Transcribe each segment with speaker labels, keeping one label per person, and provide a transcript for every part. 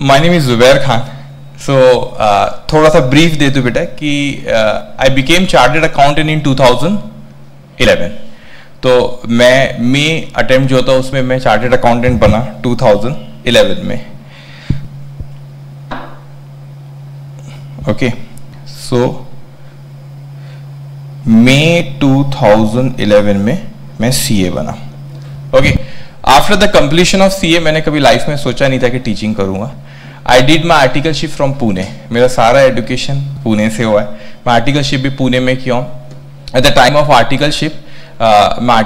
Speaker 1: My name is Zubair Khan. So थोड़ा सा brief दे दूं बेटा कि I became chartered accountant in 2011। तो मैं अटेम्प्ट जो था उसमें मैं चार्टर्ड अकाउंटेंट बना 2011 में। ओके, सो मई 2011 में मैं सीए बना। Okay, after the completion of CA मैंने कभी लाइफ में सोचा नहीं था कि टीचिंग करूंगा। I did my articleship from Pune. मेरा सारा एजुकेशन पुणे से हुआ है। मैं आर्टिकलशिप भी पुणे में किया हूँ। At the time of articleship मैं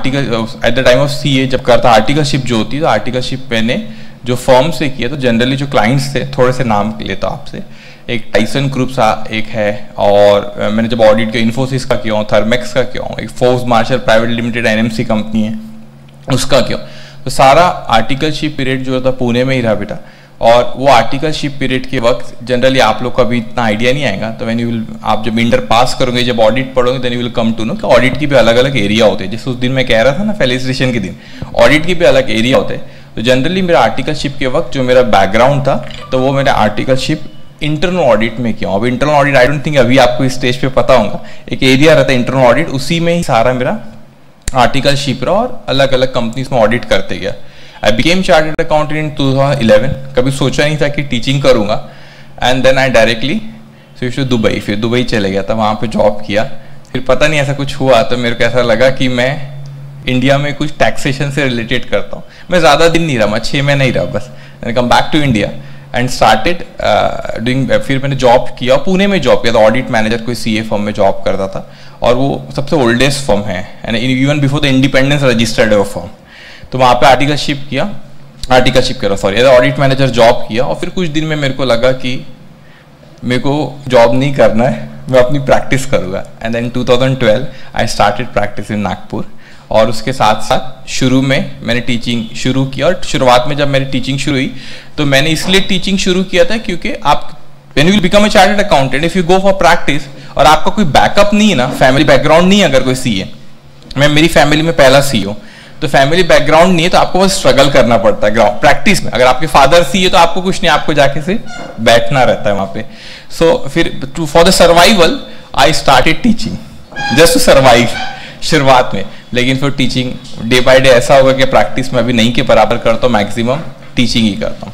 Speaker 1: at the time of CA जब करता आर्टिकलशिप जो होती है, तो आर्टिकलशिप मैंने जो फर्म से किया, तो जनरली जो क्लाइंट्स थे, थोड़े से नाम लेता आपसे, एक टाइसन ग्रुप सा एक है, और मैंने जब ऑडिट के इन्फोसिस का किया हूँ, थर्मेक्स का किया हूँ, एक Forbes Marshall private limited NMC company है उसका किया। तो सारा आर्टिकलशिप पीरियड जो था पुणे में ही रहा बेटा। और वो आर्टिकलशिप पीरियड के वक्त जनरली आप लोग को अभी इतना आइडिया नहीं आएगा, तो व्हेन यू विल, आप जब इंटर पास करोगे, जब ऑडिट पढ़ोगे, then you will come to know कि ऑडिट की भी अलग अलग एरिया होते हैं। जैसे उस दिन मैं कह रहा था ना, फेलिसिटेशन के दिन, ऑडिट की भी अलग एरिया होते हैं। तो जनरली मेरा आर्टिकलशिप के वक्त जो मेरा बैकग्राउंड था, तो वो मेरा आर्टिकलशिप इंटरनल ऑडिट में किया। अब internal audit I don't think अभी आपको इस स्टेज पे पता होगा, एक एरिया रहता है इंटरनल ऑडिट, उसी में ही सारा मेरा आर्टिकलशिप रहा और अलग अलग कंपनीज में ऑडिट करते गया। I became chartered accountant in 2011। कभी सोचा नहीं था कि टीचिंग करूंगा। And then I directly switch to Dubai. फिर दुबई चले गया था, वहाँ पे जॉब किया। फिर पता नहीं ऐसा कुछ हुआ, तो मेरे को ऐसा लगा कि मैं इंडिया में कुछ टैक्सेशन से रिलेटेड करता हूँ। मैं ज़्यादा दिन नहीं रहा, मैं 6 महीने ही रहा बस। Come back to India and started doing. फिर मैंने जॉब किया, पुणे में जॉब किया था, ऑडिट मैनेजर कोई सीए फर्म में जॉब करता था, और वो सबसे ओल्डेस्ट फर्म है, and even before the independence registered है वो फर्म। तो वहाँ पे आर्टिकलशिप करा sorry, as audit manager job किया। और फिर कुछ दिन में मेरे को लगा कि मेरे को जॉब नहीं करना है, मैं अपनी प्रैक्टिस करूँगा। And then 2012 I started practice in Nagpur. और उसके साथ साथ शुरू में मैंने टीचिंग शुरू किया। और शुरुआत में जब मेरी टीचिंग शुरू हुई, तो मैंने इसलिए टीचिंग शुरू किया था क्योंकि आप when you will become a chartered accountant, if you go for practice और आपका कोई बैकअप नहीं है ना, फैमिली बैकग्राउंड नहीं है, अगर कोई सीए, मैं मेरी फैमिली में पहला सी हूँ, तो फैमिली बैकग्राउंड नहीं है, तो आपको बस स्ट्रगल करना पड़ता है ग्राउंड प्रैक्टिस में। अगर आपके फादर सी है तो आपको कुछ नहीं, आपको जाके से बैठना रहता है वहां पे। सो फिर for the survival I started teaching, just to survive शुरुआत में। लेकिन फिर टीचिंग डे बाय डे ऐसा होगा कि प्रैक्टिस में अभी नहीं के बराबर करता हूँ, मैक्सिमम टीचिंग ही करता हूँ।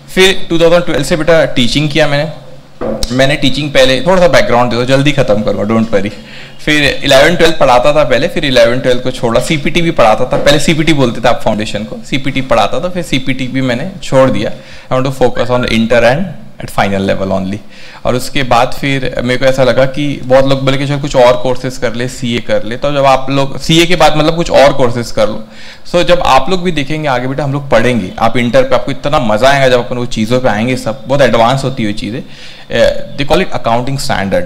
Speaker 1: फिर 2012 से बेटा टीचिंग किया मैंने टीचिंग पहले थोड़ा सा बैकग्राउंड दे दो, जल्दी खत्म करूँगा, डोंट वरी। फिर 11-12 पढ़ाता था पहले, फिर 11-12 को छोड़ा। सीपीटी भी पढ़ाता था, पहले सीपीटी बोलते थे आप फाउंडेशन को, सीपीटी पढ़ाता था, फिर सीपीटी भी मैंने छोड़ दिया। I want to focus on inter and at final level only. और उसके बाद फिर मेरे को ऐसा लगा कि बहुत लोग बोले कि चलो कुछ और कोर्सेज कर ले, सीए कर ले। तो जब आप लोग सीए के बाद मतलब कुछ और कोर्सेज कर लो, सो जब आप लोग भी देखेंगे आगे बेटा, हम लोग पढ़ेंगे, आप इंटर पे आपको इतना मजा आएगा जब अपन वो चीज़ों पे आएंगे, सब बहुत एडवांस होती हुई चीज़ें। दे कॉल इट अकाउंटिंग स्टैंडर्ड।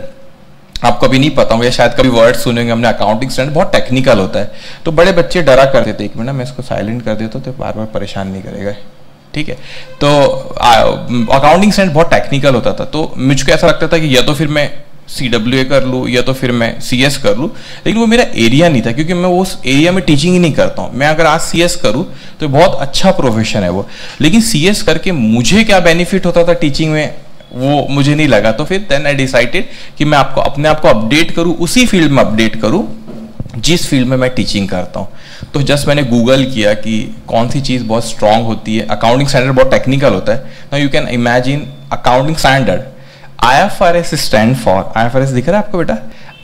Speaker 1: आपको अभी नहीं पता होगा, शायद कभी वर्ड सुनेंगे हमने, अकाउंटिंग स्टैंडर्ड बहुत टेक्निकल होता है। तो बड़े बच्चे डरा करते थे, एक मिनट मैं इसको साइलेंट कर देता हूँ तो बार बार परेशान नहीं करेगा, ठीक है। तो अकाउंटिंग स्टैंडर्ड बहुत टेक्निकल होता था, तो मुझको ऐसा लगता था कि या तो फिर मैं CWA कर लूँ या तो फिर मैं CS कर लूँ, लेकिन वो मेरा एरिया नहीं था, क्योंकि मैं उस एरिया में टीचिंग ही नहीं करता हूँ। मैं अगर आज CS करूँ तो बहुत अच्छा प्रोफेशन है वो, लेकिन CS करके मुझे क्या बेनिफिट होता था टीचिंग में, वो मुझे नहीं लगा। तो फिर देन आई डिसाइडेड कि मैं अपने आप को अपडेट करूँ, उसी फील्ड में अपडेट करूँ जिस फील्ड में मैं टीचिंग करता हूँ। तो जस्ट मैंने गूगल किया कि कौन सी चीज़ बहुत स्ट्रांग होती है। अकाउंटिंग स्टैंडर्ड बहुत टेक्निकल होता है। Now you can imagine accounting standard, IFRS stand for, IFRS दिख रहा है आपको बेटा,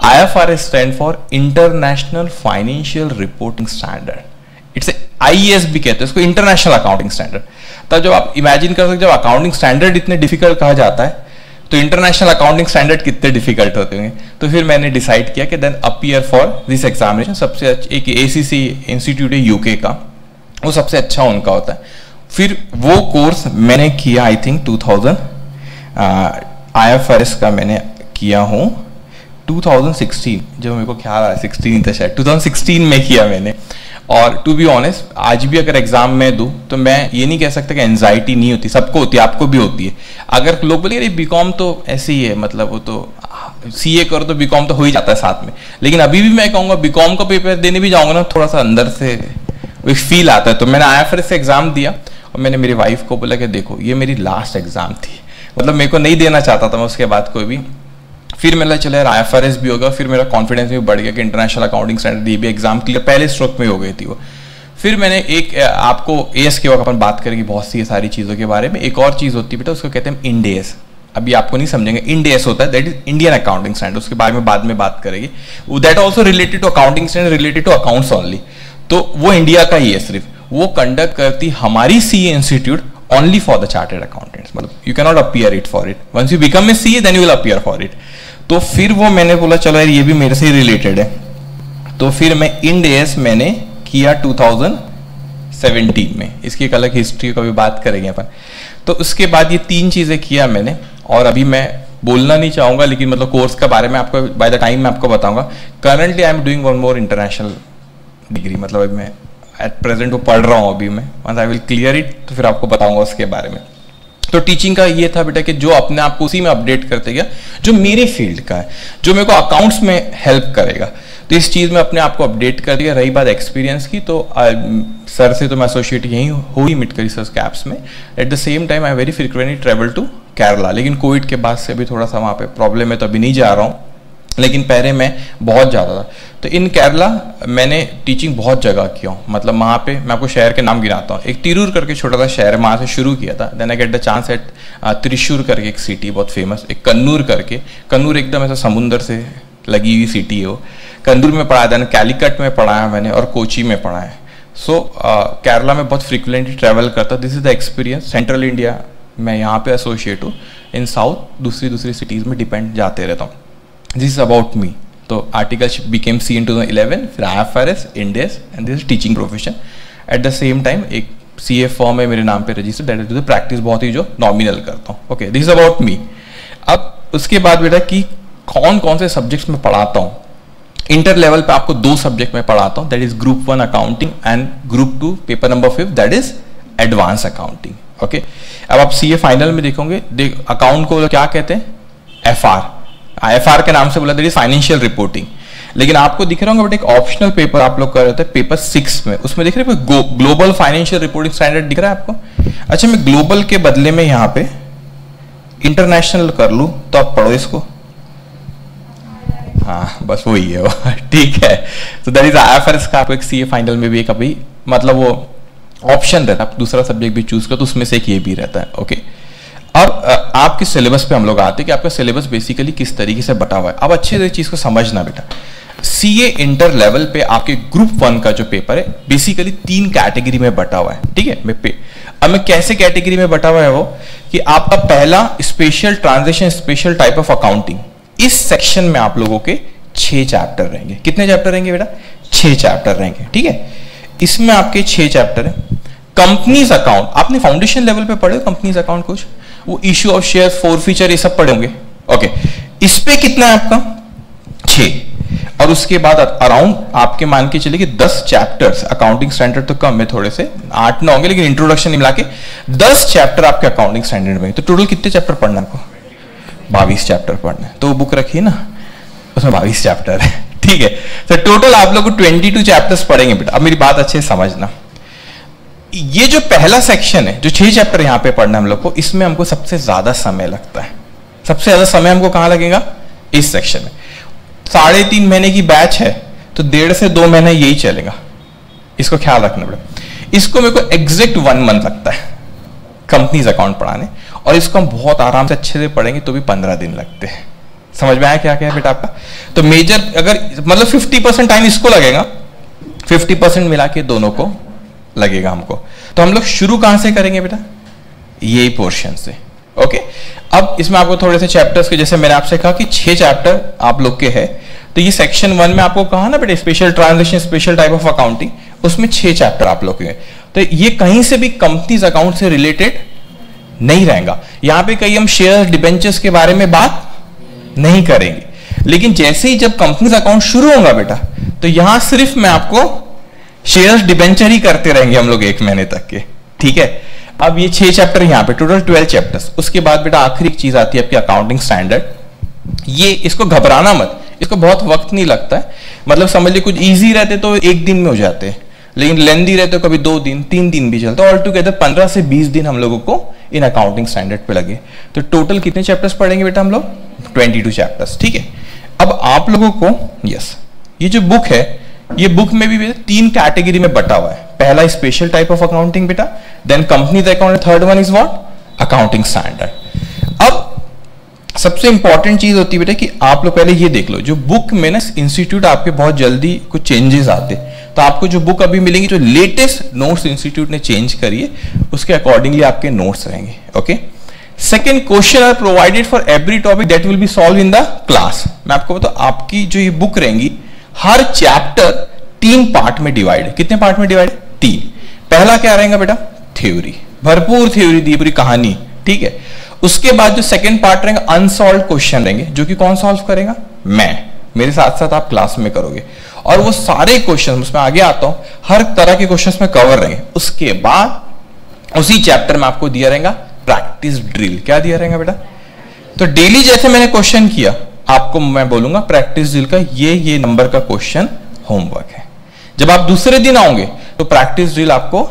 Speaker 1: IFRS stand for international financial reporting standard. It's IES भी कहते हैं इसको, इंटरनेशनल अकाउंटिंग स्टैंडर्ड। तब जब आप इमेजिन कर सकते, जब अकाउंटिंग स्टैंडर्ड इतने डिफिकल्ट कहा जाता है, तो इंटरनेशनल अकाउंटिंग स्टैंडर्ड कितने डिफिकल्ट होते होंगे। तो फिर मैंने डिसाइड किया कि then appear for this examination. सबसे एक ACC इंस्टीट्यूट है UK का, वो सबसे अच्छा उनका होता है। फिर वो कोर्स मैंने किया, आई थिंक 2000 IFRS का मैंने किया हूँ 2016, जब मेरे को ख्याल आ रहा है 16 था शायद, 2016 में किया मैंने। और टू बी ऑनेस्ट, आज भी अगर एग्जाम में दूं तो मैं ये नहीं कह सकता कि एंजाइटी नहीं होती, सबको होती है, आपको भी होती है। अगर लोग बोले अरे बीकॉम तो ऐसे ही है, मतलब वो तो CA करो तो बीकॉम तो हो ही जाता है साथ में, लेकिन अभी भी मैं कहूँगा बीकॉम का पेपर देने भी जाऊँगा ना, थोड़ा सा अंदर से एक फील आता है। तो मैंने IFRS से एग्जाम दिया और मैंने मेरी वाइफ को बोला कि देखो ये मेरी लास्ट एग्जाम थी, मतलब मेरे को नहीं देना चाहता था मैं उसके बाद कोई भी। फिर मेरा चला यार IFRS भी होगा, फिर मेरा कॉन्फिडेंस भी बढ़ गया कि इंटरनेशनल अकाउंटिंग स्टैंडर्ड ये भी एग्जाम क्लियर पहले स्ट्रोक में हो गई थी वो। फिर मैंने एक आपको AS के वक्त अपन बात करेंगे बहुत सी सारी चीज़ों के बारे में। एक और चीज़ होती है बेटा, उसको कहते हैं IND AS। अभी आपको नहीं समझेंगे, IND AS होता है that is Indian accounting standard, उसके बारे में बाद में बात करेंगे। That also related to accounting standard, related to accounts only. तो वो इंडिया का ही है सिर्फ, वो कंडक्ट करती हमारी CA institute only for the chartered accountants, मतलब you can not appear it for it, once you become a CA then you will appear for it. तो फिर वो मैंने बोला चलो यार ये भी मेरे से ही रिलेटेड है, तो फिर मैं IND AS मैंने किया 2017 में। इसकी एक अलग हिस्ट्री का भी बात करेंगे अपन। तो उसके बाद ये 3 चीजें किया मैंने, और अभी मैं बोलना नहीं चाहूंगा लेकिन मतलब कोर्स के बारे में आपको बाय द टाइम मैं आपको बताऊंगा। Currently I am doing one more international degree, मतलब अभी मैं एट प्रेजेंट वो पढ़ रहा हूँ अभी मैं, once I will clear it तो फिर आपको बताऊंगा उसके बारे में। तो टीचिंग का ये था बेटा कि जो अपने आप को उसी में अपडेट करते गया जो मेरे फील्ड का है, जो मेरे को अकाउंट्स में हेल्प करेगा, तो इस चीज़ में अपने आप को अपडेट कर दिया। रही बात एक्सपीरियंस की, तो सर से तो मैं एसोसिएट यहीं हो ही मिड रिसर्च कैप्स में। At the same time I very frequently travel to Kerala, लेकिन कोविड के बाद से अभी थोड़ा सा वहाँ पे प्रॉब्लम है तो अभी नहीं जा रहा हूँ, लेकिन पहले मैं बहुत ज़्यादा था। तो इन केरला मैंने टीचिंग बहुत जगह किया हूँ, मतलब वहाँ पे मैं आपको शहर के नाम गिनाता हूँ। एक तिरूर करके छोटा सा शहर है, वहाँ से शुरू किया था। Then I get the chance at Thrissur करके एक सिटी बहुत फेमस, एक कन्नूर करके, कन्नूर एकदम ऐसा समुंदर से लगी हुई सिटी है वो, कन्नूर में पढ़ाया। देन कैलिकट में पढ़ाया मैंने और कोची में पढ़ा है। सो केरला में बहुत फ्रिक्वेंटली ट्रैवल करता। This is the experience. Central India मैं यहाँ पे एसोसिएट हूँ, इन साउथ दूसरी सिटीज़ में डिपेंड जाते रहता हूँ। This is about me. तो आर्टिकलशिप बिकेम CA in 2011, फिर IFRS, IND AS and this teaching profession. Eight the same time एक CA फॉर्म है मेरे नाम पे रजिस्टर, दैट इज प्रैक्टिस बहुत ही जो नॉमिनल करता हूँ। Okay, this is about me. अब उसके बाद बेटा कि कौन कौन से सब्जेक्ट्स में पढ़ाता हूँ। इंटर लेवल पे आपको 2 सब्जेक्ट में पढ़ाता हूँ, that is group 1 accounting and group 2 paper number 5 that is advance accounting. Okay, अब आप CA फाइनल में देखोगे, अकाउंट को क्या कहते हैं, FR के नाम से बोला, दैट इज फाइनेंशियल रिपोर्टिंग। लेकिन आपको दिख रहा होगा बट एक ऑप्शनल पेपर आप लोग कर रहे थे पेपर 6 में, उसमें दिख रहे हैं ग्लोबल फाइनेंशियल रिपोर्टिंग स्टैंडर्ड दिख रहा है आपको। अच्छा, मैं ग्लोबल के बदले में यहाँ पे इंटरनेशनल कर लूं तो आप पढ़ो इसको। हाँ, बस वही है वो। ठीक है, तो दैट इज IFRS का आपको एक CA फाइनल में भी एक अभी मतलब वो ऑप्शन रहता है, आप दूसरा सब्जेक्ट भी चूज करो तो उसमें से एक ये भी रहता है। ओके, अब आपके सिलेबस पे हम लोग आते हैं कि आपका सिलेबस बेसिकली किस तरीके से बटा हुआ है। अब अच्छे से चीज को समझना बेटा, CA इंटर लेवल पे आपके ग्रुप 1 का जो पेपर है बेसिकली 3 कैटेगरी में बटा हुआ है। ठीक है, अब मैं कैसे कैटेगरी में बटा हुआ है वो कि आपका पहला special transaction special type of accounting, इस सेक्शन में आप लोगों के 6 चैप्टर रहेंगे। कितने चैप्टर रहेंगे बेटा, 6 चैप्टर रहेंगे। ठीक है, इसमें आपके 6 चैप्टर है। कंपनीज अकाउंट आपने फाउंडेशन लेवल पे पढ़े हो, कंपनीज अकाउंट कुछ वो इश्यू ऑफ शेयर, फॉरफीचर, ये सब पढ़े होंगे। ओके, इस पे कितना है आपका 6, और उसके बाद अराउंड आपके मान के चले कि 10 चैप्टर्स, अकाउंटिंग स्टैंडर्ड तो कम है थोड़े से, 8-9 होंगे, लेकिन इंट्रोडक्शन मिला के 10 चैप्टर आपके अकाउंटिंग स्टैंडर्ड में। तो टोटल कितने चैप्टर पढ़ना है आपको, 22 चैप्टर पढ़ना है। तो बुक रखिए ना, उसमें 22 चैप्टर है। ठीक है, तो टोटल आप लोग 22 चैप्टर्स पढ़ेंगे बेटा। अब मेरी बात अच्छे से समझना, ये जो पहला सेक्शन है, जो 6 चैप्टर यहाँ पे पढ़ना है हम लोग को, इसमें हमको सबसे ज्यादा समय लगता है। सबसे ज्यादा समय हमको कहाँ लगेगा, इस सेक्शन में। 3.5 महीने की बैच है तो 1.5 से 2 महीने यही चलेगा, इसको ख्याल रखना पड़ेगा। इसको मेरे को एग्जैक्ट 1 मंथ लगता है कंपनीज अकाउंट पढ़ाने, और इसको हम बहुत आराम से अच्छे से पढ़ेंगे तो भी 15 दिन लगते हैं। समझ में आया क्या क्या है बेटा आपका। तो मेजर अगर मतलब 50% टाइम इसको लगेगा, 50% मिला के दोनों को लगेगा हमको। तो हम लोग शुरू कहां से करेंगे बेटा, यही पोर्शन से। ओके, अब इसमें आपको थोड़े से चैप्टर्स के, जैसे मैंने आपसे कहा कि 6 चैप्टर आप लोग के हैं, तो ये सेक्शन 1 में आपको कहा ना बेटा special transaction special type of accounting, उसमें 6 चैप्टर आप लोग के हैं। तो ये कहीं से भी कंपनीज अकाउंट से रिलेटेड नहीं रहेगा। यहां पे कहीं हम शेयर डिबेंचर्स के बारे में बात नहीं करेंगे, लेकिन जैसे ही जब कंपनीज अकाउंट शुरू होगा बेटा, तो यहां सिर्फ मैं आपको शेयर्स डिबेंचर ही करते रहेंगे हम लोग 1 महीने तक के। ठीक है, अब ये 6 चैप्टर यहाँ पे, टोटल 12 चैप्टर्स। उसके बाद बेटा आखिरी चीज आती है आपकी अकाउंटिंग स्टैंडर्ड। ये इसको घबराना मत, इसको बहुत वक्त नहीं लगता है, मतलब समझ लीजिए कुछ इजी रहते तो 1 दिन में हो जाते हैं, लेकिन लेंदी रहते तो कभी 2 दिन 3 दिन भी चलता, ऑल टुगेदर 15 से 20 दिन हम लोगों को इन अकाउंटिंग स्टैंडर्ड पे लगे। तो टोटल कितने चैप्टर्स पढ़ेंगे बेटा हम लोग? 22 चैप्टर्स, ठीक है। अब आप लोगों को यस, ये जो बुक है, ये बुक में भी 3 कैटेगरी में बटा हुआ है। पहला स्पेशल टाइप ऑफ अकाउंटिंग बेटा, then companies accounting, third one is what? Accounting standard. अब सबसे इंपॉर्टेंट चीज होती है बेटा कि आप लोग पहले ये देख लो, जो बुक में ना इंस्टीट्यूट आपके बहुत जल्दी कुछ चेंजेस आते, तो आपको जो बुक अभी मिलेंगी, जो लेटेस्ट नोट्स इंस्टीट्यूट ने चेंज करी है, उसके अकॉर्डिंगली आपके नोट्स रहेंगे। Okay, second, question are provided for every topic that will be solve in the class. मैं आपको बताऊं, आपकी जो ये बुक रहेंगी, हर चैप्टर 3 पार्ट में डिवाइड है। कितने पार्ट में डिवाइड है? 3। पहला क्या रहेगा बेटा? थ्योरी, भरपूर थ्योरी दी, पूरी कहानी, ठीक है। उसके बाद जो सेकंड पार्ट रहेगा, अनसॉल्व क्वेश्चन रहेंगे, जो कि कौन सॉल्व करेगा? मैं, मेरे साथ साथ आप क्लास में करोगे, और वो सारे क्वेश्चन, उसमें आगे आता हूं, हर तरह के क्वेश्चन में कवर रहेंगे। उसके बाद उसी चैप्टर में आपको दिया रहेगा प्रैक्टिस ड्रिल। क्या दिया रहेगा बेटा? तो डेली जैसे मैंने क्वेश्चन किया, आपको मैं बोलूंगा प्रैक्टिस ड्रिल का ये नंबर का क्वेश्चन होमवर्क है। जब आप दूसरे दिन आओगे तो प्रैक्टिस ड्रिल आपको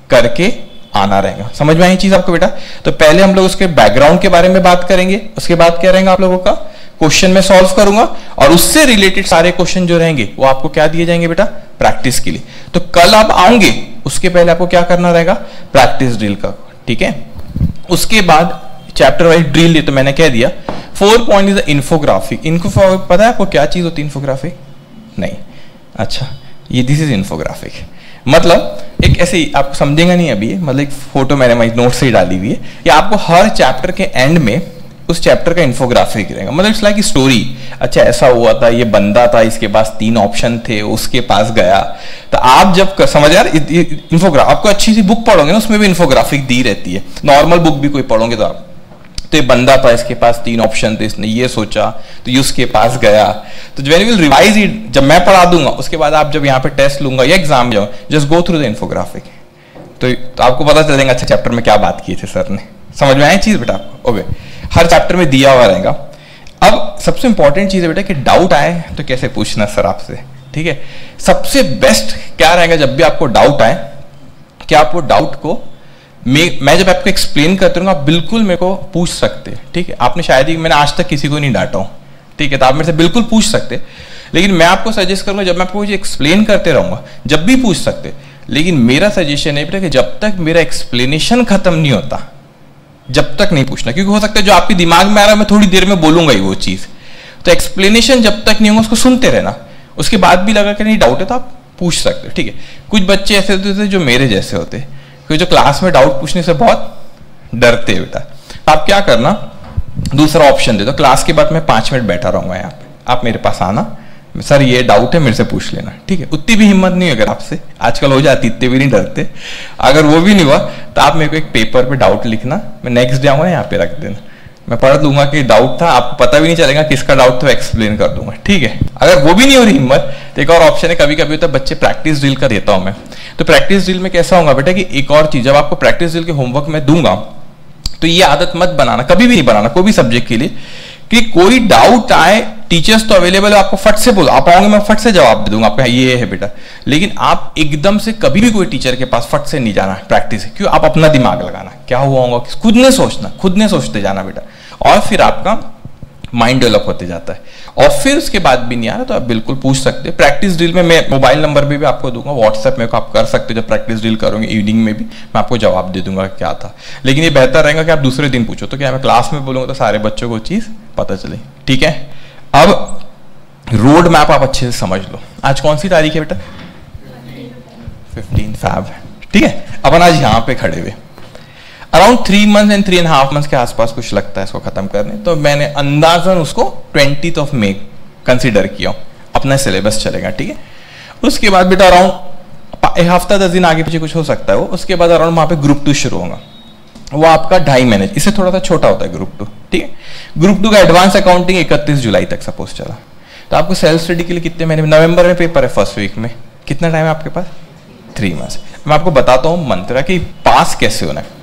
Speaker 1: करके आना रहेगा। समझ में आई चीज आपको बेटा? तो पहले हम लोग उसके बैकग्राउंड के बारे में बात करेंगे, उसके बाद क्या रहेगा आप लोगों का? क्वेश्चन में सॉल्व करूंगा, और उससे रिलेटेड सारे क्वेश्चन जो रहेंगे वो आपको क्या दिए जाएंगे बेटा? प्रैक्टिस के लिए। तो कल आप आओगे, उसके पहले आपको क्या करना रहेगा? प्रैक्टिस ड्रिल का, ठीक है। उसके बाद चैप्टर वाइज ड्रिल, तो मैंने कह दिया। 4 point is the infographic. Infographic पता है आपको क्या चीज होती है? इन्फोग्राफिक नहीं? अच्छा, ये दिस इज इन्फोग्राफिक, मतलब एक ऐसे ही आपको समझेगा नहीं अभी, मतलब एक फोटो मैंने माई नोट से ही डाली हुई है। या आपको हर चैप्टर के एंड में उस चैप्टर का इन्फोग्राफिक रहेगा, मतलब इट्स लाइक स्टोरी। अच्छा, ऐसा हुआ था, ये बंदा था, इसके पास 3 ऑप्शन थे, उसके पास गया। तो आप जब समझ यार, इन्फोग्राफ आपको अच्छी सी बुक पढ़ोगे ना, उसमें भी इन्फोग्राफिक दी रहती है। नॉर्मल बुक भी कोई पढ़ोगे तो आप, तो ये बंदा था, इसके पास 3 ऑप्शन थे, इसने ये सोचा, तो ये उसके पास गया। तो when you will revise it, जब मैं पढ़ा दूंगा, उसके बाद आप जब यहाँ पे टेस्ट लूंगा या एग्जाम जाओ, just go through the infographic, तो आपको पता चलेगा अच्छा चैप्टर में क्या बात की थी सर ने। समझ में आई चीज बेटा आपको? ओके, हर चैप्टर में दिया हुआ रहेगा। अब सबसे इंपॉर्टेंट चीज है बेटा कि डाउट आए तो कैसे पूछना सर आपसे, ठीक है। सबसे बेस्ट क्या रहेगा, जब भी आपको डाउट आए, कि आप वो डाउट को मैं जब आपको एक्सप्लेन करते रहूंगा, आप बिल्कुल मेरे को पूछ सकते हैं, ठीक है। आपने शायद ही, मैंने आज तक किसी को नहीं डांटा हूं, ठीक है, तो आप मेरे से बिल्कुल पूछ सकते। लेकिन मैं आपको सजेस्ट करूंगा, जब मैं आपको एक्सप्लेन करते रहूंगा, जब भी पूछ सकते। लेकिन मेरा सजेशन है बेटा कि जब तक मेरा एक्सप्लेनेशन खत्म नहीं होता, जब तक नहीं पूछना, क्योंकि हो सकता है जो आपके दिमाग में आ रहा है मैं थोड़ी देर में बोलूंगा ही वो चीज। तो एक्सप्लेनेशन जब तक नहीं होगा उसको सुनते रहना, उसके बाद भी लगा कि नहीं डाउट है तो आप पूछ सकते हो, ठीक है। कुछ बच्चे ऐसे होते थे जो मेरे जैसे होते, क्योंकि जो क्लास में डाउट पूछने से बहुत डरते हैं बेटा। आप क्या करना, दूसरा ऑप्शन दे दो, क्लास के बाद मैं 5 मिनट बैठा रहूंगा यहाँ पे, आप मेरे पास आना, सर ये डाउट है मेरे से पूछ लेना, ठीक है। उतनी भी हिम्मत नहीं अगर आपसे, आजकल हो जाती, इतने भी नहीं डरते। अगर वो भी नहीं हुआ तो आप मेरे को एक पेपर पे डाउट लिखना, मैं नेक्स्ट डे आऊंगा यहाँ पे रख देना, मैं पढ़ दूंगा कि डाउट था, आपको पता भी नहीं चलेगा किसका डाउट था, एक्सप्लेन कर दूंगा, ठीक है। अगर वो भी नहीं हो रही हिम्मत, तो एक और ऑप्शन है, कभी कभी होता है बच्चे प्रैक्टिस ड्रिल का देता हूं मैं। तो प्रैक्टिस ड्रिल में कैसा होगा बेटा कि एक और चीज, जब आपको प्रैक्टिस ड्रिल के होमवर्क में दूंगा, तो ये आदत मत बनाना, कभी भी नहीं बनाना कोई भी सब्जेक्ट के लिए, कि कोई डाउट आए, टीचर्स तो अवेलेबल है, आपको फट से बोलो, आप आओगे मैं फट से जवाब दे दूंगा, आपका ये है बेटा। लेकिन आप एकदम से कभी भी कोई टीचर के पास फट से नहीं जाना प्रैक्टिस, क्यों? आप अपना दिमाग लगाना, क्या हुआ होगा, खुद ने सोचना, खुद ने सोचते जाना बेटा, और फिर आपका माइंड डेवलप होते जाता है। और फिर उसके बाद भी नहीं आ रहा तो आप बिल्कुल पूछ सकते हैं। प्रैक्टिस ड्रिल में मैं मोबाइल नंबर भी आपको दूंगा, व्हाट्सएप में आप कर सकते हो, जब प्रैक्टिस ड्रिल करोगे इवनिंग में भी मैं आपको जवाब दे दूंगा क्या था। लेकिन ये बेहतर रहेगा कि आप दूसरे दिन पूछो, तो क्या मैं क्लास में बोलूंगा तो सारे बच्चों को चीज पता चले, ठीक है। अब रोड मैप आप अच्छे से समझ लो। आज कौन सी तारीख है बेटा? 15 फैब, ठीक है। अपन आज यहाँ पे खड़े हुए, अराउंड 3 मंथ एंड 3.5 मंथ के आसपास कुछ लगता है इसको खत्म करने, तो मैंने अंदाजन उसको 20 मई कंसीडर किया, अपना सिलेबस चलेगा, ठीक है। उसके बाद बेटा अराउंड 1 हफ्ता 10 दिन आगे पीछे कुछ हो सकता है वो, उसके बाद अराउंड वहां पे ग्रुप 2 शुरू होगा, वो आपका 2.5 महीने, इससे थोड़ा सा छोटा होता है ग्रुप 2, ठीक है। ग्रुप 2 का एडवांस अकाउंटिंग 31 जुलाई तक सपोज चला, तो आपको सेल्फ स्टडी के लिए कितने महीने, नवंबर में पेपर है फर्स्ट वीक में, कितना टाइम है आपके पास? 3 मंथ्स। मैं आपको बताता हूं मंत्र कि पास कैसे होना है।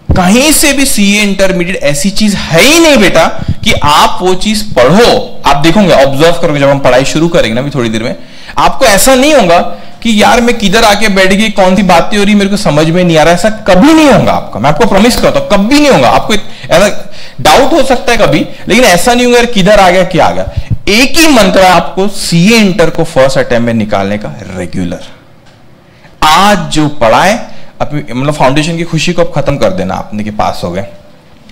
Speaker 1: कहीं से भी सीए इंटरमीडिएट ऐसी चीज है ही नहीं बेटा कि आप वो चीज पढ़ो, आप देखोगे, ऑब्जर्व करोगे, जब हम पढ़ाई शुरू करेंगे ना अभी थोड़ी देर में, आपको ऐसा नहीं होगा कि यार मैं किधर आके बैठ गई, कौन सी बातें हो रही मेरे को समझ में नहीं आ रहा। ऐसा कभी नहीं होगा आपका, मैं आपको प्रॉमिस करता हूं, कभी नहीं होगा। आपको ऐसा डाउट हो सकता है कभी, लेकिन ऐसा नहीं होगा किधर आ गया क्या आ गया। एक ही मंत्र है आपको सीए इंटर को फर्स्ट अटेम्प्ट में निकालने का, रेगुलर। आज जो पढ़ाए अपनी मतलब फाउंडेशन की खुशी को अब खत्म कर देना आपने कि पास हो गए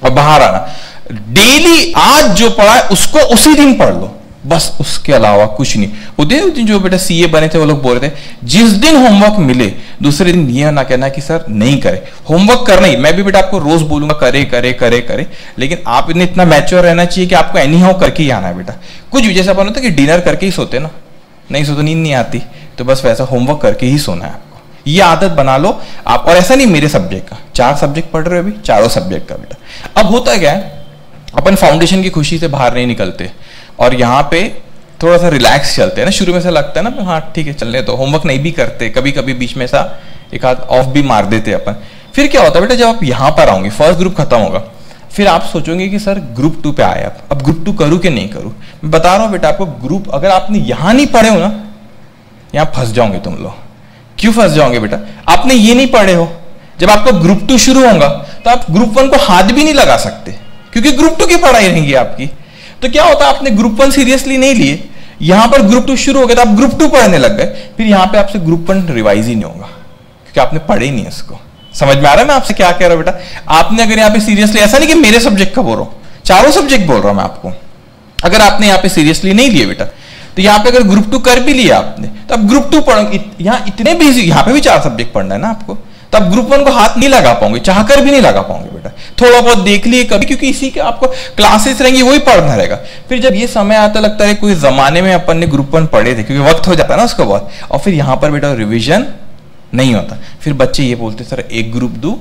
Speaker 1: और बाहर आना। डेली आज जो पढ़ा है उसको उसी दिन पढ़ लो, बस उसके अलावा कुछ नहीं। उस दिन जो बेटा सीए बने थे वो लोग बोल रहे थे जिस दिन होमवर्क मिले दूसरे दिन ये ना कहना कि सर नहीं करे होमवर्क करना ही। मैं भी बेटा आपको रोज बोलूंगा करे करे करे करे, लेकिन आप इतना मैच्योर रहना चाहिए कि आपको एनी हाउ करके ही आना है बेटा। कुछ भी जैसे अपन होता है कि डिनर करके ही सोते ना, नहीं सोते नींद नहीं आती, तो बस वैसा होमवर्क करके ही सोना है आपको। ये आदत बना लो आप। और ऐसा नहीं मेरे सब्जेक्ट का, 4 सब्जेक्ट पढ़ रहे हो अभी, चारों सब्जेक्ट का बेटा। अब होता क्या है, अपन फाउंडेशन की खुशी से बाहर नहीं निकलते और यहाँ पे थोड़ा सा रिलैक्स चलते हैं ना। शुरू में से लगता है ना हाँ ठीक है चलने तो, होमवर्क नहीं भी करते, कभी कभी बीच में सा एक आध ऑफ भी मार देते अपन। फिर क्या होता है बेटा, जब आप यहाँ पर आओगे, फर्स्ट ग्रुप खत्म होगा, फिर आप सोचोगे कि सर ग्रुप 2 पे आए अब ग्रुप 2 करूँ कि नहीं करूँ। मैं बता रहा हूँ बेटा आपको, ग्रुप अगर आपने यहाँ नहीं पढ़े हो ना, यहाँ फंस जाओगे तुम लोग। क्यों फंस जाओगे बेटा, आपने ये नहीं पढ़े हो, जब आपका ग्रुप 2 शुरू होगा तो आप ग्रुप 1 को हाथ भी नहीं लगा सकते, क्योंकि ग्रुप 2 की पढ़ाई रहेगी आपकी। तो क्या होता है, आपने ग्रुप 1 सीरियसली नहीं लिए, यहां पर ग्रुप 2 शुरू हो गया तो आप ग्रुप 2 पढ़ने लग गए, फिर यहां पे आपसे ग्रुप 1 रिवाइज ही नहीं होगा क्योंकि आपने पढ़े ही नहीं इसको। समझ में आ रहा है मैं आपसे क्या कह रहा हूं बेटा। आपने अगर यहाँ पे सीरियसली, ऐसा नहीं कि मेरे सब्जेक्ट का बोल रहा हूं, चारों सब्जेक्ट बोल रहा हूं मैं आपको, अगर आपने यहाँ पे सीरियसली नहीं लिए बेटा, तो यहाँ पे अगर ग्रुप 2 कर भी लिया आपने तो आप ग्रुप 2 पढ़ोगे। यहाँ इतने बिजी, यहाँ पे भी 4 सब्जेक्ट पढ़ना है ना आपको, तो आप ग्रुप 1 को हाथ नहीं लगा पाओगे, चाहकर भी नहीं लगा पाओगे बेटा। थोड़ा बहुत देख लिए कभी, क्योंकि इसी के आपको क्लासेस रहेंगी, वही पढ़ना रहेगा। फिर जब ये समय आता लगता है कोई जमाने में अपन ने ग्रुप 1 पढ़े थे, क्योंकि वक्त हो जाता है ना उसके बाद, और फिर यहाँ पर बेटा रिविजन नहीं होता। फिर बच्चे ये बोलते सर एक ग्रुप दो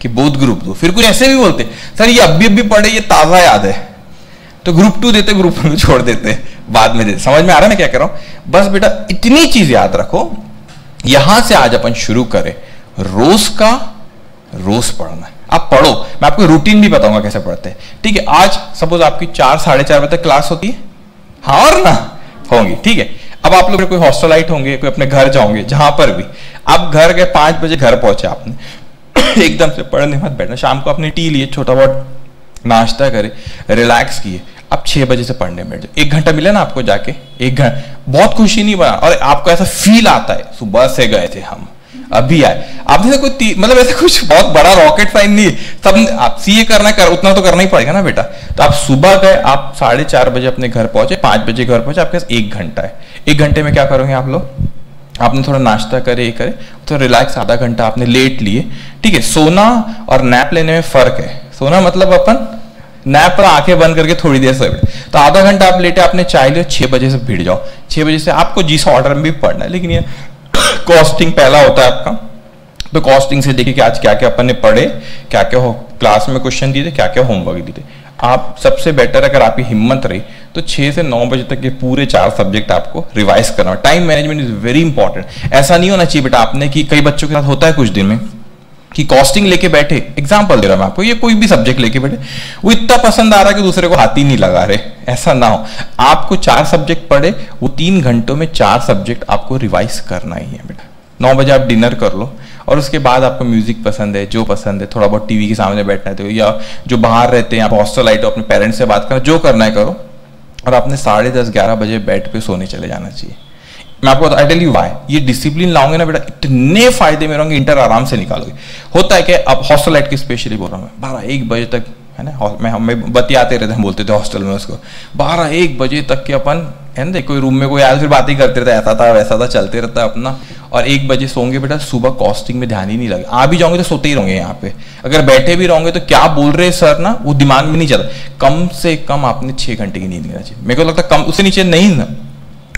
Speaker 1: कि बोथ ग्रुप दो, फिर कुछ ऐसे भी बोलते सर ये अभी पढ़े, ये ताजा याद है, तो ग्रुप 2 देते, ग्रुप 1 को छोड़ देते, बाद में देते। समझ में आ रहा है मैं क्या कह रहा हूं। बस बेटा इतनी चीज याद रखो। यहां से आज अपन शुरू करें, रोज का रोज पढ़ना है। आप पढ़ो, मैं आपको रूटीन भी बताऊंगा कैसे पढ़ते हैं, ठीक है। आज सपोज आपकी 4 साढ़े 4 बजे तक क्लास होती है, हाँ और ना होंगी, ठीक है। अब आप लोग कोई हॉस्टलाइट होंगे, कोई अपने घर जाओगे, जहां पर भी आप घर गए 5 बजे घर पहुंचे, आपने एकदम से पढ़ने मत बैठना। शाम को अपनी टी लिए, छोटा बहुत नाश्ता करे, रिलैक्स किए, आप 6 बजे से पढ़ने बैठ जाओ। 1 घंटा मिले ना आपको जाके, 1 घंटा, बहुत खुशी नहीं बना और आपको ऐसा फील आता है सुबह से गए थे हम, अभी आए। आपने कोई मतलब ऐसा कुछ बहुत बड़ा रॉकेट साइन नहीं है, सब आप सीए करना कर, उतना तो करना ही पड़ेगा ना बेटा। तो आप सुबह गए, आप 4:30 बजे अपने घर पहुंचे, 5 बजे घर पहुंचे, आपके पास 1 घंटा है। 1 घंटे में क्या करोगे आप लोग, आपने थोड़ा नाश्ता करे, थोड़ा रिलैक्स, आधा घंटा आपने लेट लिए, ठीक है। सोना और नैप लेने में फर्क है। सोना मतलब अपन नैप पर आंखें बंद करके थोड़ी देर से, तो आधा घंटा आप लेटे, आपने चाय लिया, 6 बजे से भिड़ जाओ। 6 बजे से आपको जिस ऑर्डर में भी पढ़ना है, लेकिन ये कॉस्टिंग पहला होता है आपका, तो कॉस्टिंग से देखिए कि आज क्या क्या अपन ने पढ़े, क्या क्या हो क्लास में क्वेश्चन दिए थे, क्या क्या होमवर्क दिए थे। आप सबसे बेटर अगर आपकी हिम्मत रही तो 6 से 9 बजे तक के पूरे 4 सब्जेक्ट आपको रिवाइज करना। Time management is very important. ऐसा नहीं होना चाहिए बेटा आपने कि कई बच्चों के साथ होता है कुछ दिन में कि कॉस्टिंग लेके बैठे, एग्जांपल दे रहा हूं मैं आपको, ये कोई भी सब्जेक्ट लेके बैठे, वो इतना पसंद आ रहा है कि दूसरे को हाथ ही नहीं लगा रहे। ऐसा ना हो। आपको 4 सब्जेक्ट पढ़े, वो 3 घंटों में 4 सब्जेक्ट आपको रिवाइज करना ही है बेटा। 9 बजे आप डिनर कर लो और उसके बाद आपको म्यूजिक पसंद है, जो पसंद है, थोड़ा बहुत टीवी के सामने बैठना है तो, या जो बाहर रहते हैं आप हॉस्टलाइट हो, अपने पेरेंट्स से बात करो, जो करना है करो, और आपने 10:30-11 बजे बेड पे सोने चले जाना चाहिए। मैं आपको आई टेल यू व्हाई, ये डिसिप्लिन लाओगे ना बेटा, इतने फायदे में रहोगे, इंटर आराम से निकालोगे। होता है कि अब हॉस्टलाइट की स्पेशली बोल रहा हूँ मैं, 12-1 बजे तक है ना, हमें बतियाते रहते हैं, बोलते थे हॉस्टल में उसको, 12-1 बजे तक के अपन है ना, कोई रूम में कोई आया फिर बात ही करते रहते, ऐसा था वैसा था, चलते रहता है अपना। और 1 बजे सोंगे बेटा, सुबह कॉस्टिंग में ध्यान ही नहीं लगे। आ भी जाओगे तो सोते ही रहोगे यहाँ पे, अगर बैठे भी रहोगे तो क्या बोल रहे हैं सर ना, वो दिमाग में नहीं चलता। कम से कम आपने 6 घंटे की नींद लेना चाहिए। मेरे को लगता है कम, उससे नीचे नहीं ना।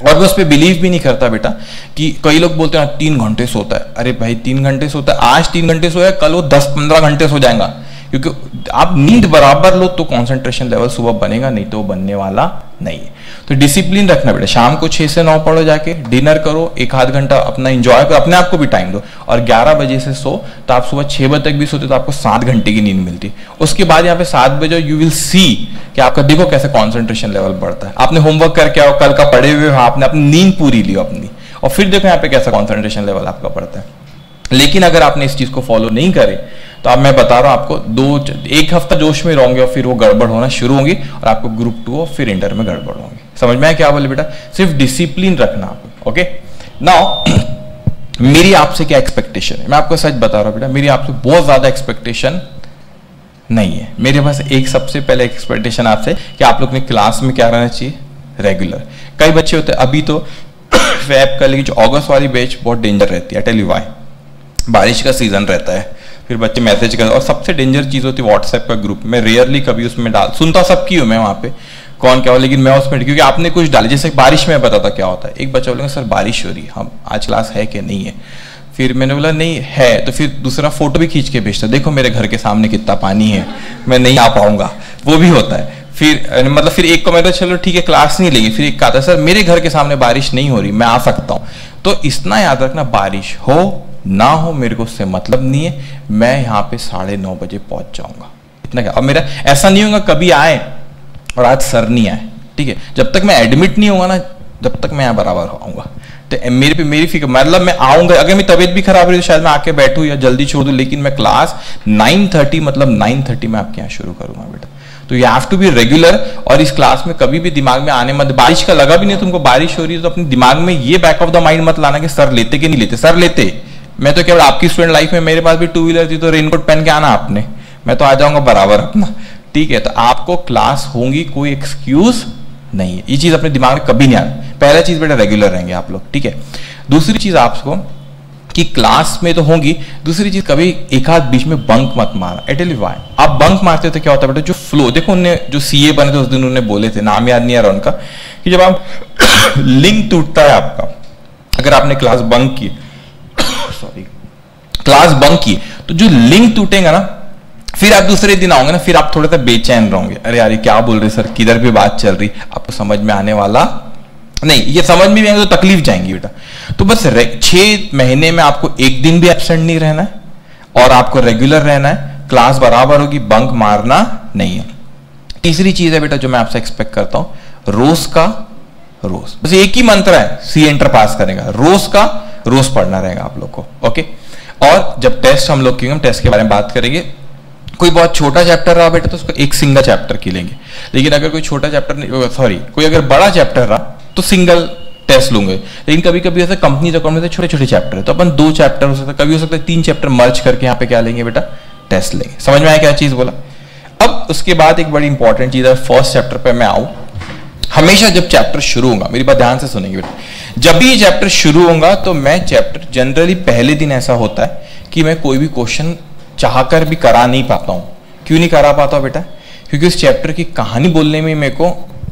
Speaker 1: और मैं उस पर बिलीव भी नहीं करता बेटा कि कई लोग बोलते हैं 3 घंटे सोता है। अरे भाई 3 घंटे सोता है, आज 3 घंटे सोया, कल वो 10-15 घंटे सो जाएगा, क्योंकि आप नींद बराबर लो तो कंसंट्रेशन लेवल सुबह बनेगा, नहीं तो बनने वाला नहीं है। तो डिसिप्लिन रखना बेटा। शाम को 6 से 9 पढ़ो, जाके डिनर करो, 1-8 घंटा अपना एंजॉय करो, अपने आप को भी टाइम दो, और 11 बजे से सो, तो आप सुबह 6 बजे तक भी सोते तो आपको 7 घंटे की नींद मिलती है। उसके बाद यहाँ पे 7 बजे यू विल सी कि आपका देखो कैसे कॉन्सेंट्रेशन लेवल बढ़ता है। आपने होमवर्क करके आओ, कल का पढ़े हुए, आपने अपनी नींद पूरी ली अपनी, और फिर देखो यहाँ पे कैसा कॉन्सेंट्रेशन लेवल आपका बढ़ता है। लेकिन अगर आपने इस चीज को फॉलो नहीं करे तो अब मैं बता रहा हूं आपको एक हफ्ता जोश में रहोगे और फिर वो गड़बड़ होना शुरू होंगी और आपको ग्रुप 2 और फिर इंटर में गड़बड़ होंगी। समझ में आया क्या बोले बेटा? सिर्फ डिसिप्लिन रखना आपको। ओके नाउ मेरी आपसे क्या एक्सपेक्टेशन है, मैं आपको सच बता रहा हूं बेटा, मेरी आपसे बहुत ज्यादा एक्सपेक्टेशन नहीं है। मेरे पास एक सबसे पहले एक्सपेक्टेशन आपसे कि आप लोग ने क्लास में क्या रहना चाहिए, रेगुलर। कई बच्चे होते हैं अभी तो फेब का, लेकिन जो अगस्त वाली बैच बहुत डेंजर रहती है। टेल यू व्हाई, बारिश का सीजन रहता है, फिर बच्चे मैसेज करते, और सबसे डेंजर चीज होती है व्हाट्सएप का ग्रुप। मैं रेयरली कभी उसमें सुनता सबकी हूं मैं वहां पे कौन क्या हो, लेकिन मैं उसमें क्योंकि आपने कुछ डाली, जैसे बारिश में बताता क्या होता है। एक बच्चा बोलेगा सर बारिश हो रही है, हम आज क्लास है कि नहीं है? फिर मैंने बोला नहीं है, तो फिर दूसरा फोटो भी खींच के भेजता, देखो मेरे घर के सामने कितना पानी है, मैं नहीं आ पाऊंगा, वो भी होता है। फिर मतलब फिर एक को मैं तो चलो ठीक है क्लास नहीं लेगी, फिर एक कहता है सर मेरे घर के सामने बारिश नहीं हो रही, मैं आ सकता हूं। तो इतना याद रखना, बारिश हो ना हो मेरे को उससे मतलब नहीं है, मैं यहाँ पे 9:30 बजे पहुंच जाऊंगा, इतना क्या। अब मेरा ऐसा नहीं होगा कभी आए और आज सर नहीं आए, ठीक है, जब तक मैं एडमिट नहीं होगा ना, जब तक मैं यहाँ बराबर आऊंगा। तो मेरे पे मेरी फिक्र, मतलब मैं आऊंगा, अगर मेरी तबीयत भी खराब रही तो शायद मैं आके बैठूं या जल्दी छोड़ दूं, लेकिन मैं क्लास 9:30 मतलब 9:30 में आपके यहाँ शुरू करूंगा बेटा। तो you have to be regular. और इस क्लास में कभी भी दिमाग में आने मत, बारिश का लगा भी नहीं तुमको बारिश हो रही है तो अपने दिमाग में ये बैक ऑफ द माइंड मत लाना कि सर लेते कि नहीं लेते। सर लेते, मैं तो केवल आपकी स्टूडेंट लाइफ में, मेरे पास भी 2 व्हीलर थी तो रेनकोट पहन के आना आपने, मैं तो आ जाऊंगा बराबर अपना, ठीक है। तो आपको क्लास होंगी, कोई एक्सक्यूज नहीं है, ये चीज अपने दिमाग में कभी नहीं आना। पहला चीज बेटा रेगुलर रहेंगे आप लोग, ठीक है। दूसरी चीज आपको कि क्लास में तो होंगी, दूसरी चीज कभी एक आध बीच में बंक मत मारना। आई टेल यू व्हाई, आप बंक मारते तो क्या होता है बेटा, जो फ्लो देखो, उन्होंने जो सीए बने थे उस दिन उन्होंने बोले थे, नाम याद नहीं आ रहा उनका, कि जब आप लिंक टूटता है आपका, अगर आपने क्लास बंक की सॉरी क्लास बंक की तो जो लिंक टूटेगा ना, फिर आप दूसरे दिन आओगे ना, फिर आप थोड़ा सा बेचैन रहोगे, अरे यार क्या बोल रहे सर, किधर भी बात चल रही, आपको समझ में आने वाला नहीं। ये समझ में भी आएगा तो तकलीफ जाएंगी बेटा। तो बस 6 महीने में आपको एक दिन भी एब्सेंट नहीं रहना है और आपको रेगुलर रहना है, क्लास बराबर होगी, बंक मारना नहीं है। तीसरी चीज है बेटा जो मैं आपसे एक्सपेक्ट करता हूं, रोज का रोज, बस एक ही मंत्र है सी एंटर पास करेगा, रोज का रोज पढ़ना रहेगा आप लोग को। ओके, और जब टेस्ट हम लोग हम टेस्ट के बारे में बात करेंगे, कोई बहुत छोटा चैप्टर रहा बेटा तो उसको एक सिंगल चैप्टर की लेंगे, लेकिन अगर कोई छोटा चैप्टर नहीं, सॉरी कोई अगर बड़ा चैप्टर रहा तो सिंगल टेस्ट लूंगे। लेकिन कभी कभी ऐसे कंपनी अकाउंट में छोटे छोटे चैप्टर है तो अपन 2 चैप्टर हो सकता है, कभी हो सकता है 3 चैप्टर मर्ज करके यहाँ पे क्या लेंगे बेटा, टेस्ट लेंगे। समझ में आया क्या चीज बोला? अब उसके बाद एक बड़ी इंपॉर्टेंट चीज है, फर्स्ट चैप्टर पे मैं आऊं, हमेशा जब चैप्टर शुरू होगा, मेरी बात ध्यान से सुनेंगे बेटा, जब भी ये चैप्टर शुरू होगा तो मैं चैप्टर जनरली पहले दिन ऐसा होता है कि मैं कोई भी क्वेश्चन चाहकर भी करा नहीं पाता हूं। क्यों नहीं करा पाता बेटा? क्योंकि उस चैप्टर की कहानी बोलने में मेरे को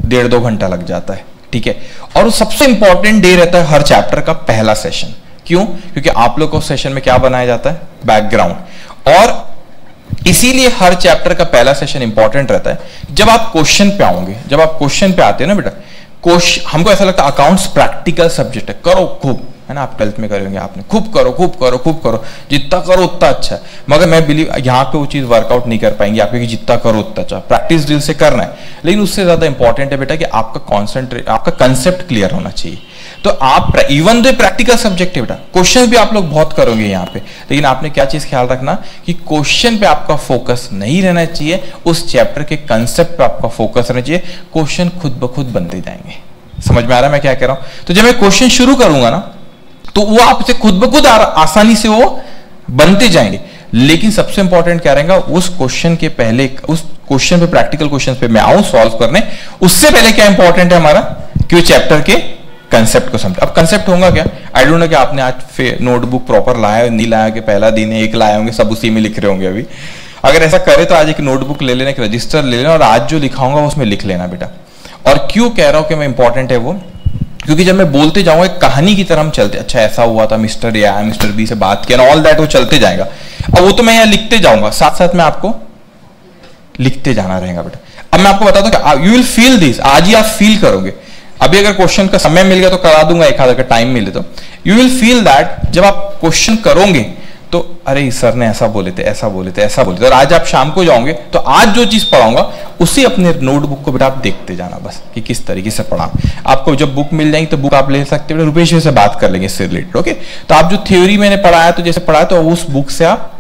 Speaker 1: 1.5-2 घंटा लग जाता है, ठीक है। और सबसे इंपॉर्टेंट डे रहता है हर चैप्टर का पहला सेशन। क्यों? क्योंकि आप लोग को सेशन में क्या बनाया जाता है, बैकग्राउंड, और इसीलिए हर चैप्टर का पहला सेशन इंपॉर्टेंट रहता है। जब आप क्वेश्चन पे आओगे, जब आप क्वेश्चन पे आते हैं ना बेटा, हमको ऐसा लगता है अकाउंट्स प्रैक्टिकल सब्जेक्ट है, करो खूब, है ना, आप 12th में करेंगे, आपने खूब करो खूब करो खूब करो, जितना करो उतना अच्छा है। मगर मैं बिलीव यहाँ पे वो चीज वर्कआउट नहीं कर पाएंगे आपके, जितना करो उतना अच्छा, प्रैक्टिस दिल से करना है। लेकिन उससे ज्यादा इंपॉर्टेंट है बेटा कि आपका कॉन्सेंट्रेट, आपका कंसेप्ट क्लियर होना चाहिए। तो आप इवन दो प्रैक्टिकल सब्जेक्ट है बेटा, क्वेश्चन भी आप लोग बहुत करोगे यहाँ पे, लेकिन आपने क्या चीज ख्याल रखना कि क्वेश्चन पे आपका फोकस नहीं रहना चाहिए, उस चैप्टर के कंसेप्ट पे आपका फोकस रहना चाहिए। क्वेश्चन खुद ब खुद बनते जाएंगे। समझ में आ रहा है मैं क्या कह रहा हूं? तो जब मैं क्वेश्चन शुरू करूंगा ना तो वो आपसे खुद ब खुद आसानी से वो बनते जाएंगे। लेकिन सबसे इंपॉर्टेंट क्या रहेगा, उस क्वेश्चन के पहले, उस क्वेश्चन पे, प्रैक्टिकल क्वेश्चन पे मैं आऊं सॉल्व करने, उससे पहले क्या इंपॉर्टेंट है हमारा कि वो चैप्टर के कंसेप्ट को समझ। अब कंसेप्ट होगा क्या, आई डोंट नो कि आपने आज नोटबुक प्रॉपर लाया नहीं लाया, कि पहला दिन है, एक लाए होंगे, सब उसी में लिख रहे होंगे। अभी अगर ऐसा करे तो आज एक नोटबुक ले लेना, एक रजिस्टर ले लेना, और आज जो लिखाऊंगा उसमें लिख लेना बेटा। और क्यों कह रहा हूं कि मैं इंपॉर्टेंट है वो, क्योंकि जब मैं बोलते जाऊंगा एक कहानी की तरह हम चलते, अच्छा ऐसा हुआ था, मिस्टर ए आया, मिस्टर बी से बात किया, ऑल दैट वो चलते जाएगा। अब वो तो मैं यहाँ लिखते जाऊंगा, साथ साथ में आपको लिखते जाना रहेगा बेटा। अब मैं आपको बताता हूँ, यू विल फील दिस, आज ही आप फील करोगे। अभी अगर क्वेश्चन का समय मिल गया तो करा दूंगा, एक आधा का टाइम मिले तो यू विल फील दैट जब आप क्वेश्चन करोगे तो अरे सर ने ऐसा बोले थे, ऐसा बोले थे, ऐसा बोले थे, और आज आप शाम को जाओगे तो आज जो चीज पढ़ाऊंगा उसी अपने नोटबुक को बेटा आप देखते जाना बस कि किस तरीके से पढ़ा। आपको जब बुक मिल जाएगी तो बुक आप ले सकते हो, रुपेश से बात कर लेंगे इससे रिलेटेड। ओके, तो आप जो थ्योरी मैंने पढ़ाया तो जैसे पढ़ाया तो उस बुक से आप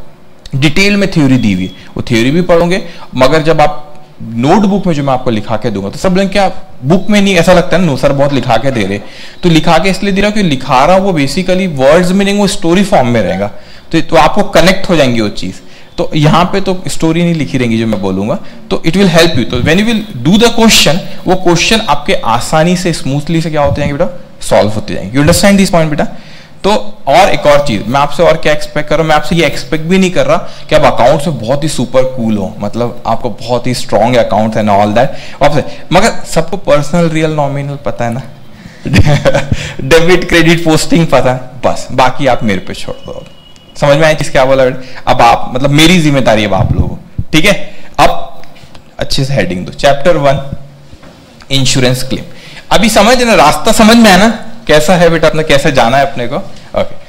Speaker 1: डिटेल में थ्योरी दी हुई वो थ्योरी भी पढ़ोगे, मगर जब आप नोटबुक में जो मैं आपको लिखा के दूंगा तो सब लोग क्या बुक में नहीं, ऐसा लगता है ना सर बहुत लिखा के दे रहे, तो लिखा के इसलिए दे रहा हूं कि लिखा रहा हूं वो बेसिकली वर्ड्स में नहीं, वो स्टोरी फॉर्म में रहेगा, तो आपको कनेक्ट हो जाएंगी वो चीज। तो यहाँ पे तो स्टोरी नहीं लिखी रहेंगी जो मैं बोलूंगा, तो इट विल हेल्प यू। तो when you will do the question, वो क्वेश्चन आपके आसानी से स्मूथली से क्या होते जाएंगे बेटा, सॉल्व होते जाएंगे। यू अंडरस्टैंड दिस पॉइंट बेटा। तो और एक और चीज मैं आपसे और क्या एक्सपेक्ट कर रहा हूं, मैं आपसे ये एक्सपेक्ट भी नहीं कर रहा कि आप अकाउंट्स में बहुत ही सुपर कूल हो, मतलब आपको बहुत ही strong accounts and all that, मगर सबको पर्सनल रियल नॉमिनल पता है ना, डेबिट क्रेडिट पोस्टिंग पता है, बस बाकी आप मेरे पे छोड़ दो। समझ में आया चीज क्या बोला बेटा। अब आप मतलब मेरी जिम्मेदारी अब आप लोगों, ठीक है। अब अच्छे से हेडिंग दो, चैप्टर 1 इंश्योरेंस क्लेम। अभी समझ ना, रास्ता समझ में आया ना कैसा है बेटा, अपने कैसे जाना है अपने को। Okay,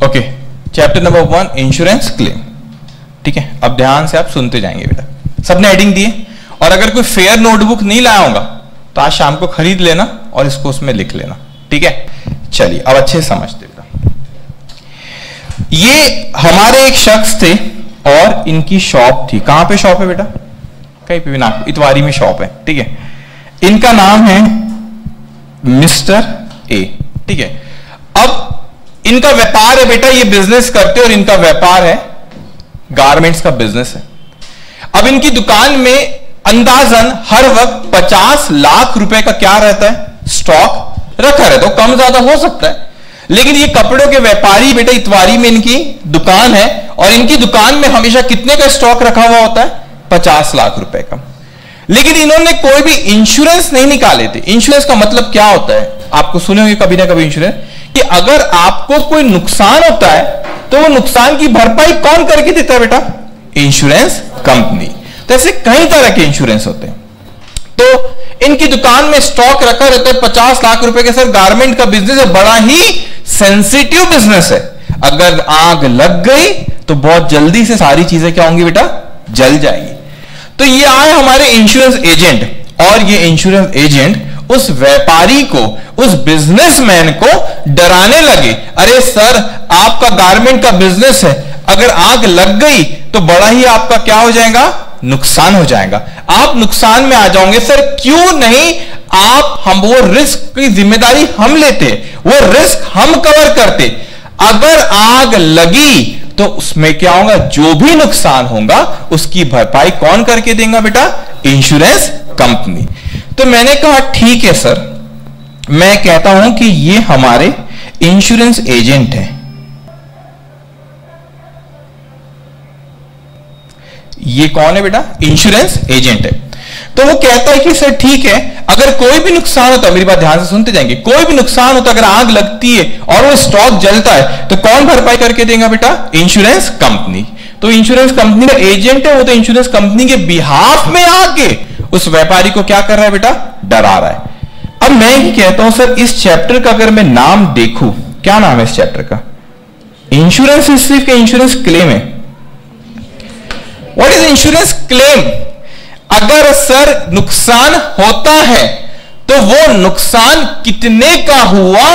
Speaker 1: okay, chapter number 1 insurance claim. ठीक है, अब ध्यान से आप सुनते जाएंगे बेटा। सबने हेडिंग दी है, और अगर कोई फेयर नोटबुक नहीं लाया होगा तो आज शाम को खरीद लेना और इसको उसमें लिख लेना। ठीक है, चलिए अब अच्छे से समझते बेटा। ये हमारे एक शख्स थे और इनकी शॉप थी। कहां पे शॉप है बेटा, कहीं पे भी ना, इतवारी में शॉप है। ठीक है, इनका नाम है मिस्टर ए। ठीक है, अब इनका व्यापार है बेटा, ये बिजनेस करते और इनका व्यापार है गारमेंट्स का बिजनेस है। अब इनकी दुकान में अंदाजन हर वक्त 50 लाख रुपए का क्या रहता है, स्टॉक रखा रहता है। कम ज्यादा हो सकता है, लेकिन ये कपड़ों के व्यापारी बेटा, इतवारी में इनकी दुकान है और इनकी दुकान में हमेशा कितने का स्टॉक रखा हुआ होता है, 50 लाख रुपए का। लेकिन इन्होंने कोई भी इंश्योरेंस नहीं निकाले थे। इंश्योरेंस का मतलब क्या होता है, आपको सुने होंगे कभी ना कभी इंश्योरेंस, कि अगर आपको कोई नुकसान होता है तो वो नुकसान की भरपाई कौन करके देता है बेटा, इंश्योरेंस कंपनी। तो ऐसे कई तरह के इंश्योरेंस होते हैं। तो इनकी दुकान में स्टॉक रखा रहता है 50 लाख रुपए के। सर गारमेंट का बिजनेस है, बड़ा ही सेंसिटिव बिजनेस है, अगर आग लग गई तो बहुत जल्दी से सारी चीजें क्या होंगी बेटा, जल जाएगी। तो ये आए हमारे इंश्योरेंस एजेंट, और ये इंश्योरेंस एजेंट उस व्यापारी को, उस बिजनेसमैन को डराने लगे, अरे सर आपका गारमेंट का बिजनेस है, अगर आग लग गई तो बड़ा ही आपका क्या हो जाएगा, नुकसान हो जाएगा, आप नुकसान में आ जाओगे। सर क्यों नहीं, आप हम वो रिस्क की जिम्मेदारी हम लेते, वो रिस्क हम कवर करते। अगर आग लगी तो उसमें क्या होगा, जो भी नुकसान होगा उसकी भरपाई कौन करके देगा बेटा, इंश्योरेंस कंपनी। तो मैंने कहा ठीक है सर, मैं कहता हूं कि ये हमारे इंश्योरेंस एजेंट हैं। ये कौन है बेटा, इंश्योरेंस एजेंट है। तो वो कहता है कि सर ठीक है, अगर कोई भी नुकसान होता है, मेरी बात ध्यान से सुनते जाएंगे, कोई भी नुकसान होता है, अगर आग लगती है और वो स्टॉक जलता है तो कौन भरपाई करके देगा बेटा, इंश्योरेंस कंपनी। तो इंश्योरेंस कंपनी का एजेंट है वो, तो इंश्योरेंस कंपनी के बिहाफ में आके उस व्यापारी को क्या कर रहा है बेटा, डरा रहा है। अब मैं ही कहता हूं सर इस चैप्टर का अगर मैं नाम देखूं, क्या नाम है इस चैप्टर का, इंश्योरेंस हिस्ट्री का इंश्योरेंस क्लेम है। व्हाट इज इंश्योरेंस क्लेम, अगर सर नुकसान होता है तो वो नुकसान कितने का हुआ,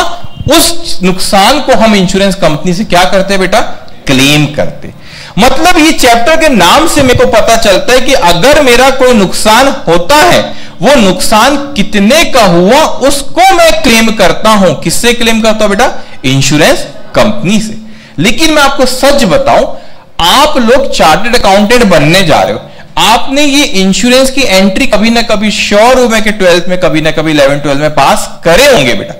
Speaker 1: उस नुकसान को हम इंश्योरेंस कंपनी से क्या करते हैं बेटा, क्लेम करते। मतलब ये चैप्टर के नाम से मेरे को पता चलता है कि अगर मेरा कोई नुकसान होता है, वो नुकसान कितने का हुआ उसको मैं क्लेम करता हूं। किससे क्लेम करता हूं बेटा, इंश्योरेंस कंपनी से। लेकिन मैं आपको सच बताऊं, आप लोग चार्टर्ड अकाउंटेंट बनने जा रहे हो, आपने ये इंश्योरेंस की एंट्री कभी ना कभी, श्योर हूं मैं कि 12th में, कभी ना कभी 11th 12th में पास करे होंगे बेटा।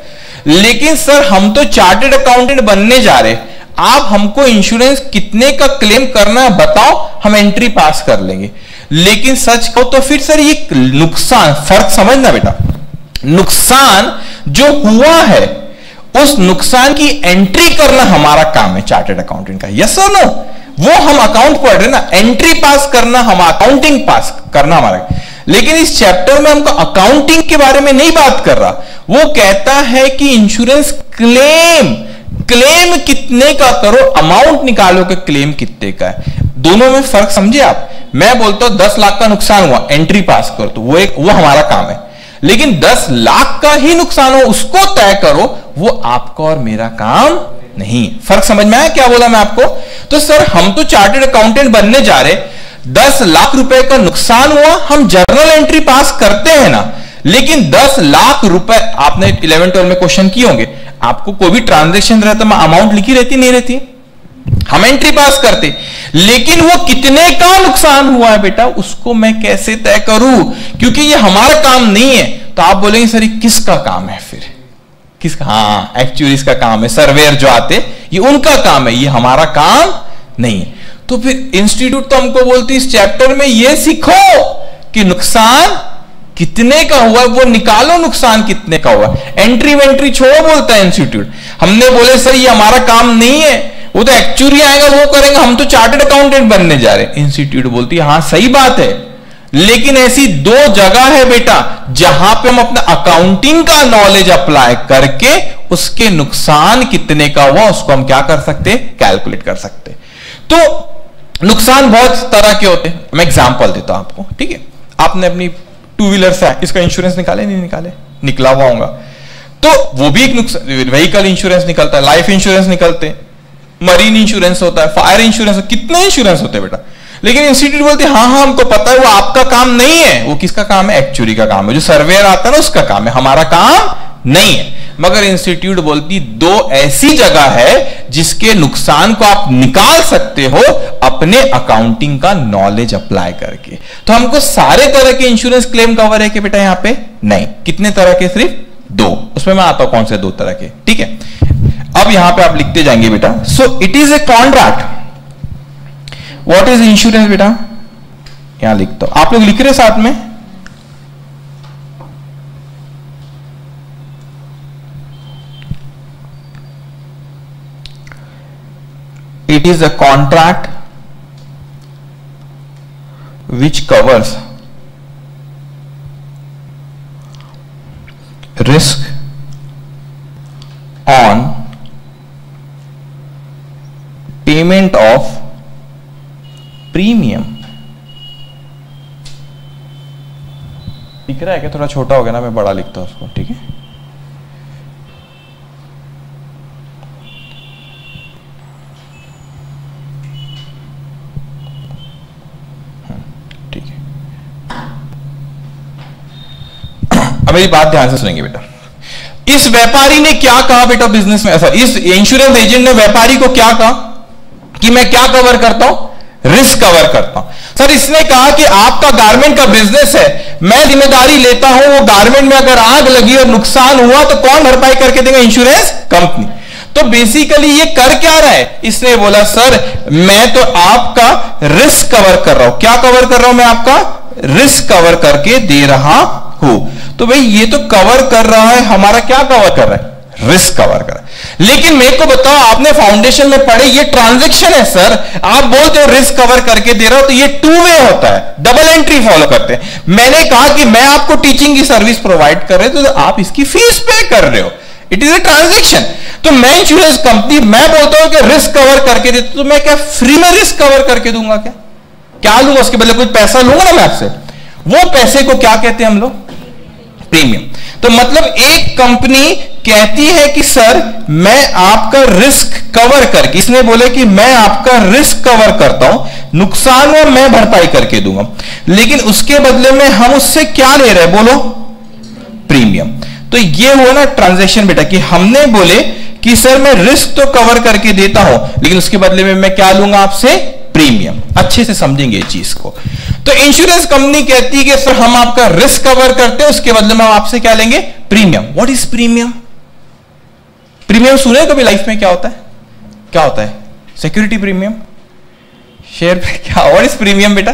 Speaker 1: लेकिन सर हम तो चार्टर्ड अकाउंटेंट बनने जा रहे, आप हमको इंश्योरेंस कितने का क्लेम करना है बताओ, हम एंट्री पास कर लेंगे। लेकिन सच कहो तो फिर सर ये नुकसान, फर्क समझना बेटा, नुकसान जो हुआ है उस नुकसान की एंट्री करना हमारा काम है चार्टर्ड अकाउंटेंट का। यस और नो? वो हम अकाउंट पढ़ रहे ना, एंट्री पास करना हम अकाउंटिंग पास करना हमारा। लेकिन इस चैप्टर में हमको अकाउंटिंग के बारे में नहीं बात कर रहा, वो कहता है कि इंश्योरेंस क्लेम कितने का करो, अमाउंट निकालो कि क्लेम कितने का है। दोनों में फर्क समझे आप? मैं बोलता हूं 10 लाख का नुकसान हुआ, एंट्री पास करो, तो वो हमारा काम है। लेकिन 10 लाख का ही नुकसान हो उसको तय करो, वो आपका और मेरा काम नहीं। फर्क समझ में आया क्या बोला मैं आपको? तो सर हम तो चार्टर्ड अकाउंटेंट बनने जा रहे, 10 लाख रुपए का नुकसान हुआ, हम जर्नल एंट्री पास करते हैं ना। लेकिन 10 लाख रुपए, आपने 11-12 में क्वेश्चन किए होंगे, आपको कोई भी ट्रांजेक्शन रहता है अमाउंट लिखी रहती नहीं रहती, हम एंट्री पास करते। लेकिन वो कितने का नुकसान हुआ है बेटा, उसको मैं कैसे तय करूं? क्योंकि ये हमारा काम नहीं है। तो आप बोलेंगे सर ये किसका काम है फिर? किसका? हाँ, एक्चुअली इसका काम है, सर्वेयर जो आते ये उनका काम है, ये हमारा काम नहीं है। तो फिर इंस्टीट्यूट तो हमको बोलती इस चैप्टर में ये सीखो कि नुकसान कितने का हुआ, वो निकालो नुकसान कितने का हुआ। एंट्री वेंट्री छोड़ो बोलता है इंस्टीट्यूट। हमने बोले सर ये हमारा काम नहीं है, वो तो एक्चुअली आएगा वो करेंगे, हम तो चार्टर्ड अकाउंटेंट बनने जा रहे। इंस्टीट्यूट बोलती है हाँ सही बात है, लेकिन ऐसी 2 जगह है बेटा जहां पे हम अपना अकाउंटिंग का नॉलेज अप्लाई करके उसके नुकसान कितने का हुआ उसको हम क्या कर सकते, कैलकुलेट कर सकते। तो नुकसान बहुत तरह के होते हैं। मैं एग्जांपल देता हूं आपको, ठीक है? आपने अपनी 2 व्हीलर से इसका इंश्योरेंस निकाले नहीं निकाले? निकला हुआ होगा, तो वो भी एक नुकसान। व्हीकल इंश्योरेंस निकलता है, लाइफ इंश्योरेंस निकलते हैं, मरीन इंश्योरेंस होता है, फायर इंश्योरेंस, कितने इंश्योरेंस होते हैं बेटा। लेकिन इंस्टीट्यूट बोलते हैं हाँ हमको पता है वो आपका काम नहीं है। वो किसका काम है? एक्चुअरी का काम है, जो सर्वेयर आता है ना उसका काम है, हमारा काम नहीं है। मगर इंस्टीट्यूट बोलती 2 ऐसी जगह है जिसके नुकसान को आप निकाल सकते हो अपने अकाउंटिंग का नॉलेज अप्लाई करके। तो हमको सारे तरह के इंश्योरेंस क्लेम कवर है कि बेटा यहां पे नहीं। कितने तरह के? सिर्फ 2। उसमें मैं आता हूं कौन से 2 तरह के, ठीक है? अब यहां पे आप लिखते जाएंगे बेटा। So it is a contract. What is insurance बेटा? यहां लिखता हूं, आप लोग लिख रहे साथ में। It is a contract which covers risk on payment of premium। दिख रहा है क्या? थोड़ा छोटा हो गया ना, मैं बड़ा लिखता हूं उसको, ठीक है? अब मेरी बात ध्यान से सुनेंगे बेटा। इस व्यापारी ने क्या कहा बेटा बिजनेस में, ऐसा इस इंश्योरेंस एजेंट ने व्यापारी को क्या कहा कि मैं क्या कवर करता हूं? रिस्क कवर करता हूं। सर इसने कहा कि आपका गारमेंट का बिजनेस है, मैं जिम्मेदारी लेता हूं वो गारमेंट में अगर आग लगी और नुकसान हुआ तो कौन भरपाई करके देगा? Insurance company. तो बेसिकली ये कर क्या रहा है? इसने बोला सर मैं तो आपका रिस्क कवर कर रहा हूं। क्या कवर कर रहा हूं? मैं आपका रिस्क कवर करके दे रहा हूं। तो भाई ये तो कवर कर रहा है, हमारा क्या कवर कर रहा है? रिस्क कवर कर रहा है। लेकिन मेरे को बताओ, आपने फाउंडेशन में पढ़े ये ट्रांजैक्शन है सर, आप बोलते हो रिस्क कवर करके दे रहा हो, तो ये 2 वे होता है, डबल एंट्री फॉलो करते हैं। मैंने कहा कि मैं आपको टीचिंग की सर्विस प्रोवाइड कर रहे हो तो आप इसकी फीस पे कर रहे हो, इट इज ए ट्रांजैक्शन। तो मैं इंश्योरेंस कंपनी, मैं बोलता हूं कि रिस्क कवर करके देता, तो मैं क्या फ्री में रिस्क कवर करके दूंगा? क्या लूंगा? उसके बदले कुछ पैसा लूंगा ना मैं आपसे। वो पैसे को क्या कहते हैं हम लोग? प्रीमियम। तो मतलब एक कंपनी कहती है कि सर मैं आपका रिस्क कवर करके, इसने बोले कि मैं आपका रिस्क कवर करता हूं, नुकसान हो मैं भरपाई करके दूंगा, लेकिन उसके बदले में हम उससे क्या ले रहे हैं? बोलो, प्रीमियम। तो ये हुआ ना ट्रांजैक्शन बेटा, कि हमने बोले कि सर मैं रिस्क तो कवर करके देता हूं, लेकिन उसके बदले में मैं क्या लूंगा आपसे? प्रीमियम। अच्छे से समझेंगे इस चीज को। तो इंश्योरेंस कंपनी कहती है कि सर हम आपका रिस्क कवर करते हैं, उसके बदले में हम आपसे क्या लेंगे? Premium. What is premium? Premium सुने कभी लाइफ में? क्या होता है? क्या होता है? Security premium. शेयर क्या, व्हाट इज प्रीमियम बेटा?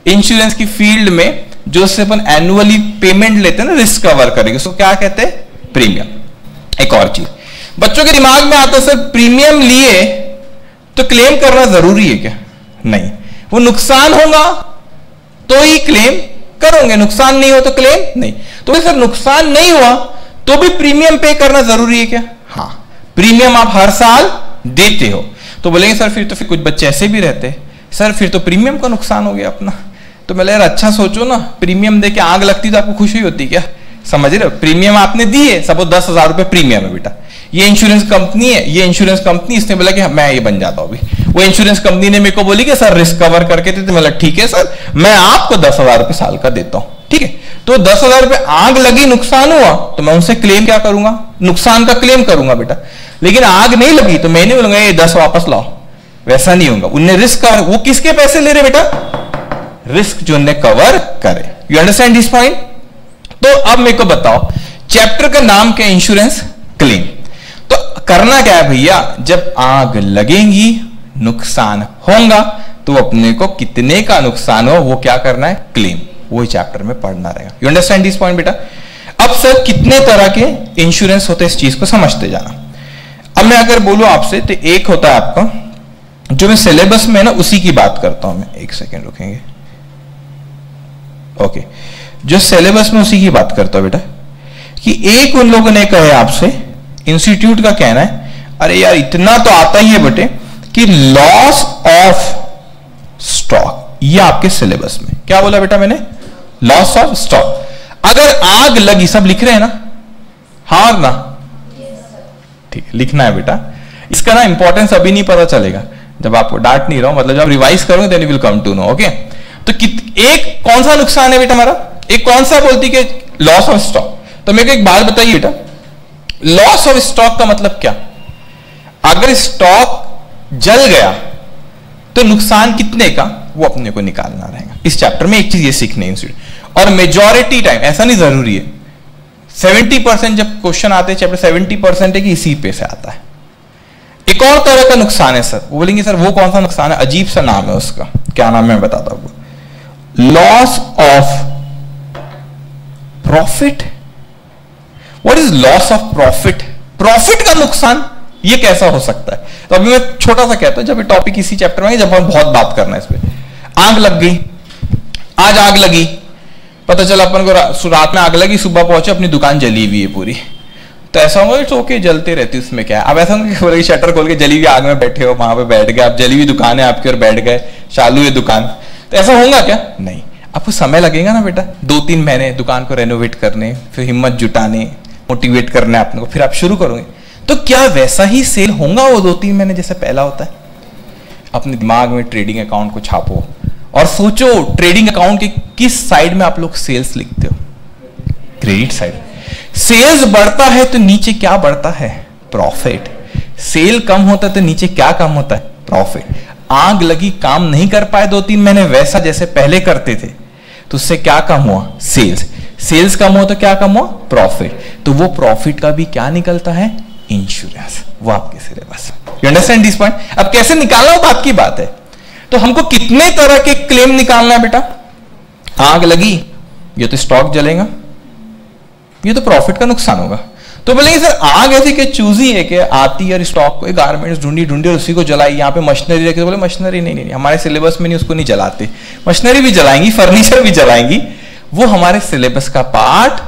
Speaker 1: इंश्योरेंस की फील्ड में जो से अपन एनुअली पेमेंट लेते हैं ना रिस्क कवर करेंगे, उसको क्या कहते हैं? प्रीमियम। एक और चीज बच्चों के दिमाग में आता है, सर प्रीमियम लिए तो क्लेम करना जरूरी है क्या? नहीं, वो नुकसान होगा तो ही क्लेम करोगे, नुकसान नहीं हो तो क्लेम नहीं। तो सर नुकसान नहीं हुआ तो भी प्रीमियम पे करना जरूरी है क्या? हाँ, प्रीमियम आप हर साल देते हो। तो बोलेंगे सर फिर कुछ बच्चे ऐसे भी रहते हैं, सर फिर तो प्रीमियम का नुकसान हो गया अपना। तो मैं यार अच्छा सोचो ना, प्रीमियम दे के आग लगती तो आपको खुशी होती क्या? समझ रहे हो? प्रीमियम आपने दी है, सपोज 10,000 रुपए प्रीमियम है बेटा, ये इंश्योरेंस कंपनी है, ये इंश्योरेंस कंपनी, इसने बोला कि मैं ये बन जाता हूं अभी। वो इंश्योरेंस कंपनी ने मेरे को बोली कि सर रिस्क कवर करके दे, तो बोला ठीक है सर मैं आपको 10,000 रुपए साल का देता हूं, ठीक है। तो 10,000 रुपए आग लगी, नुकसान हुआ, तो मैं उनसे क्लेम क्या करूंगा? नुकसान का क्लेम करूंगा बेटा। लेकिन आग नहीं लगी तो मैं नहीं बोलूंगा ये 10 वापस लाओ, वैसा नहीं होगा। उनने रिस्क कवर, वो किसके पैसे ले रहे बेटा? रिस्क जो उन्हें कवर करे। You understand this point? तो अब मेरे को बताओ, चैप्टर का नाम क्या? Insurance claim. तो करना क्या है भैया? जब आग लगेगी, नुकसान होगा, तो अपने को कितने का नुकसान हो वो क्या करना है? क्लेम। वही चैप्टर में पढ़ना रहेगा। यू अंडरस्टैंड दिस पॉइंट बेटा? अब सर कितने तरह के इंश्योरेंस होते हैं, इस चीज को समझते जाना। अब मैं अगर बोलूं आपसे, तो एक होता है आपका जो मैं सिलेबस में है ना उसी की बात करता हूं। मैं एक सेकेंड रुकेंगे। ओके, जो सिलेबस में उसी की बात करता हूं बेटा, कि एक उन लोगों ने कहा आपसे, इंस्टीट्यूट का कहना है, अरे यार इतना तो आता ही है बेटे कि लॉस ऑफ स्टॉक, ये आपके सिलेबस में क्या बोला बेटा मैंने? Loss of stock. अगर आग लगी, सब लिख रहे हैं ना? हाँ ना? ठीक है, लिखना है बेटा। इसका ना इंपॉर्टेंस अभी नहीं पता चलेगा, जब आपको डांट नहीं रहा हूं, मतलब जब रिवाइज करोगे then you will come to know. Okay, तो एक कौन सा नुकसान है बेटा हमारा? एक कौन सा बोलती कि लॉस ऑफ स्टॉक। तो मेरे को एक बात बताइए बेटा, लॉस ऑफ स्टॉक का मतलब क्या? अगर स्टॉक जल गया तो नुकसान कितने का वो अपने को निकालना रहेगा। इस चैप्टर में एक चीज ये सीखने इंस्टीट्यूट, और मेजॉरिटी टाइम ऐसा नहीं जरूरी है, 70% जब क्वेश्चन आते हैं चैप्टर 70% है कि इसी पे से आता है। एक और तरह का नुकसान है सर, वो बोलेंगे सर वो कौन सा नुकसान है? अजीब सा नाम है उसका, क्या नाम है मैं बताता हूं। Loss of profit. What is loss of profit? Profit का नुकसान ये कैसा हो सकता है? तो अभी मैं छोटा सा कहता हूं, जब ये टॉपिक इसी चैप्टर में, जब हम बहुत बात करना है इस पे। आग लग गई, आज आग लगी, पता चला अपन को रात में आग लगी, सुबह पहुंचे अपनी दुकान जली हुई है पूरी। तो ऐसा होगा इट्स ओके, जलते रहती उसमें क्या है। अब ऐसा होगा कि शटर खोल के जली हुई आग में बैठे हो, वहां पे बैठ गए, आप जली हुई दुकान है आपकी और बैठ गए, चालू है दुकान, तो ऐसा होगा क्या? नहीं, आपको समय लगेगा ना बेटा, 2-3 महीने दुकान को रेनोवेट करने, फिर हिम्मत जुटाने, मोटिवेट करने अपने को, फिर आप शुरू करोगे। तो क्या वैसा ही सेल होगा वो 2-3 महीने जैसे पहला होता है? अपने दिमाग में ट्रेडिंग अकाउंट को छापो और सोचो ट्रेडिंग अकाउंट के किस साइड में आप लोग सेल्स लिखते हो? Credit side. सेल्स बढ़ता है तो नीचे क्या बढ़ता है? प्रॉफिट। सेल कम होता है तो नीचे क्या कम होता है? प्रॉफिट। आग लगी, काम नहीं कर पाए 2-3 महीने वैसा जैसे पहले करते थे, तो उससे क्या कम हुआ? सेल्स। सेल्स कम हो तो क्या कम हुआ? प्रॉफिट। तो वो प्रॉफिट का भी क्या निकलता है? इंश्योरेंस। वो आपके syllabus. You understand this point? अब कैसे निकालना बात की बात है। तो हमको कितने तरह के क्लेम निकालना है बेटा? आग लगी, ये तो स्टॉक जलेगा, ये तो प्रॉफिट का नुकसान होगा। तो बोलेंगे सर आग ऐसी कि चूजी है कि आती है और स्टॉक को गारमेंट्स ढूंढी और उसी को जलाई, यहाँ पे मशीनरी रखी। तो बोले मशीनरी नहीं, हमारे सिलेबस में नहीं, उसको नहीं जलाते। मशीनरी भी जलाएंगी, फर्नीचर भी जलाएंगी, वो हमारे सिलेबस का पार्ट।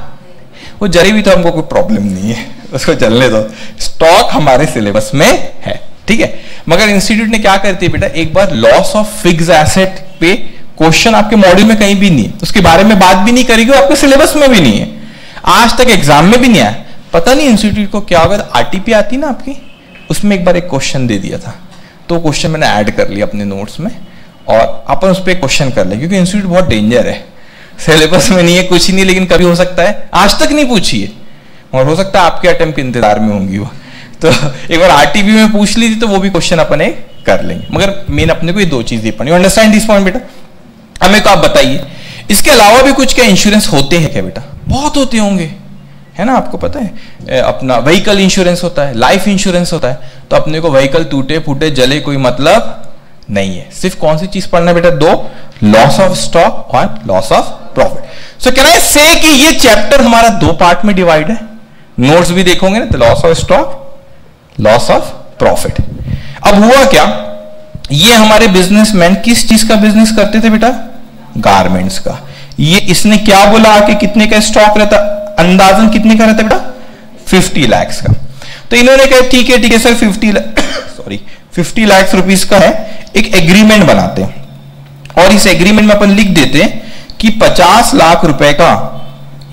Speaker 1: वो जली भी तो हमको कोई प्रॉब्लम नहीं है, उसको जलने दो। स्टॉक हमारे सिलेबस में है, ठीक है। मगर इंस्टीट्यूट ने क्या करती है बेटा, एक बार लॉस ऑफ फिक्स्ड एसेट पे क्वेश्चन आपके मॉड्यूल में कहीं भी नहीं है, उसके बारे में बात भी नहीं करेगी, आपके सिलेबस में भी नहीं है, आज तक एग्जाम में भी नहीं आया। पता नहीं इंस्टीट्यूट को क्या होगा। आरटीपी आती ना आपकी, उसमें एक बार एक क्वेश्चन दे दिया था, तो क्वेश्चन मैंने ऐड कर लिया अपने नोट्स में और अपन उस पर क्वेश्चन कर ले, क्योंकि इंस्टीट्यूट बहुत डेंजर है। सिलेबस में नहीं है, कुछ ही नहीं, लेकिन कभी हो सकता है, आज तक नहीं पूछी है और हो सकता है आपके अटेम्प्ट के इंतजार में होंगी वो। तो एक बार आरटीपी में पूछ ली थी, तो वो भी क्वेश्चन अपन कर लेंगे। मगर मेन अपने को ये दो चीज पढ़नी। अंडरस्टैंड दिस पॉइंट बेटा? अब मेरे को आप बताइए, इसके अलावा भी कुछ क्या इंश्योरेंस होते हैं क्या बेटा? बहुत होते होंगे, है ना, आपको पता है अपना व्हीकल इंश्योरेंस होता है, लाइफ इंश्योरेंस होता है, तो अपने को व्हीकल टूटे फूटे जले कोई मतलब नहीं है। सिर्फ कौन सी चीज पढ़ना है बेटा, दो, लॉस ऑफ स्टॉक और loss of profit. So can I से कि ये चैप्टर हमारा दो पार्ट में डिवाइड है, नोट्स भी देखोगे ना, तो loss of stock, loss of profit. अब हुआ क्या, ये हमारे बिजनेसमैन किस चीज का बिजनेस करते थे बेटा, गारमेंट्स का। ये इसने क्या बोला कि कितने का स्टॉक रहता, अंदाजन कितने का रहता बेटा, 50 लाख का। तो इन्होंने कहा ठीक है सर 50 लाख रुपीस का है, एक एग्रीमेंट बनाते हैं और इस एग्रीमेंट में अपन लिख देते हैं कि 50 लाख रुपए का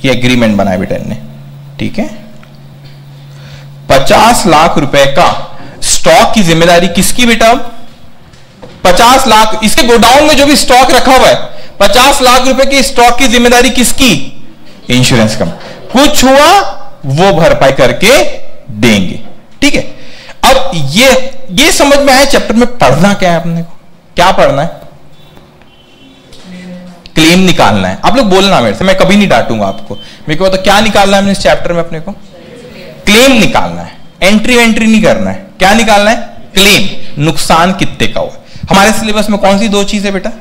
Speaker 1: ये एग्रीमेंट बनाया बेटा इन्होंने, ठीक है। 50 लाख रुपए का स्टॉक की जिम्मेदारी किसकी बेटा, 50 लाख, इसके गोडाउन में जो भी स्टॉक रखा हुआ है 50 लाख रुपए की स्टॉक की जिम्मेदारी किसकी, इंश्योरेंस कंपनी। कुछ हुआ वो भरपाई करके देंगे, ठीक है। अब ये समझ में आया चैप्टर में पढ़ना क्या है अपने को, क्या पढ़ना है, क्लेम निकालना है। आप लोग बोलना मेरे से, मैं कभी नहीं डांटूंगा आपको। मेरे को तो क्या निकालना है इस चैप्टर में अपने को, क्लेम निकालना है, एंट्री नहीं करना है। क्या निकालना है, क्लेम, नुकसान कितने का हुआ। हमारे सिलेबस में कौन सी दो चीजें बेटा,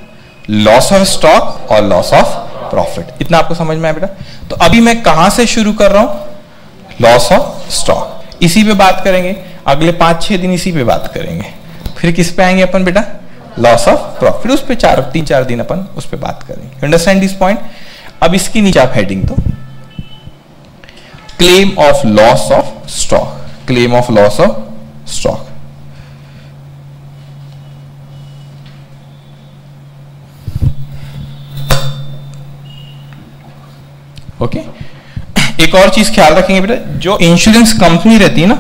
Speaker 1: लॉस ऑफ स्टॉक और लॉस ऑफ प्रॉफिट। इतना आपको समझ में आया बेटा। तो अभी मैं कहां से शुरू कर रहा हूं, लॉस ऑफ स्टॉक, इसी पे बात करेंगे, अगले 5-6 दिन इसी पे बात करेंगे। फिर किस पे आएंगे अपन बेटा, लॉस ऑफ प्रॉफिट, उस पे 3-4 दिन अपन उस पे बात करेंगे। Understand this point. अब इसकी नीचे आप हेडिंग दो, claim of loss of stock, claim of loss of stock. Okay, एक और चीज ख्याल रखेंगे बेटा, जो इंश्योरेंस कंपनी रहती है ना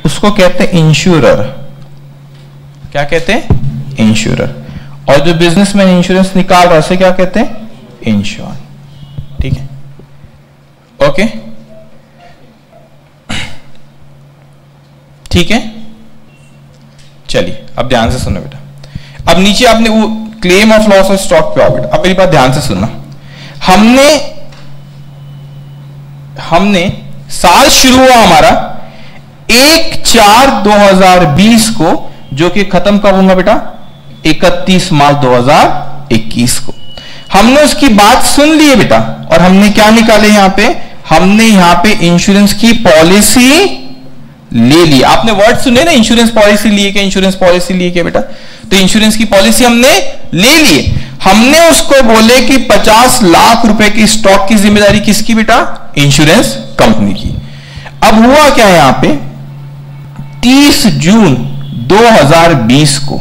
Speaker 1: उसको कहते हैं इंश्योरर। क्या कहते हैं, इंश्योरर। और जो बिजनेसमैन इंश्योरेंस निकाल रहा है उसे क्या कहते हैं, इंश्योर, ठीक है। ओके, ठीक है, चलिए अब ध्यान से सुनो बेटा। अब नीचे आपने वो claim of loss of stock पे आओ बेटा। अब मेरी बात ध्यान से सुनना, हमने साल शुरू हुआ हमारा 1/4/2020 को, जो कि खत्म कब होगा बेटा, 31 मार्च 2021 को। हमने उसकी बात सुन ली है बेटा, और हमने क्या निकाले यहां पे, हमने यहां पे इंश्योरेंस की पॉलिसी ले ली। आपने वर्ड सुने ना, इंश्योरेंस पॉलिसी लिए क्या, इंश्योरेंस पॉलिसी लिए क्या बेटा, तो इंश्योरेंस की पॉलिसी हमने ले ली। हमने उसको बोले कि 50 लाख रुपए की स्टॉक की जिम्मेदारी किसकी बेटा, इंश्योरेंस कंपनी की। अब हुआ क्या यहां पे, 30 जून 2020 को,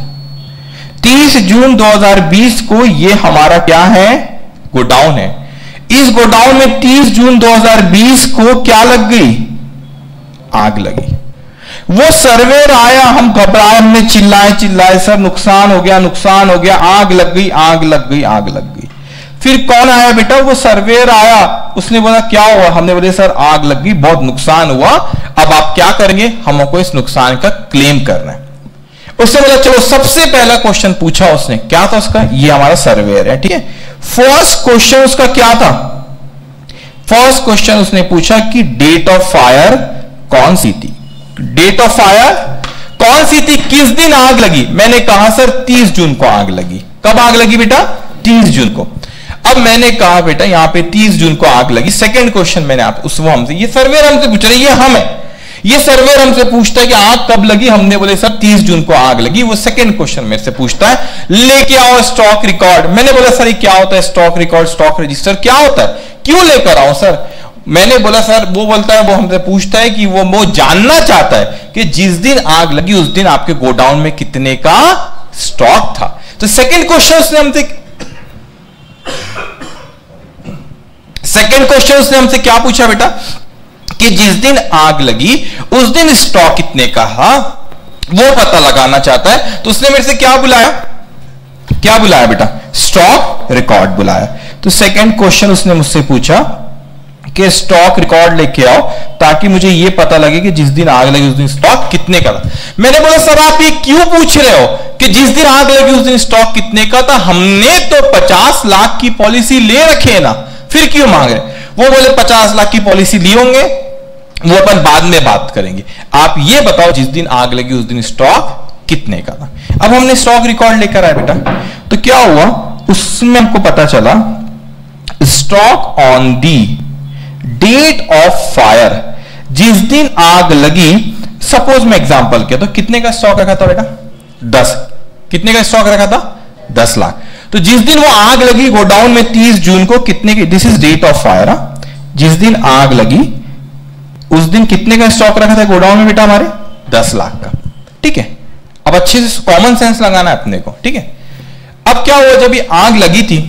Speaker 1: 30 जून 2020 को ये हमारा क्या है, गोडाउन है। इस गोडाउन में 30 जून 2020 को क्या लग गई, आग लगी। वो सर्वेयर आया, हम घबराए, हमने चिल्लाए सर नुकसान हो गया, आग लग गई। फिर कौन आया बेटा, वो सर्वेयर आया, उसने बोला क्या हुआ, हमने बोले सर आग लग गई, बहुत नुकसान हुआ, अब आप क्या करेंगे, हमको इस नुकसान का क्लेम करना है। उसने बोला चलो, सबसे पहला क्वेश्चन पूछा उसने, क्या था उसका, ये हमारा सर्वेयर है, ठीक है। फर्स्ट क्वेश्चन उसका क्या था, फर्स्ट क्वेश्चन उसने पूछा कि डेट ऑफ फायर कौन सी थी, डेट ऑफ फायर कौन सी थी, किस दिन आग लगी। मैंने कहा सर 30 जून को आग लगी। कब आग लगी बेटा, 30 जून को। अब मैंने कहा बेटा यहां पे 30 जून को आग लगी। सेकंड क्वेश्चन मैंने आप उसको हमसे, ये सर्वेयर हमसे पूछ रहे, ये हम है, ये सर्वेयर हमसे पूछता है कि आग कब लगी, हमने बोले सर 30 जून को आग लगी। वो सेकंड क्वेश्चन मेरे से पूछता है लेके आओ स्टॉक रिकॉर्ड। मैंने बोला सर ये क्या होता है, स्टॉक रिकॉर्ड, स्टॉक रजिस्टर क्या होता है, क्यों लेकर आओ सर। मैंने बोला सर, वो बोलता है, वो हमसे पूछता है कि वो जानना चाहता है कि जिस दिन आग लगी उस दिन आपके गोडाउन में कितने का स्टॉक था। तो सेकंड क्वेश्चन उसने हमसे क्या पूछा बेटा, कि जिस दिन आग लगी उस दिन स्टॉक कितने का, वो पता लगाना चाहता है। तो उसने मेरे से क्या बुलाया बेटा, स्टॉक रिकॉर्ड बुलाया। तो सेकंड क्वेश्चन उसने मुझसे पूछा कि स्टॉक रिकॉर्ड लेके आओ ताकि मुझे ये पता लगे कि जिस दिन आग लगी उस दिन स्टॉक कितने का था। मैंने बोला सर आप ये क्यों पूछ रहे हो कि जिस दिन आग लगी उस दिन स्टॉक कितने का था, हमने तो 50 लाख की पॉलिसी ले रखी है ना, फिर क्यों मांग रहे। वो बोले 50 लाख की पॉलिसी ली होंगे, वो अपन बाद में बात करेंगे। आप ये बताओ जिस दिन आग लगी उस दिन स्टॉक कितने का था। अब हमने स्टॉक रिकॉर्ड लेकर आए बेटा, तो क्या हुआ उसमें हमको पता चला stock on the date of fire, जिस दिन आग लगी, सपोज मैं एग्जांपल किया तो कितने का स्टॉक रखा था बेटा 10, कितने का स्टॉक रखा था 10 लाख। तो जिस दिन वो आग लगी गोडाउन में 30 जून को कितने की, this is date of fire, जिस दिन आग लगी उस दिन कितने का स्टॉक रखा था गोडाउन में बेटा हमारे 10 लाख का। ठीक है, अब अच्छे से कॉमन सेंस लगाना है अपने को। ठीक है, अब क्या हुआ जब ये आग लगी थी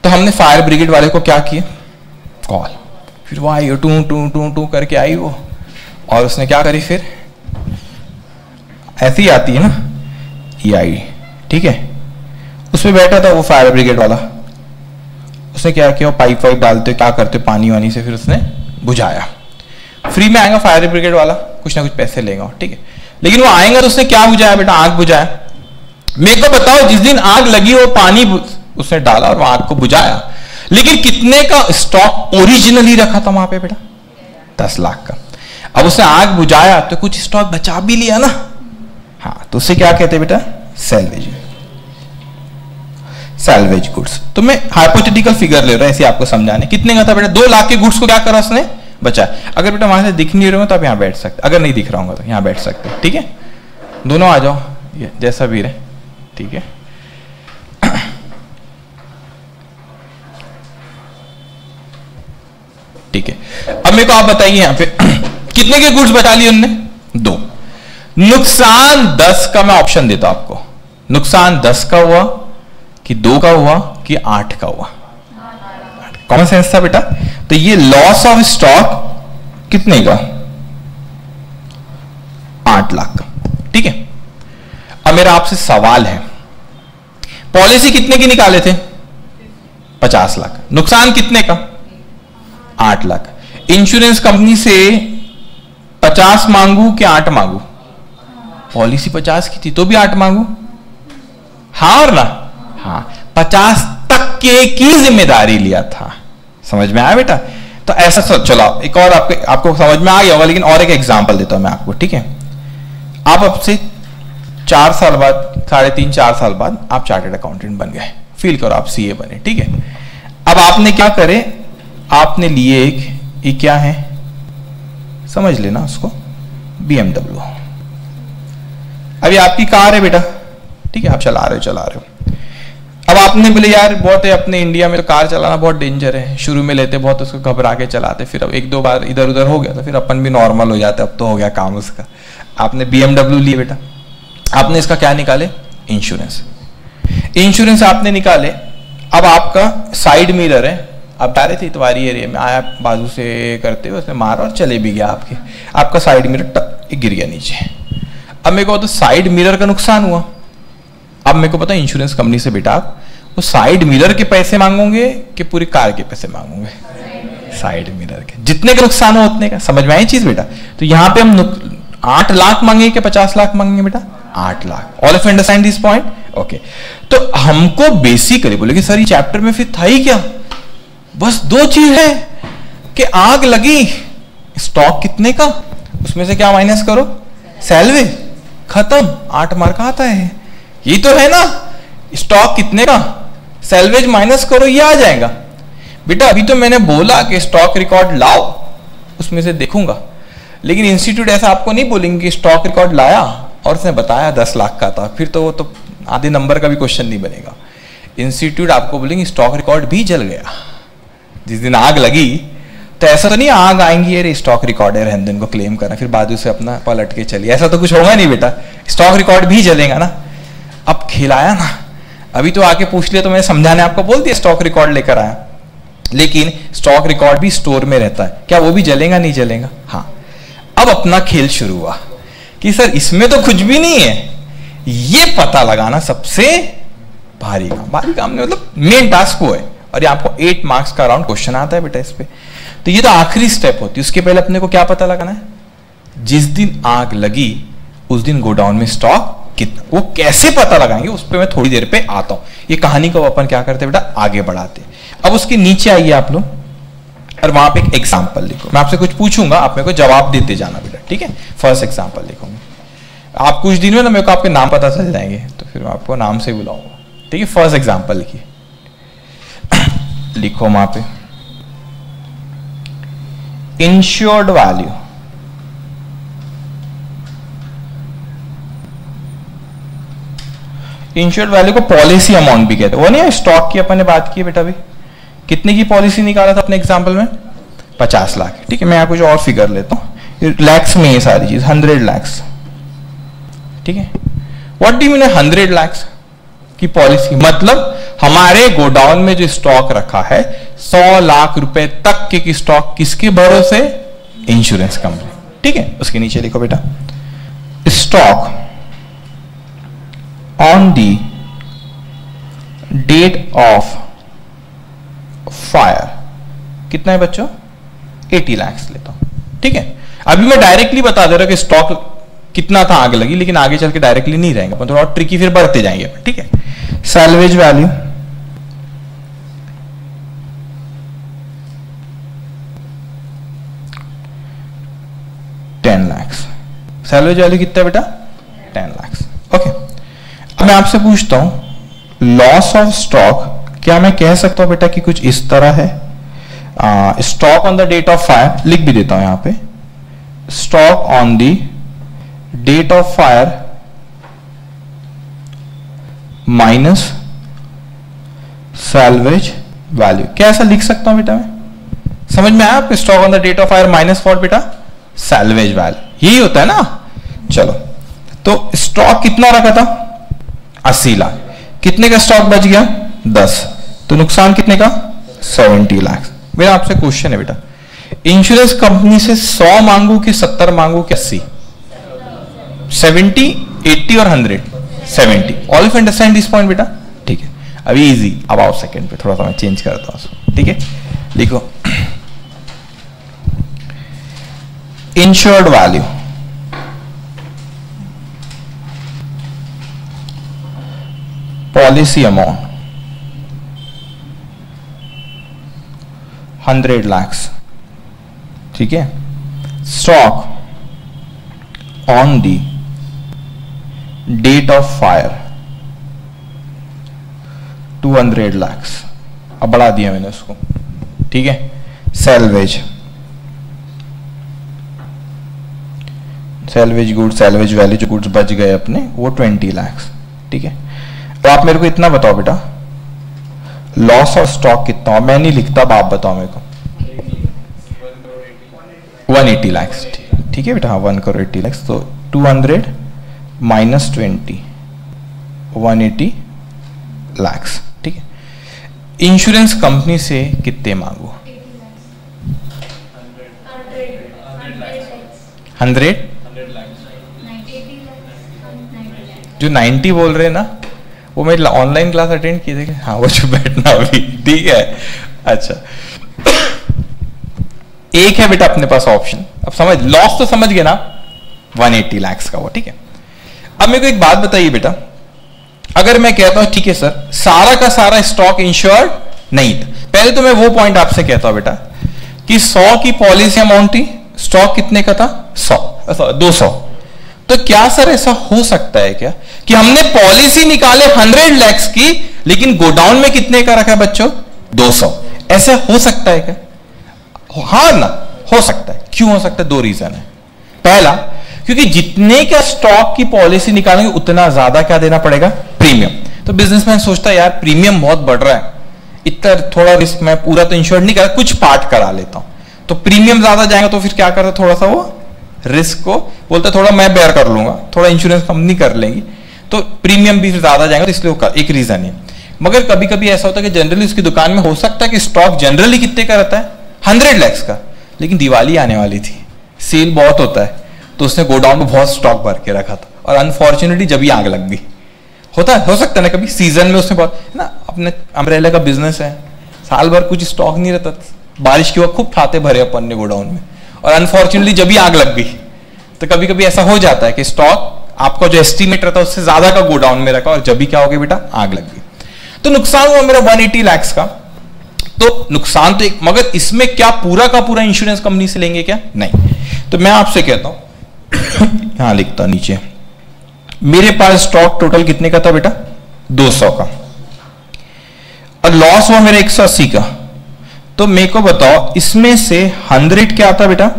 Speaker 1: तो हमने फायर ब्रिगेड वाले को क्या किया, कॉल, फिर वो आई टू टू टू टू करके आई वो, और उसने क्या करी, फिर ऐसी आती है ना ये आई, ठीक है, उसमें बैठा था वो फायर ब्रिगेड वाला, उसने क्या किया, पाइप वाइप डालते क्या करते पानी वानी से, फिर उसने बुझाया। फ्री में आएगा फायर ब्रिगेड वाला, कुछ ना कुछ पैसे लेगा, ठीक है, लेकिन वो आएगा तो उसने क्या बुझाया बेटा, आग बुझाया। मेरे को बताओ जिस दिन आग लगी वो पानी उसने डाला और वो आग को बुझाया, लेकिन कितने का स्टॉक ओरिजिनली रखा था वहां पे बेटा 10 लाख का। अब उसने आग बुझाया तो कुछ स्टॉक बचा भी लिया ना, हाँ, तो उससे क्या कहते हैं बेटा सैल्वेज, सैल्वेज गुड्स। तो मैं हाइपोथेटिकल फिगर ले रहा हूं ऐसे आपको समझाने, कितने का था बेटा 2 लाख के गुड्स को क्या करा उसने बचा। अगर बेटा वहां से दिख नहीं रहे हो तो आप यहां बैठ सकते, अगर नहीं दिख रहा हूँ तो यहां बैठ सकते, ठीक है, दोनों आ जाओ, ये जैसा भी रहे, ठीक है। ठीक है, अब मेरे को आप बताइए यहां पे कितने के गुड्स बचा लिए उनने 2, नुकसान 10 का मैं ऑप्शन देता हूं आपको, नुकसान 10 का हुआ कि 2 का हुआ कि 8 का हुआ, कॉमन सेंस था बेटा। तो ये लॉस ऑफ स्टॉक कितने का 8 लाख का, ठीक है। अब मेरा आपसे सवाल है, पॉलिसी कितने की निकाले थे 50 लाख, नुकसान कितने का 8 लाख, इंश्योरेंस कंपनी से 50 मांगू कि 8 मांगू, पॉलिसी 50 की थी तो भी 8 मांगू, हाँ और ना, हाँ, 50 तक के की जिम्मेदारी लिया था, समझ में आया बेटा। तो ऐसा चलो एक और आपको समझ में आ गया होगा, लेकिन और एक एग्जांपल देता हूं मैं आपको, ठीक है। आप अब से 4 साल बाद, 3.5-4 साल बाद आप चार्टर्ड अकाउंटेंट बन गए, फील करो आप सीए बने, ठीक है। अब आपने क्या करे, आपने लिए एक, ये क्या है समझ लेना उसको, BMW। अभी आपकी कार है बेटा, ठीक है, आप चला रहे हो। अब आपने बोले यार बहुत है, अपने इंडिया में तो कार चलाना बहुत डेंजर है, शुरू में लेते बहुत उसको घबरा के चलाते, फिर अब 1-2 बार इधर उधर हो गया तो फिर अपन भी नॉर्मल हो जाते, अब तो हो गया काम उसका। आपने BMW लिए बेटा, आपने इसका क्या निकाले, इंश्योरेंस आपने निकाले। अब आपका साइड मिरर है, आप जा रहे थे इतवारी एरिया में, आया बाजू से करते हुए उसने मारा और चले भी गया, आपका साइड मिरर गिर गया नीचे। अब मेरे को तो साइड मिरर का नुकसान हुआ, अब मेरे को पता है इंश्योरेंस कंपनी से बेटा आप वो साइड मिरर के पैसे मांगोगे कि पूरी कार के पैसे मांगोगे, साइड मिरर के, जितने का नुकसान हो उतने का, समझ में आई चीज बेटा। तो यहाँ पे हम 8 लाख मांगेंगे कि 50 लाख मांगेंगे बेटा, 8 lakh. All of understand this point, okay. तो हमको बेसिकली बोले कि सर ये चैप्टर में फिर था ही क्या, बस 2 चीज है कि आग लगी, स्टॉक कितने का, उसमें से क्या माइनस करो, सैल्वेज, खत्म, 8 मार्क आता है, ये तो है ना। स्टॉक कितने का, सैल्वेज माइनस करो, ये आ जाएगा बेटा। अभी तो मैंने बोला कि स्टॉक रिकॉर्ड लाओ, उसमें से देखूंगा, लेकिन इंस्टीट्यूट ऐसा आपको नहीं बोलेंगे कि स्टॉक रिकॉर्ड लाया और उसने बताया 10 लाख का था, फिर तो वो तो आधे नंबर का भी क्वेश्चन नहीं बनेगा। इंस्टीट्यूट आपको बोलेंगे स्टॉक रिकॉर्ड भी जल गया जिस दिन आग लगी, तो ऐसा तो नहीं आग आएंगी अरे स्टॉक रिकॉर्ड है रहने को क्लेम करना, फिर बाजू से अपना पलट के चलिए, ऐसा तो कुछ होगा नहीं बेटा, स्टॉक रिकॉर्ड भी जलेगा ना। अब खिलाया ना, अभी तो आके पूछ लिया तो मैंने समझाने आपको बोल दिया स्टॉक रिकॉर्ड लेकर आया, लेकिन स्टॉक रिकॉर्ड भी स्टोर में रहता है, क्या वो भी जलेगा नहीं जलेगा, हाँ। अब अपना खेल शुरू हुआ कि सर इसमें तो कुछ भी नहीं है, ये पता लगाना सबसे भारी काम नहीं, मतलब मेन टास्क वो है, और ये आपको 8 मार्क्स का अराउंड क्वेश्चन आता है बेटा इस पे। तो ये तो आखिरी स्टेप होती है, उसके पहले अपने को क्या पता लगाना है, जिस दिन आग लगी उस दिन गोडाउन में स्टॉक कितना, वो कैसे पता लगाएंगे उस पर मैं थोड़ी देर पे आता हूं। ये कहानी को अपन क्या करते हैं बेटा आगे बढ़ाते। अब उसके नीचे आइए आप लोग और वहां पे एक एग्जाम्पल लिखो। मैं आपसे कुछ पूछूंगा, आप मेरे को जवाब देते जाना बेटा, ठीक है। फर्स्ट एग्जाम्पल लिखोगे, आप कुछ दिन में ना मेरे को आपके नाम पता चल जाएंगे, तो फिर मैं आपको नाम से बुलाऊंगा, ठीक है। फर्स्ट एग्जाम्पल लिखिए, लिखो वहां पे इंश्योर्ड वैल्यू, इंश्योर्ड वैल्यू को पॉलिसी अमाउंट भी कहते हैं। वो नहीं, स्टॉक की अपन ने बात की है बेटा, अभी कितने की पॉलिसी निकाला था अपने एग्जाम्पल में? 50 लाख, ठीक है। मैं यहाँ कुछ और फिगर लेता हूं, लैक्स में ये सारी चीज 100 लैक्स, ठीक है। What do you mean 100 lakhs की पॉलिसी? मतलब हमारे गोडाउन में जो स्टॉक रखा है 100 लाख रुपए तक के की स्टॉक किसके भरोसे? इंश्योरेंस कंपनी, ठीक है। उसके नीचे लिखो बेटा stock on the date of fire कितना है बच्चों? 80 लाख लेता हूं, ठीक है। अभी मैं डायरेक्टली बता दे रहा हूं कि स्टॉक कितना था आग लगी, लेकिन आगे चल के डायरेक्टली नहीं रहेंगे अपन, थोड़ा ट्रिकी फिर बढ़ते जाएंगे, ठीक है। Salvage value $10 lakh. Salvage value कितना है बेटा? 10 लाख। ओके, अब मैं आपसे पूछता हूं लॉस ऑफ स्टॉक क्या मैं कह सकता हूं बेटा कि कुछ इस तरह है? Stock on the date of fire लिख भी देता हूं यहां पे, stock on the date of fire minus salvage value. क्या ऐसा लिख सकता हूं बेटा मैं? समझ में आया आपको? Stock on the date of fire minus for बेटा सैल्वेज वैल्यू, यही होता है ना। चलो, तो स्टॉक कितना रखा था? 80 लाख। कितने का स्टॉक बच गया? 10, तो नुकसान कितने का? 70 लाख। मेरा आपसे क्वेश्चन है बेटा, इंश्योरेंस कंपनी से 100 मांगू कि 70 मांगू कि 80? 70, 80 और 100? 70। All of understand this point बेटा, ठीक है। अभी इजी, अब आओ सेकंड पे, थोड़ा सा मैं चेंज करता हूं उसको, ठीक है। लिखो insured value policy amount 100 lakh, ठीक है। Stock on the date of fire 200 lakh. अब बढ़ा दिया मैंने उसको, ठीक है। सैल्वेज गुड्स, सैल्वेज वैल्यू जो गुड्स बच गए अपने वो 20 लाख, ठीक है। तो आप मेरे को इतना बताओ बेटा, लॉस ऑफ स्टॉक कितना? मैं नहीं लिखता, आप बताओ मेरे को। 180 लाख, ठीक है बेटा। हाँ, 1 करोड़ 80 लाख। तो 200 माइनस 20, 180 लाख, ठीक है। इंश्योरेंस कंपनी से कितने मांगू? 100 जो 90 बोल रहे हैं ना, वो मैं ऑनलाइन क्लास अटेंड की थी। हाँ, वो जो बैठना अभी, ठीक है। अच्छा, एक है बेटा अपने पास ऑप्शन। अब समझ, लॉस तो समझ गए ना, 180 लाख का वो, ठीक है। अब मेरे को एक बात बताइए बेटा, अगर मैं कहता हूं ठीक है सर सारा का सारा स्टॉक इंश्योर्ड नहीं था, पहले तो मैं वो पॉइंट आपसे कहता हूं बेटा कि 100 की पॉलिसी अमाउंट थी, स्टॉक कितने का था? 200। तो क्या सर ऐसा हो सकता है क्या कि हमने पॉलिसी निकाले 100 लाख की, लेकिन गोडाउन में कितने का रखा है बच्चों? 200। ऐसा हो सकता है क्या? हाँ ना, हो सकता है। क्यों हो सकता है? 2 रीजन है। पहला, क्योंकि जितने का स्टॉक की पॉलिसी निकालेंगे उतना ज्यादा क्या देना पड़ेगा? प्रीमियम। तो बिजनेसमैन सोचता है यार प्रीमियम बहुत बढ़ रहा है, इतना थोड़ा रिस्क, मैं पूरा तो इंश्योर नहीं करा, कुछ पार्ट करा लेता हूं। तो प्रीमियम ज्यादा जाएगा तो फिर क्या करता, थोड़ा सा वो रिस्क को बोलता थोड़ा मैं बेयर कर लूंगा, थोड़ा इंश्योरेंस कंपनी कर लेंगी, तो प्रीमियम भी ज्यादा जाएगा, तो इसलिए एक रीजन है। मगर कभी कभी ऐसा होता है कि जनरली उसकी दुकान में हो सकता है कि स्टॉक जनरली कितने का रहता है? 100 लाख का, लेकिन दिवाली आने वाली थी, सेल बहुत होता है, तो उसने गोडाउन में बहुत स्टॉक भर के रखा था, और अनफॉर्चुनेटली जब ही आग लग गई। होता है, हो सकता है ना कभी सीजन में उसने बहुत ना, अपने अम्ब्रेला का बिजनेस है, साल भर कुछ स्टॉक नहीं रहता, बारिश के वक्त खूब खाते भरे अपन ने गोडाउन में, और अनफॉर्चुनेटली जब भी आग लग गई, तो कभी कभी ऐसा हो जाता है कि स्टॉक आपका जो एस्टिमेट रहता है उससे ज्यादा का गोडाउन में रखा, और जब भी क्या हो गया बेटा? आग लग गई। तो नुकसान हुआ मेरा 180 लाख का। तो नुकसान तो एक, मगर इसमें क्या पूरा का पूरा इंश्योरेंस कंपनी से लेंगे क्या? नहीं। तो मैं आपसे कहता हूं यहां लिखता नीचे, मेरे पास स्टॉक टोटल कितने का था बेटा? 200 का, और लॉस हुआ मेरा 180 का। तो मेरे को बताओ इसमें से 100 क्या था बेटा?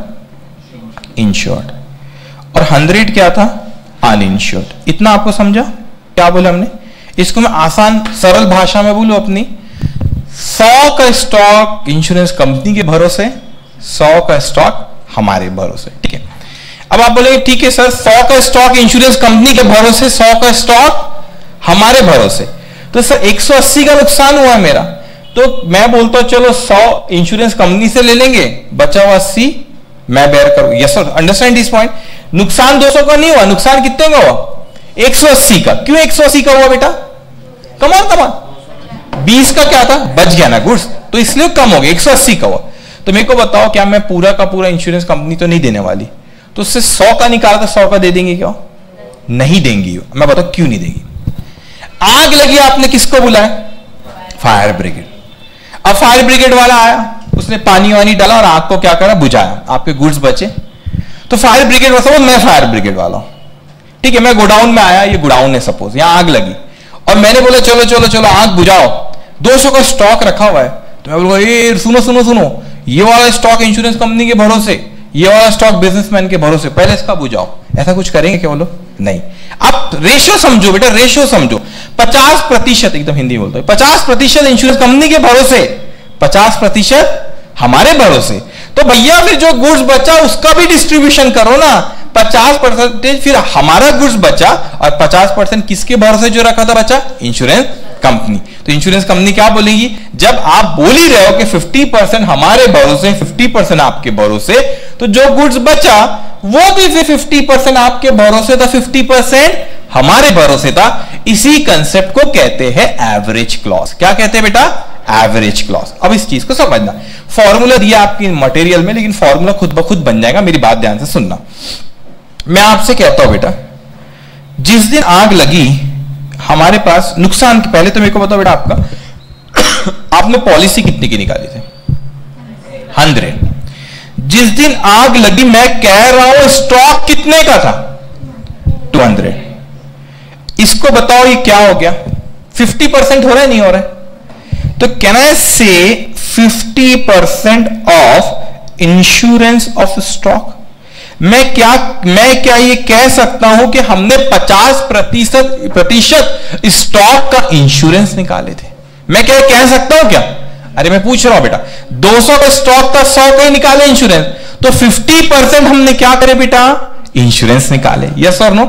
Speaker 1: इंश्योर्ड, और 100 क्या था? अनइंश्योर्ड। इतना आपको समझा? क्या बोला हमने? इसको मैं आसान सरल भाषा में बोलूं अपनी, 100 का स्टॉक इंश्योरेंस कंपनी के भरोसे, 100 का स्टॉक हमारे भरोसे। ठीक है, अब आप बोलेंगे ठीक है सर, 100 का स्टॉक इंश्योरेंस कंपनी के भरोसे, 100 का स्टॉक हमारे भरोसे, तो सर 180 का नुकसान हुआ मेरा। तो मैं बोलता हूं चलो 100 इंश्योरेंस कंपनी से ले लेंगे, बचा हुआ 80 मैं बेयर करूं। Yes sir, understand this point. नुकसान 200 का नहीं हुआ, नुकसान कितने का हुआ? 180 का। क्यों 180 का हुआ बेटा? कमान 20 का क्या था? बच गया ना गुड्स, तो इसलिए कम हो गया, 180 का हुआ। तो मेरे को बताओ क्या मैं पूरा का पूरा इंश्योरेंस कंपनी तो नहीं देने वाली, तो उससे 100 का निकाला तो 100 का दे देंगे क्या? नहीं देंगी। मैं बताऊं क्यों नहीं देगी? आग लगी, आपने किसको बुलाया? Fire brigade. अब फायर ब्रिगेड वाला आया, उसने पानी वानी डाला और आग को क्या करा? बुझाया, आपके गुड्स बचे। तो फायर ब्रिगेड वाला, मैं फायर ब्रिगेड वाला हूं, ठीक है, मैं गोडाउन में आया, ये गोडाउन है सपोज, यहां आग लगी और मैंने बोला चलो चलो चलो आग बुझाओ, 200 का स्टॉक रखा हुआ है। तो मैं बोलूंगा ये सुनो सुनो सुनो, ये वाला स्टॉक इंश्योरेंस कंपनी के भरोसे, ये वाला स्टॉक बिजनेसमैन के भरोसे, पहले इसका बुझाओ। ऐसा कुछ करेंगे क्या? बोलो नहीं। आप रेशियो समझो बेटा, रेशियो समझो। 50% एकदम हिंदी बोलते हैं, 50% इंश्योरेंस कंपनी के भरोसे, 50% हमारे भरोसे। तो भैया फिर जो गुड्स बचा उसका भी डिस्ट्रीब्यूशन करो ना। 50% फिर हमारा गुड्स बचा और 50% किसके भरोसे जो रखा था बचा? Insurance company. तो इंश्योरेंस कंपनी क्या बोलेगी? जब आप बोल ही रहे हो कि 50% हमारे भरोसे, 50% आपके भरोसे, तो जो गुड्स बचा वो भी फिर 50% आपके भरोसे था, 50% हमारे भरोसे था। इसी कंसेप्ट को कहते हैं एवरेज क्लॉज। क्या कहते हैं बेटा? Average clause. अब इस चीज को समझना, फॉर्मूला दिया आपकी मटेरियल में, लेकिन फॉर्मूला खुद ब खुद बन जाएगा, मेरी बात ध्यान से सुनना। मैं आपसे कहता हूं बेटा, जिस दिन आग लगी हमारे पास नुकसान के पहले तो मेरे को बताओ बेटा, आपका आपने पॉलिसी कितने की निकाली थी? 100। जिस दिन आग लगी मैं कह रहा हूं स्टॉक कितने का था? 200। इसको बताओ ये क्या हो गया? 50% हो रहा है, नहीं हो रहा है? तो कैन आई से 50% ऑफ इंश्योरेंस ऑफ स्टॉक? मैं क्या ये कह सकता हूं कि हमने 50% स्टॉक का इंश्योरेंस निकाले थे? मैं क्या कह सकता हूं क्या? अरे मैं पूछ रहा हूं बेटा, 200 का स्टॉक का 100 का ही निकाले इंश्योरेंस, तो 50% हमने क्या करे बेटा? इंश्योरेंस निकाले। यस और नो?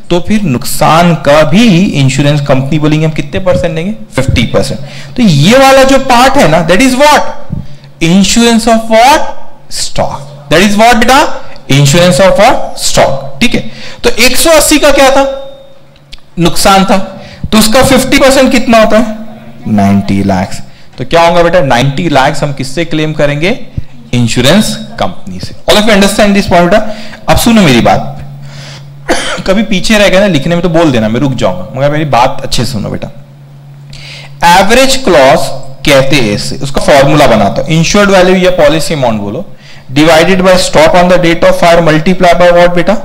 Speaker 1: तो फिर नुकसान का भी इंश्योरेंस कंपनी बोलेंगे हम कितने परसेंट देंगे? 50%। तो ये वाला जो पार्ट है ना, that is what? Insurance of what? Stock. That is what बेटा? Insurance of stock. ठीक है, तो 180 का क्या था? नुकसान था, तो उसका 50% कितना होता है? 90 लाख। तो क्या होगा बेटा? 90 लाख हम किससे क्लेम करेंगे? इंश्योरेंस कंपनी से। All of you understand this point? अब सुनो मेरी बात, कभी पीछे रह गया ना लिखने में तो बोल देना, मैं रुक जाऊंगा, मगर मेरी बात अच्छे से सुनो बेटा। एवरेज क्लॉज कहते हैं इसे, उसका फॉर्मूला बनाता हूं, इंश्योर्ड वैल्यू या पॉलिसी अमाउंट बोलो, divided by stock on the date of fire multiply by what बेटा?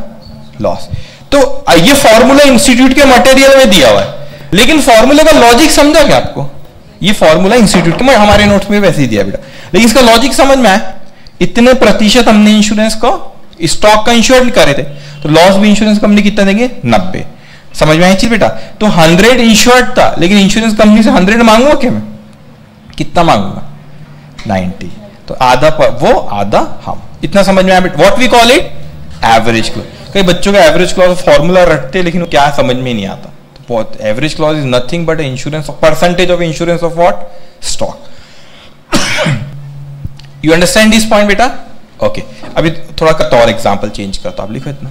Speaker 1: लॉस। तो ये फॉर्मूला इंस्टीट्यूट के मटेरियल में दिया हुआ है, लेकिन फॉर्मूले का लॉजिक समझा क्या आपको? ये फॉर्मूला इंस्टीट्यूट के हमारे नोट्स में वैसे ही दिया बेटा, लेकिन इसका लॉजिक समझ में आया? इतने प्रतिशत हमने इंश्योरेंस को स्टॉक का इंश्योर करे थे, तो लॉस भी इंश्योरेंस कंपनी कितना देंगे? 90। समझ में आई चीज बेटा? तो 100 इंश्योर्ड था, लेकिन इंश्योरेंस कंपनी से 100 मांगूंगा क्या मैं? कितना मांगूंगा? 90। तो आधा पर वो, आधा हम। इतना समझ में आया बेटा? What we call it? Average clause. कई बच्चों का एवरेज क्लॉज फॉर्मूला रटते हैं, लेकिन क्या समझ में नहीं आता। तो average clause is nothing but insurance of percentage of insurance of what? Stock. You understand this point बेटा? ओके, अभी थोड़ा का और एग्जांपल चेंज करता हूं, आप लिखो इतना।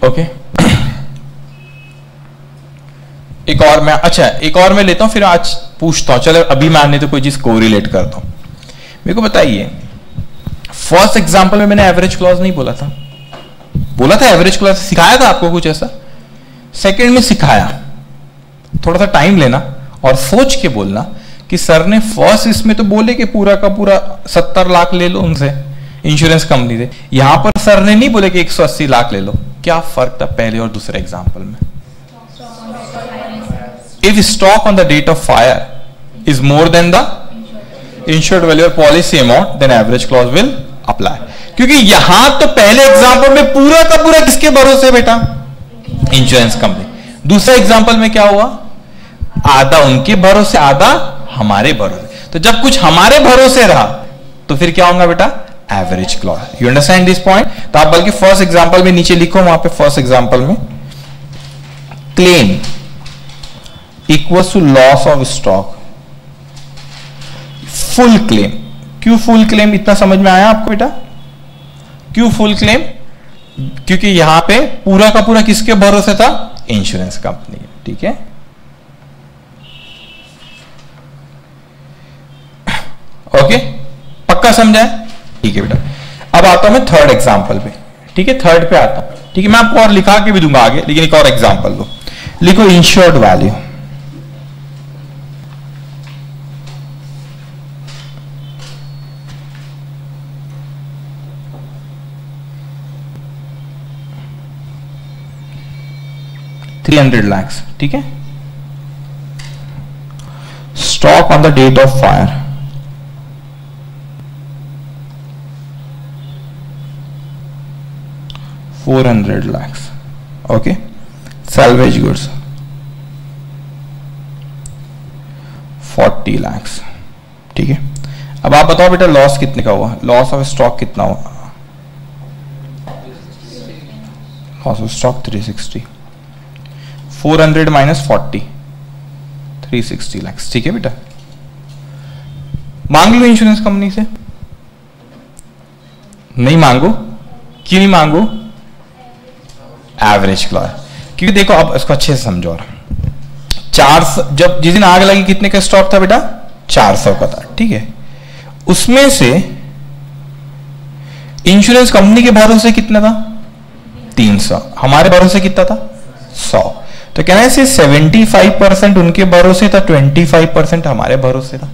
Speaker 1: ओके, एक और मैं, अच्छा एक और मैं लेता हूं, फिर आज पूछता हूं। चलो अभी मैं आने तो कोई चीज को रिलेट करता हूं। मेरे को बताइए, फर्स्ट एग्जांपल में मैंने एवरेज क्लॉज नहीं बोला था, बोला था एवरेज क्लॉज, सिखाया था आपको कुछ ऐसा। सेकंड में सिखाया, थोड़ा सा टाइम लेना और सोच के बोलना कि सर ने फर्स्ट इसमें तो बोले कि पूरा का पूरा 70 लाख ले लो उनसे, इंश्योरेंस कंपनी से। यहां पर सर ने नहीं बोले कि 180 लाख ले लो। क्या फर्क था पहले और दूसरे एग्जांपल में? If stock on the date of fire is more than the insured value और policy amount, then average clause will apply. क्योंकि यहां तो पहले एग्जांपल में पूरा का पूरा किसके भरोसे बेटा? Insurance company. दूसरा एग्जांपल में क्या हुआ? आधा उनके भरोसे, आधा हमारे भरोसे। तो जब कुछ हमारे भरोसे रहा तो फिर क्या होगा बेटा? Average clause. You understand this point? तो आप बल्कि फर्स्ट एग्जांपल में नीचे लिखो, वहां पे फर्स्ट एग्जांपल में claim equals to loss of stock, full claim. क्यों फुल क्लेम? इतना समझ में आया आपको बेटा? क्यों फुल क्लेम? क्योंकि यहां पे पूरा का पूरा किसके भरोसे था? Insurance company. ठीक है, ओके, पक्का समझा है? ठीक है बेटा। अब आता हूं मैं थर्ड एग्जांपल पे। ठीक है, थर्ड पे आता हूं। ठीक है, मैं आपको और लिखा के भी दूंगा आगे, लेकिन एक और एग्जांपल लो। लिखो इंश्योर्ड वैल्यू, $300 lakhs। ठीक है, stock on the date of fire $400 lakhs। Okay, salvage goods 40 lakhs। ठीक है, अब आप बताओ बेटा लॉस कितने का हुआ? लॉस ऑफ स्टॉक कितना हुआ? Loss of stock 360, 400 minus 40, 360 lakhs। ठीक है बेटा, मांग लो इंश्योरेंस कंपनी से। नहीं मांगो, क्यों नहीं मांगो? Average clause. क्योंकि देखो, अब इसको अच्छे से समझो। और 400, जब जिस दिन आग लगी कितने का स्टॉक था बेटा? 400 का था। ठीक है, उसमें से इंश्योरेंस कंपनी के भरोसे कितना था? 300। हमारे भरोसे कितना था? 100। तो कहना है 75% उनके भरोसे था, 25% हमारे भरोसे था।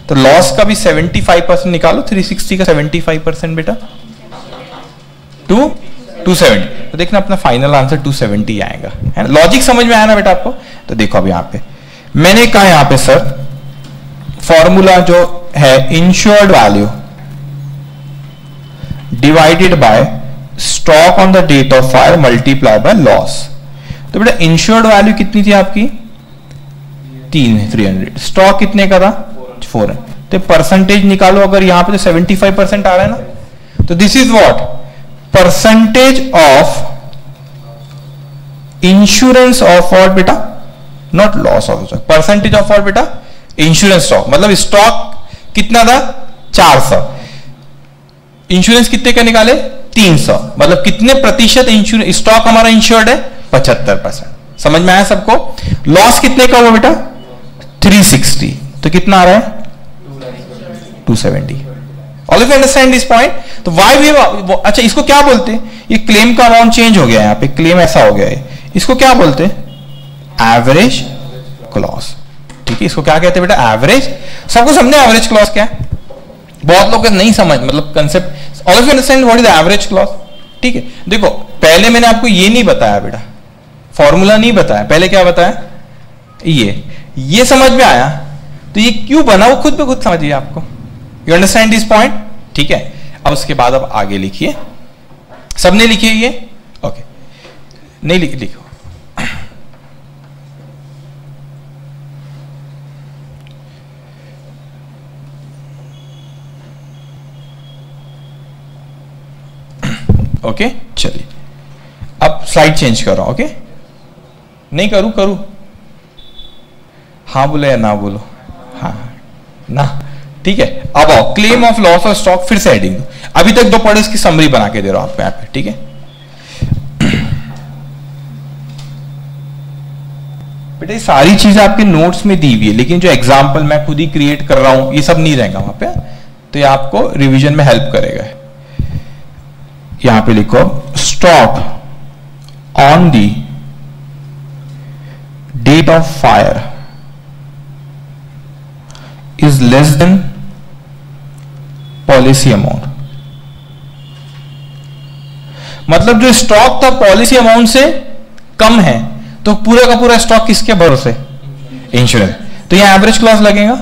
Speaker 1: तो लॉस का भी 75% निकालो। 360 का 75% बेटा 270। तो देखना अपना फाइनल आंसर 270 आएगा, है ना? लॉजिक समझ में आया ना बेटा आपको? तो देखो अब यहां पे मैंने कहा, यहां पे सर फॉर्मूला जो है insured value divided by stock on the date of fire multiply by loss. तो बेटा इंश्योर्ड वैल्यू कितनी थी आपकी? 300। स्टॉक कितने का था? 400। तो परसेंटेज निकालो। अगर यहां पे तो 75% आ रहा है ना, तो this is what? Percentage of insurance of what बेटा? Not loss of stock, percentage of what बेटा? Insurance stock. मतलब स्टॉक कितना था? 400। इंश्योरेंस कितने का निकाले? 300। मतलब कितने प्रतिशत इंश्योरेंस स्टॉक हमारा इंश्योर्ड है? 75%। समझ में आया सबको? लॉस कितने का हुआ बेटा? 360। तो कितना आ रहा है? 270। All of you understand this point? तो वाई वी, अच्छा इसको क्या बोलते हैं? ये क्लेम का अमाउंट चेंज हो गया है, यहां पे क्लेम ऐसा हो गया है। इसको क्या बोलते हैं? Average clause. ठीक है, इसको क्या कहते हैं बेटा? एवरेज। सबको समझे एवरेज क्लॉज क्या है? बहुत लोग नहीं समझ, मतलब concept. All of you understand what is average clause? ठीक है, देखो पहले मैंने आपको ये नहीं बताया बेटा, फॉर्मूला नहीं बताया। पहले क्या बताया? ये समझ में आया? तो ये क्यों बना वो खुद पे खुद समझिए आपको। You understand this point? ठीक है, अब उसके बाद अब आगे लिखिए। सबने लिखिए ये? ओके, नहीं लिखो। ओके, चलिए अब स्लाइड चेंज कर रहा हूं। ओके, नहीं करूं? हाँ बोले या ना बोलो? हाँ ना, ठीक है। अब आओ claim of loss of stock, फिर से हेडिंग। अभी तक 2 पढ़े, इसकी समरी बना के दे रहा हूं आपको यहाँ पे। ठीक है बेटा, ये सारी चीजें आपके नोट्स में दी हुई है, लेकिन जो एग्जाम्पल मैं खुद ही क्रिएट कर रहा हूं ये सब नहीं रहेगा वहां पे, तो ये आपको रिवीजन में हेल्प करेगा। यहां पे लिखो stock on the date of fire is less than policy amount. मतलब जो स्टॉक था पॉलिसी अमाउंट से कम है, तो पूरा का पूरा स्टॉक किसके भरोसे? इंश्योरेंस। तो यहां एवरेज क्लॉज लगेगा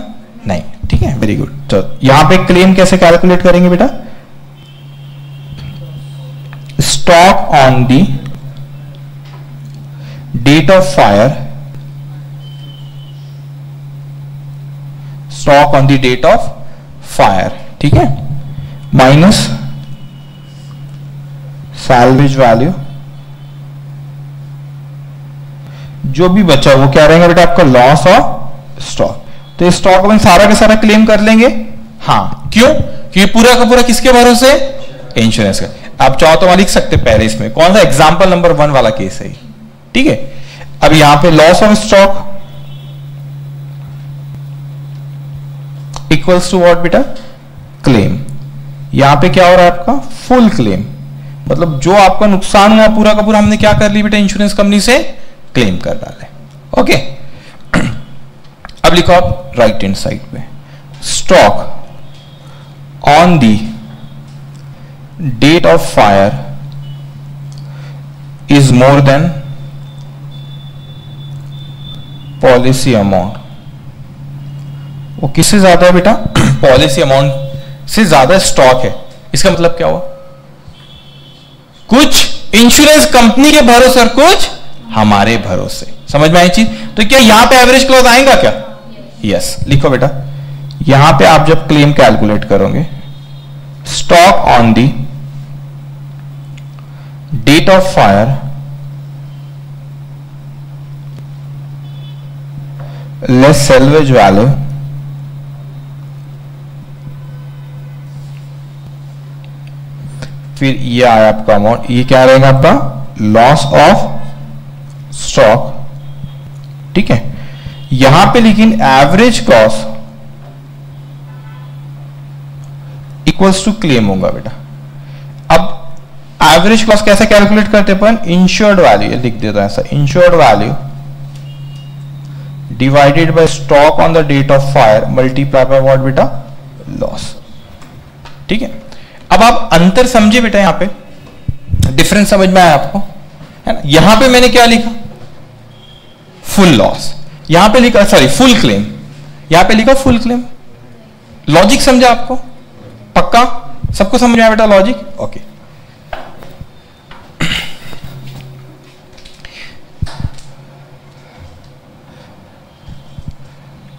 Speaker 1: नहीं। ठीक है, वेरी गुड। तो यहां पे क्लेम कैसे कैलकुलेट करेंगे बेटा? Stock on the date of fire, stock on the date of fire, ठीक है, माइनस सैल्वेज वैल्यू, जो भी बचा वो क्या रहेगा बेटा आपका? Loss of stock. तो स्टॉक में सारा का सारा क्लेम कर लेंगे। हाँ, क्यों? क्योंकि पूरा का पूरा किसके भरोसे? इंश्योरेंस का। आप चाहो तो वहां लिख सकते पहले, इसमें कौन सा एग्जांपल नंबर 1 वाला केस है, ठीक है। अब यहां पे loss of stock equals to what बेटा? क्लेम। यहां पे क्या हो रहा है आपका? Full claim. मतलब जो आपका नुकसान हुआ पूरा का पूरा हमने क्या कर लिया बेटा? इंश्योरेंस कंपनी से क्लेम कर डाले। ओके, अब लिखो आप राइट हैंड साइड पे, stock on the date of fire is more than policy amount. वो किससे ज्यादा है बेटा? पॉलिसी अमाउंट से ज्यादा स्टॉक है। इसका मतलब क्या हुआ? कुछ इंश्योरेंस कंपनी के भरोसे और कुछ हमारे भरोसे। समझ में आई चीज? तो क्या यहां पे एवरेज क्लॉज आएगा क्या? यस। लिखो बेटा, यहां पे आप जब क्लेम कैलकुलेट करोगे, stock on the date of fire less salvage value फिर ये आया आपका अमाउंट, ये क्या रहेगा आपका? लॉस ऑफ स्टॉक, ठीक है। यहां पे लेकिन average cost equals to claim होगा बेटा। अब एवरेज कॉस्ट कैसे कैलकुलेट करते अपन? इंश्योर्ड वैल्यू, लिख देता है ऐसा, insured value divided by stock on the date of fire multiply by what बेटा? लॉस, ठीक है। अब आप अंतर समझे बेटा, यहां पे डिफरेंस समझ में आया आपको, है ना? यहां पे मैंने क्या लिखा? Full loss. यहां पे लिखा, सॉरी, फुल क्लेम। यहां पे लिखा फुल क्लेम। लॉजिक समझा आपको? पक्का सबको समझ में आया बेटा लॉजिक? ओके,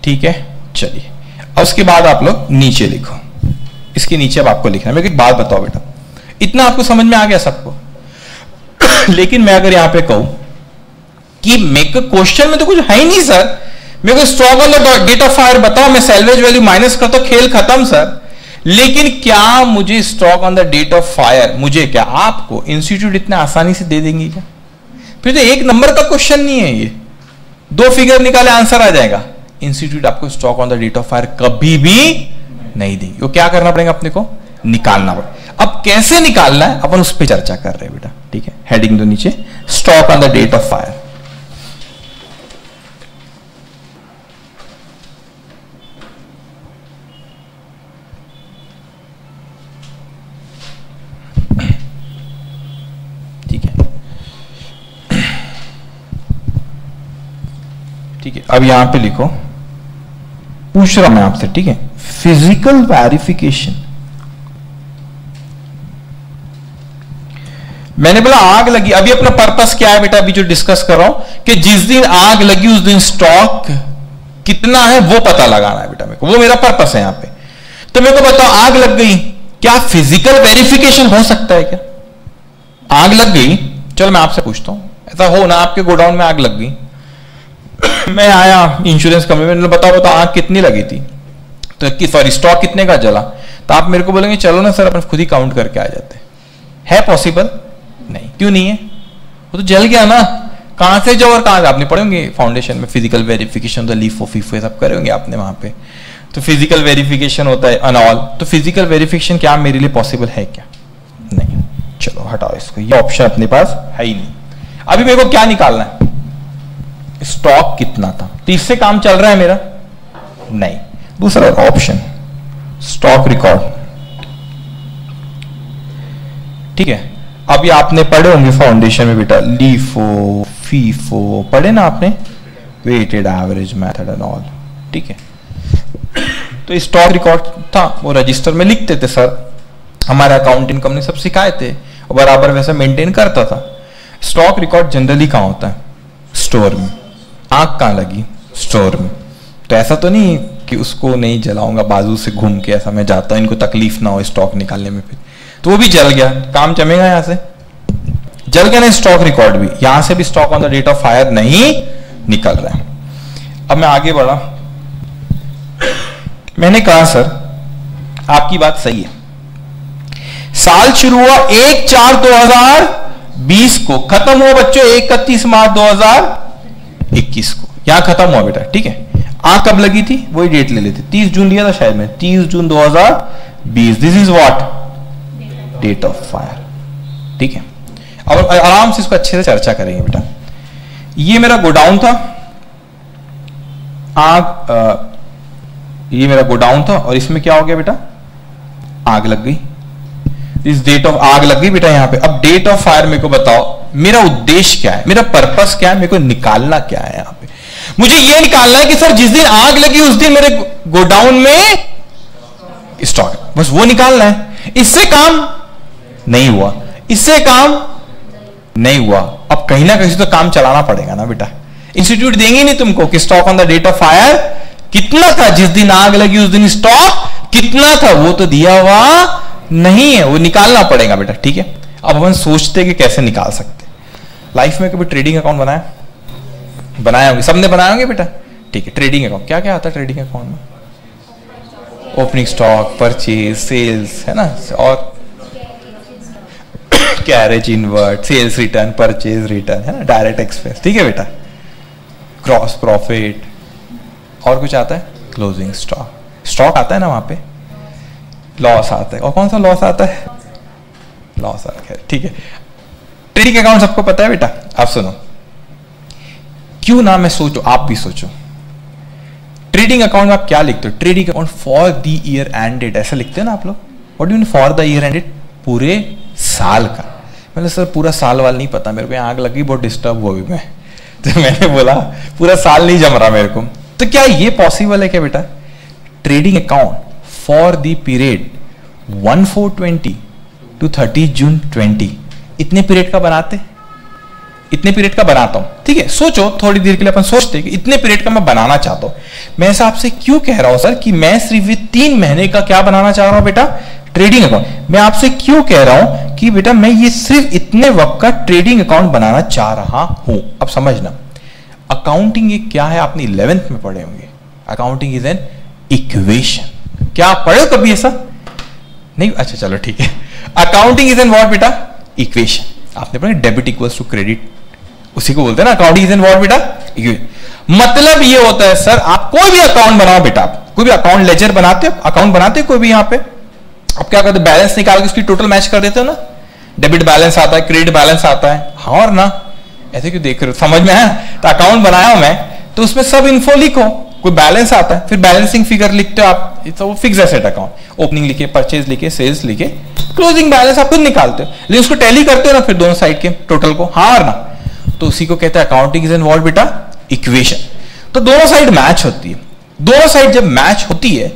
Speaker 1: ठीक है। चलिए, अब उसके बाद आप लोग नीचे लिखो। इसके नीचे अब आपको लिखना है। मेरे को एक बात बताओ बेटा, इतना आपको समझ में आ गया सबको? लेकिन मैं अगर यहां पे कहूं कि मेरे को क्वेश्चन में तो कुछ है ही नहीं सर, मेरे को stock on the date of fire बताओ, मैं सैल्वेज वैल्यू माइनस करता हूं, खेल खत्म सर। लेकिन क्या मुझे stock on the date of fire, मुझे क्या आपको इंस्टीट्यूट इतना आसानी से दे देंगे क्या? फिर तो एक नंबर का क्वेश्चन नहीं है ये, 2 फिगर निकाले आंसर आ जाएगा। इंस्टीट्यूट आपको stock on the date of fire कभी भी नहीं देंगे। वो क्या करना पड़ेगा अपने को? निकालना पड़ेगा। अब कैसे निकालना है अपन उस पर चर्चा कर रहे हैं बेटा, ठीक है। हेडिंग दो नीचे, stock on the date of fire. ठीक है, अब यहां पे लिखो, पूछ रहा मैं आपसे, ठीक है, फिजिकल वेरिफिकेशन। मैंने बोला आग लगी, अभी अपना पर्पस क्या है बेटा? अभी जो डिस्कस कर रहा हूं कि जिस दिन आग लगी उस दिन स्टॉक कितना है वो पता लगाना है बेटा मेरे को, वो मेरा पर्पस है यहां पे। तो मेरे को बताओ, आग लग गई, क्या फिजिकल वेरिफिकेशन हो सकता है क्या? आग लग गई, चलो मैं आपसे पूछता हूं, ऐसा हो ना आपके गोडाउन में आग लग गई, मैं आया इंश्योरेंस कंपनी में, बताओ आग कितनी लगी थी, तो सॉरी स्टॉक कितने का जला, तो आप मेरे को बोलेंगे चलो ना सर अपन खुद ही काउंट करके आ जाते हैं। है पॉसिबल? नहीं। क्यों नहीं है? वो तो जल गया ना, कहां से जाओ और कहां से? आपने पढ़े होंगे फाउंडेशन में physical verification, the leaf of FIFO, सब करे होंगे आपने वहां पे। तो फिजिकल वेरिफिकेशन होता है अनऑल, तो फिजिकल वेरिफिकेशन क्या मेरे लिए पॉसिबल है क्या? नहीं। चलो हटाओ इसको, ये ऑप्शन अपने पास है ही नहीं। अभी मेरे को क्या निकालना है, स्टॉक कितना था, तो इससे काम चल रहा है मेरा नहीं। दूसरा ऑप्शन स्टॉक रिकॉर्ड, ठीक है। अभी आपने पढ़े होंगे फाउंडेशन में बेटा लीफो फीफो, पढ़े ना आपने, weighted average method and all, ठीक है। तो स्टॉक रिकॉर्ड था, वो रजिस्टर में लिखते थे सर, हमारे अकाउंटिंग कंपनी सब सिखाए थे और बराबर वैसे मेंटेन करता था। स्टॉक रिकॉर्ड जनरली कहाँ होता है, स्टोर में। आग कहाँ लगी, स्टोर में। तो ऐसा तो नहीं कि उसको नहीं जलाऊंगा बाजू से घूम के, ऐसा मैं जाता हूं इनको तकलीफ ना हो स्टॉक निकालने में, फिर तो वो भी जल गया, काम जमेगा, यहां से जल गया ना स्टॉक रिकॉर्ड भी, यहां से भी stock on the date of fire नहीं निकल रहा है। अब मैं आगे बढ़ा, मैंने कहा सर आपकी बात सही है, साल शुरू हुआ 1/4/2020 को, खत्म हुआ बच्चों 31 मार्च 2021 को, यहां खत्म हुआ बेटा, ठीक है। आग कब लगी थी वही डेट ले लेते, 30 जून लिया था शायद मैं, 30 जून 2020, this is what date of fire, ठीक है। अब आराम से इसको अच्छे से चर्चा करेंगे बेटा। ये मेरा गोडाउन था, आग ये मेरा गोडाउन था और इसमें क्या हो गया बेटा, आग लग गई, इस डेट ऑफ आग लग गई बेटा यहाँ पे। अब डेट ऑफ फायर मेरे को बताओ, मेरा उद्देश्य क्या है, मेरा पर्पस क्या है, मेरे को निकालना क्या है यहाँ पे। मुझे ये निकालना है कि सर जिस दिन आग लगी उस दिन मेरे गोडाउन में स्टॉक, बस वो निकालना है। इससे काम नहीं हुआ, इससे काम नहीं हुआ, अब कहीं ना कहीं तो काम चलाना पड़ेगा ना बेटा। इंस्टीट्यूट देंगे नहीं तुमको कि stock on the date of fire कितना था, जिस दिन आग लगी उस दिन स्टॉक कितना था, वो तो दिया हुआ नहीं है, वो निकालना पड़ेगा बेटा, ठीक है। अब हम सोचते कि कैसे निकाल सकते। लाइफ में कभी ट्रेडिंग अकाउंट बनाया होंगे, सबने बनाए होंगे बेटा, ठीक है। ट्रेडिंग अकाउंट क्या क्या आता है ट्रेडिंग अकाउंट में, ओपनिंग स्टॉक, परचेज, सेल्स, है ना, और carriage inward, sales return, purchase return, है ना, डायरेक्ट एक्सपेंस, ठीक है बेटा, क्रॉस प्रॉफिट, और कुछ आता है, क्लोजिंग स्टॉक, स्टॉक आता है ना वहां पे, लॉस आता है, और कौन सा लॉस आता है, लॉस आता है, ठीक है। ट्रेडिंग अकाउंट सबको पता है बेटा। आप सुनो, क्यों ना मैं सोचो, आप भी सोचो, ट्रेडिंग अकाउंट में आप क्या लिखते हो, trading account for the year ended, ऐसा लिखते हो ना आप लोग। What do you mean for the year ended, पूरे साल का। मैंने सर पूरा साल वाल नहीं पता मेरे को, आग लगी बहुत डिस्टर्ब हुआ भी मैं, तो मैंने बोला पूरा साल नहीं जम रहा मेरे को। तो क्या ये पॉसिबल है क्या बेटा, trading account for the period 1/4/20 to 30 जून 20, इतने पीरियड का बनाते, इतने पीरियड का बनाता हूं, ठीक है। सोचो थोड़ी देर के लिए अपन सोचते हैं कि इतने पीरियड का मैं बनाना चाहता हूं। मैं ऐसा आपसे क्यों कह रहा हूं सर कि मैं सिर्फ 3 महीने का क्या बनाना चाह रहा हूं बेटा, ट्रेडिंग अकाउंट। मैं आपसे क्यों कह रहा हूं कि बेटा मैं ये सिर्फ इतने वक्त का ट्रेडिंग अकाउंट बनाना चाह रहा हूं। अब समझना, अकाउंटिंग ये क्या है, आपने 11th में पढ़े होंगे, अकाउंटिंग इज एन इक्वेशन। क्या आप पढ़े हो कभी ऐसा, नहीं, अच्छा चलो ठीक है। अकाउंटिंग इज एन व्हाट बेटा, इक्वेशन। आपने पढ़ा डेबिट इक्वल्स टू क्रेडिट, उसी को बोलते हैं ना अकाउंटिंग इज एन व्हाट बेटा, मतलब ये होता है सर, आप कोई भी अकाउंट बनाओ बेटा, आप कोई भी अकाउंट लेजर बनाते हो, अकाउंट बनाते हो कोई भी, यहां पे आप क्या करते हो, बैलेंस निकाल के उसकी टोटल मैच कर देते हो ना, डेबिट बैलेंस आता है, क्रेडिट बैलेंस आता है, हाँ और ना, ऐसे क्यों देख रहे हो, समझ में है। तो अकाउंट बनाया मैं, तो उसमें सब इन्फो लिखो, कोई बैलेंस आता है, फिर बैलेंसिंग फिगर लिखते हो आप, तो फिक्स एसेट अकाउंट, ओपनिंग लिखे, परचेज लिखे, सेल्स लिखे, क्लोजिंग बैलेंस आप खुद निकालते हो, लेकिन उसको टैली करते हो ना फिर दोनों साइड के टोटल को, हाँ और ना, तो उसी को कहते हैं अकाउंटिंग इज इन्वॉल्व बेटा, इक्वेशन। तो दोनों साइड मैच होती है, दोनों साइड जब मैच होती है,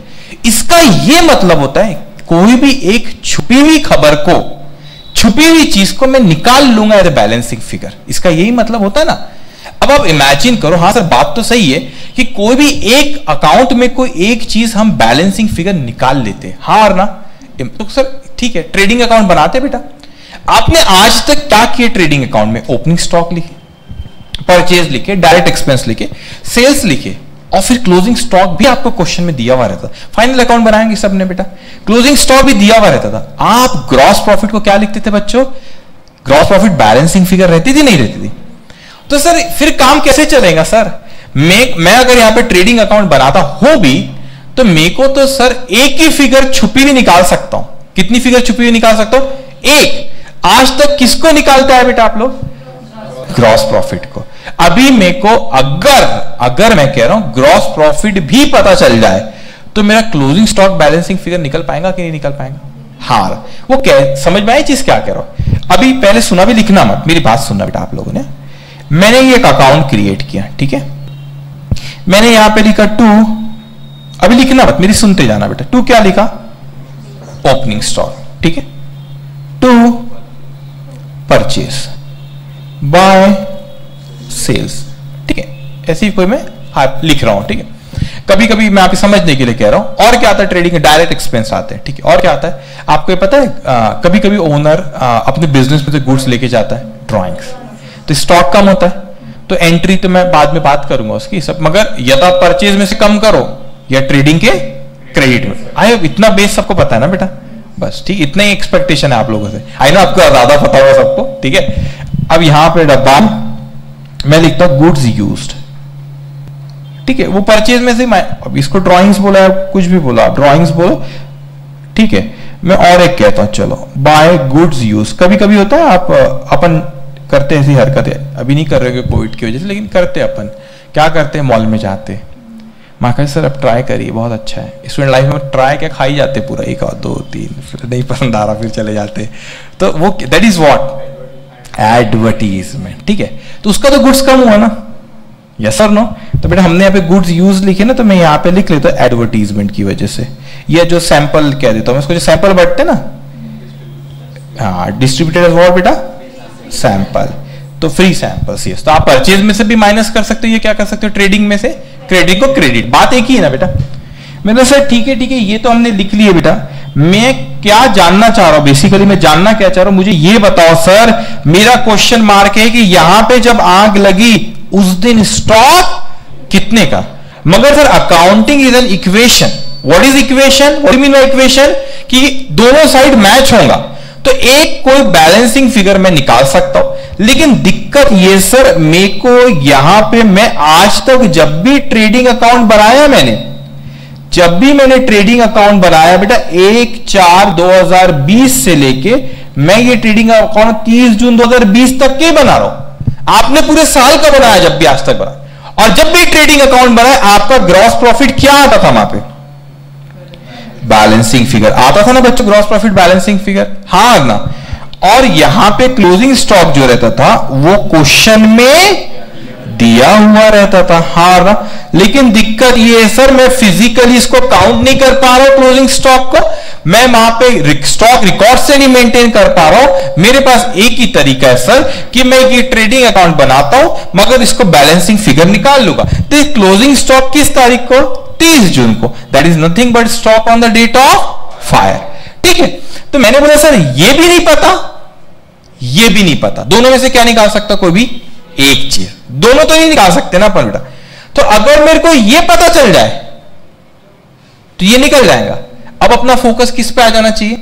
Speaker 1: इसका यह मतलब होता है कोई भी एक छुपी हुई खबर को, छुपी हुई चीज को मैं निकाल लूंगा एज ए बैलेंसिंग फिगर, इसका यही मतलब होता है ना। अब आप इमेजिन करो, हाँ सर बात तो सही है कि कोई भी एक अकाउंट में कोई एक चीज हम बैलेंसिंग फिगर निकाल लेते हैं, हाँ और ना, तो सर ठीक है, ट्रेडिंग अकाउंट बनाते बेटा। आपने आज तक क्या किया ट्रेडिंग अकाउंट में, ओपनिंग स्टॉक लिखे, परचेज लिखे, डायरेक्ट एक्सपेंस लिखे, सेल्स लिखे, और फिर क्लोजिंग स्टॉक भी आपको क्वेश्चन में दिया हुआ रहता था। फाइनल अकाउंट बनाएंगे सबने बेटा, क्लोजिंग स्टॉक भी दिया हुआ रहता था। आप ग्रॉस प्रॉफिट को क्या लिखते थे बच्चों, ग्रॉस प्रॉफिट बैलेंसिंग फिगर रहती थी नहीं रहती थी। तो सर फिर काम कैसे चलेगा सर, मैं अगर यहां पे ट्रेडिंग अकाउंट बनाता हूं भी, तो मेरे को तो सर एक ही फिगर छुपी हुई निकाल सकता हूं। कितनी फिगर छुपी हुई निकाल सकता हूं, एक। आज तक किसको निकालता है बेटा आप लोग? ग्रॉस प्रॉफिट को। अभी मेरे को अगर मैं कह रहा हूं ग्रॉस प्रॉफिट भी पता चल जाए तो मेरा क्लोजिंग स्टॉक बैलेंसिंग फिगर निकल पाएगा कि नहीं निकल पाएगा? हाँ, वो समझ में आई चीज क्या कह रहा हूं? अभी पहले सुना भी, लिखना मत, मेरी बात सुनना बेटा आप लोगों ने। मैंने ये एक अकाउंट क्रिएट किया, ठीक है, मैंने यहां पे लिखा 2, अभी लिखना मत, मेरी सुनते जाना बेटा। 2 क्या लिखा? ओपनिंग स्टॉक, ठीक है। 2 परचेज बाय सेल्स, ठीक है, ऐसी कोई मैं लिख रहा हूं, ठीक है। कभी कभी मैं आपको समझने के लिए कह रहा हूं। और क्या आता है? ट्रेडिंग के डायरेक्ट एक्सपेंस आते हैं, ठीक है। और क्या आता है आपको ये पता है? कभी कभी ओनर अपने बिजनेस में से गुड्स लेके जाता है, ड्रॉइंग्स, तो स्टॉक कम होता है, तो एंट्री तो मैं बाद में बात करूंगा उसकी सब, मगर या तो परचेज में से कम करो या ट्रेडिंग के क्रेडिट में। आई इतना बेस सबको पता है ना बेटा? बस ठीक, इतना ही एक्सपेक्टेशन है आप लोगों से। आई नो आपको ज्यादा पता होगा सबको, ठीक है। अब यहां पे डब्बा मैं लिखता हूं गुड्स यूज्ड, ठीक है। वो परचेज में से मैं, अब इसको ड्राइंग्स बोला है, कुछ भी बोला, ड्राइंग्स बोलो, ठीक है। मैं और एक कहता हूं, चलो बाय गुड्स यूज। कभी कभी होता है आप अपन करते ऐसी हरकतें, अभी नहीं कर रहे कोविड की वजह से, लेकिन करते अपन क्या करते हैं, मॉल में जाते, माँ कहे सर अब ट्राई करिए, बहुत अच्छा है। स्टूडेंट लाइफ में ट्राई क्या खाई जाते पूरा, 1 और 2 3, फिर नहीं पसंद आ रहा फिर चले जाते। तो वो दैट इज व्हाट एडवर्टीजमेंट, ठीक है। तो उसका तो गुड्स कम हुआ ना, यस और नो? तो बेटा हमने यहाँ पे गुड्स यूज लिखे ना, तो मैं यहाँ पे लिख लेता हूँ एडवर्टीजमेंट की वजह से। ये जो सैंपल कह देता हूँ, इसको जो सैंपल बढ़ते ना, हाँ, डिस्ट्रीब्यूटेड व्हाट बेटा? सैंपल। तो फ्री सैंपल्स, यस। तो आप परचेज में से भी माइनस कर सकते हो, ये क्या कर सकते हो, ट्रेडिंग में से क्रेडिट को क्रेडिट। बात एक ही है ना बेटा? मैंने सर ठीक है ये तो हमने लिख लिया बेटा। मैं क्या जानना चाह रहा हूं, बेसिकली मैं जानना क्या चाह रहा हूं, मुझे ये बताओ सर, मेरा क्वेश्चन मार्क है कि यहां पे जब आग लगी उस दिन स्टॉक कितने का? मगर sir accounting is an equation. What is equation? What do mean by equation? कि दोनों साइड मैच होगा तो एक कोई बैलेंसिंग फिगर मैं निकाल सकता हूं। लेकिन दिक्कत ये सर, मेरे को यहां पे मैं आज तक जब भी ट्रेडिंग अकाउंट बनाया मैंने ट्रेडिंग अकाउंट बनाया बेटा 1/4/2020 से लेके मैं ये ट्रेडिंग अकाउंट 30 जून 2020 तक के बना रहा हूं। आपने पूरे साल का बनाया जब भी आज तक बनाया, और जब भी ट्रेडिंग अकाउंट बनाया आपका ग्रॉस प्रॉफिट क्या आता था वहां पे? बैलेंसिंग फिगर आता था ना बच्चों, ग्रॉस प्रॉफिट बैलेंसिंग फिगर, हाँ ना। और यहां पे क्लोजिंग स्टॉक जो रहता था वो क्वेश्चन में दिया हुआ रहता था, हाँ ना। लेकिन दिक्कत ये है सर, मैं फिजिकली इसको काउंट नहीं कर पा रहा हूं क्लोजिंग स्टॉक को, मैं वहां पे स्टॉक रिकॉर्ड से नहीं मेंटेन कर पा रहा हूं। मेरे पास एक ही तरीका है सर कि मैं ये ट्रेडिंग अकाउंट बनाता हूं मगर इसको बैलेंसिंग फिगर निकाल लूंगा। तो क्लोजिंग स्टॉक किस तारीख को? 30 जून को। That is nothing but stock on the date of fire, ठीक है। तो मैंने बोला सर ये भी नहीं पता, ये भी नहीं पता, दोनों में से क्या निकाल सकता? कोई भी एक चीज, दोनों तो नहीं निकाल सकते ना अपन बेटा। तो अगर मेरे को ये पता चल जाए तो ये निकल जाएगा। अब अपना फोकस किस पे आ जाना चाहिए?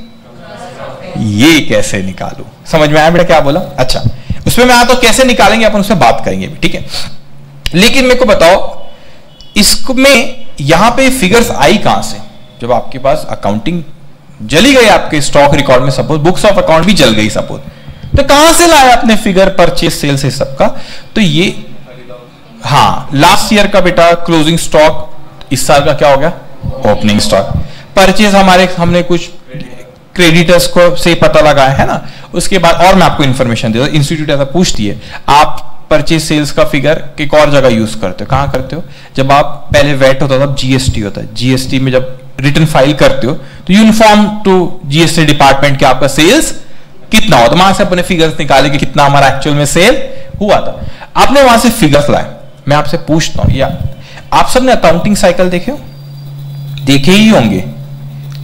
Speaker 1: ये कैसे निकालू? समझ में आया बेटा क्या बोला? अच्छा, उसमें मैं आता हूं कैसे निकालेंगे अपन, उसमें बात करेंगे भी, ठीक है। लेकिन मेरे को बताओ इसमें यहां पे फिगर्स आई कहां से? जब आपके पास अकाउंटिंग जली गई, आपके स्टॉक रिकॉर्ड में सपोज बुक्स ऑफ अकाउंट भी जल गई सपोज, तो कहां से लाया अपने फिगर परचेज सेल से सबका? तो ये, हाँ, लास्ट ईयर का बेटा क्लोजिंग स्टॉक, इस साल का क्या हो गया? Opening stock. परचेज हमने कुछ क्रेडिटर्स को से पता लगाया है ना। उसके बाद और मैं आपको इंफॉर्मेशन देता हूं, इंस्टीट्यूट ऐसा पूछती है, आप परचेज सेल्स का फिगर एक और जगह यूज करते हो, कहां करते हो? जब आप पहले वेट होता था, जीएसटी होता है, जीएसटी में जब रिटर्न फाइल करते हो तो you inform to GST department कि आपका सेल्स कितना हो, तो वहां से अपने फिगर्स निकाले कि कितना हमारा एक्चुअल में सेल हुआ था। आपने वहां से फिगर्स लाए। मैं आपसे पूछता हूं, या आप सबने अकाउंटिंग साइकिल देखे हो? देखे ही होंगे।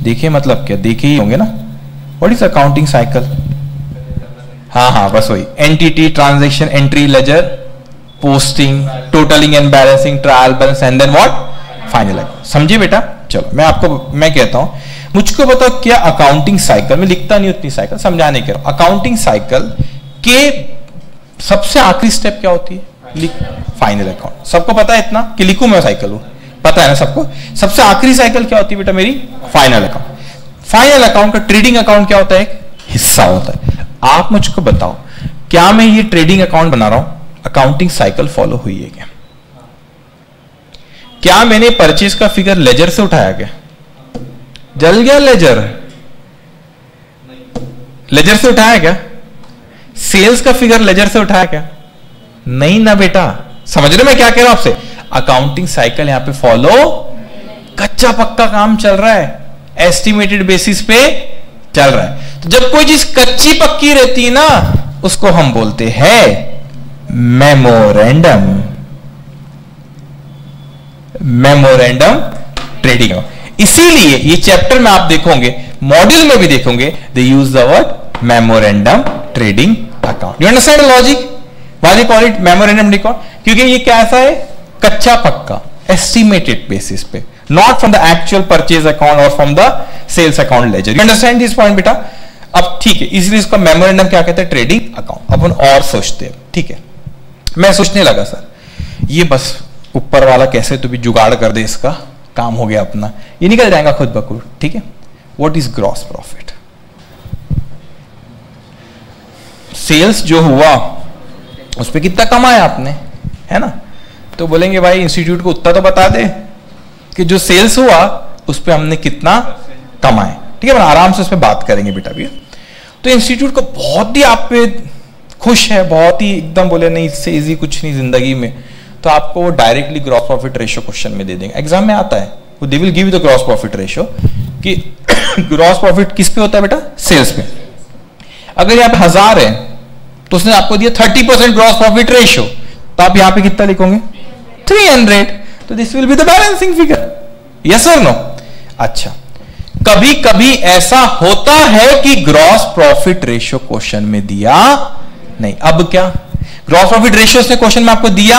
Speaker 1: देखे मतलब क्या? देखे ही होंगे ना। What is accounting cycle? हाँ, बस वही, entity, transaction, entry, ledger, posting, totalling and balancing, trial balance and then what? Final. समझिए बेटा? चलो मैं कहता हूं, मुझको बताओ क्या अकाउंटिंग साइकिल, में लिखता नहीं उतनी साइकिल, समझाने के रहा, अकाउंटिंग साइकिल के सबसे आखिरी स्टेप क्या होती है? Final account. सबको पता है इतना कि लिखूं मैं साइकिल? पता है ना सबको? सबसे आखिरी साइकिल क्या होती है बेटा मेरी? Final account. फाइनल अकाउंट का ट्रेडिंग अकाउंट क्या होता है? एक हिस्सा होता है। आप मुझको बताओ, क्या मैं ये ट्रेडिंग अकाउंट बना रहा हूं, अकाउंटिंग साइकिल फॉलो हुई है क्या? क्या मैंने परचेज का फिगर लेजर से उठाया क्या? जल गया लेजर? लेजर से उठाया क्या? सेल्स का फिगर लेजर से उठाया क्या? नहीं ना बेटा। समझ रहे मैं क्या कह रहा हूं आपसे? अकाउंटिंग साइकिल यहां पे फॉलो, कच्चा पक्का काम चल रहा है, एस्टिमेटेड बेसिस पे चल रहा है। तो जब कोई चीज कच्ची पक्की रहती है ना, उसको हम बोलते हैं मेमोरेंडम। Memorandum trading. इसीलिए ये चैप्टर में आप देखोगे, मॉड्यूल में भी देखोगे, they use the word memorandum trading account. You understand logic? Why they call it memorandum account? क्योंकि ये कैसा है? कच्चा पक्का, एस्टिमेटेड बेसिस पे, not from the actual purchase account और from the sales account ledger. You understand this point बेटा? अब ठीक है, इसलिए इसका मेमोरेंडम क्या कहते हैं? Trading account. अपन और सोचते हैं, ठीक है। मैं सोचने लगा सर, ये बस ऊपर वाला कैसे तो भी जुगाड़ कर दे, इसका काम हो गया अपना, ये निकल जाएगा खुद ब खुद, ठीक है। What is gross profit? Sales जो हुआ उस पर कितना कमाया आपने, है ना? तो बोलेंगे भाई इंस्टीट्यूट को उतना तो बता दे कि जो सेल्स हुआ उस पर हमने कितना कमाए, ठीक है। आराम से उस पर बात करेंगे बेटा भी। तो इंस्टीट्यूट को बहुत ही आप पे खुश है, बहुत ही एकदम बोले नहीं इससे इजी कुछ नहीं जिंदगी में, तो आपको वो directly gross profit ratio question में दे देंगे। एग्जाम में आता है वो, they will give you the gross profit ratio कि ग्रॉस प्रॉफिट किस पे होता है बेटा? सेल्स पे। अगर यहाँ पे 1000 है तो उसने आपको दिया 30% ग्रॉस प्रॉफिट रेशियो, तो आप यहाँ पे कितना लिखोगे? 300। तो this will be the balancing figure. Yes और नो? अच्छा, कभी कभी ऐसा होता है कि ग्रॉस प्रॉफिट रेशियो क्वेश्चन में दिया नहीं। अब क्या? ग्रॉस प्रॉफिट रेशियो उसने क्वेश्चन में आपको दिया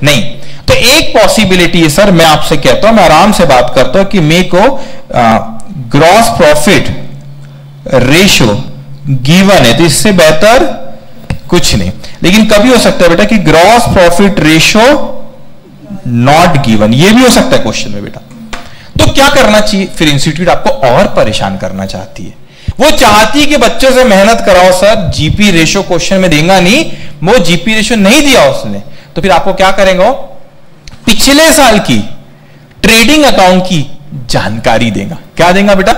Speaker 1: नहीं, तो एक पॉसिबिलिटी है सर, मैं आपसे कहता हूं, मैं आराम से बात करता हूं कि मेरे को ग्रॉस प्रॉफिट रेशियो गिवन है, तो इससे बेहतर कुछ नहीं। लेकिन कभी हो सकता है बेटा कि gross profit ratio not given, ये भी हो सकता है क्वेश्चन में बेटा। तो क्या करना चाहिए फिर? इंस्टीट्यूट आपको और परेशान करना चाहती है, वो चाहती है कि बच्चों से मेहनत कराओ सर, जीपी रेशियो क्वेश्चन में देगा नहीं, वो जीपी रेशियो नहीं दिया उसने, तो फिर आपको क्या करेंगे? पिछले साल की ट्रेडिंग अकाउंट की जानकारी देगा। क्या देगा बेटा?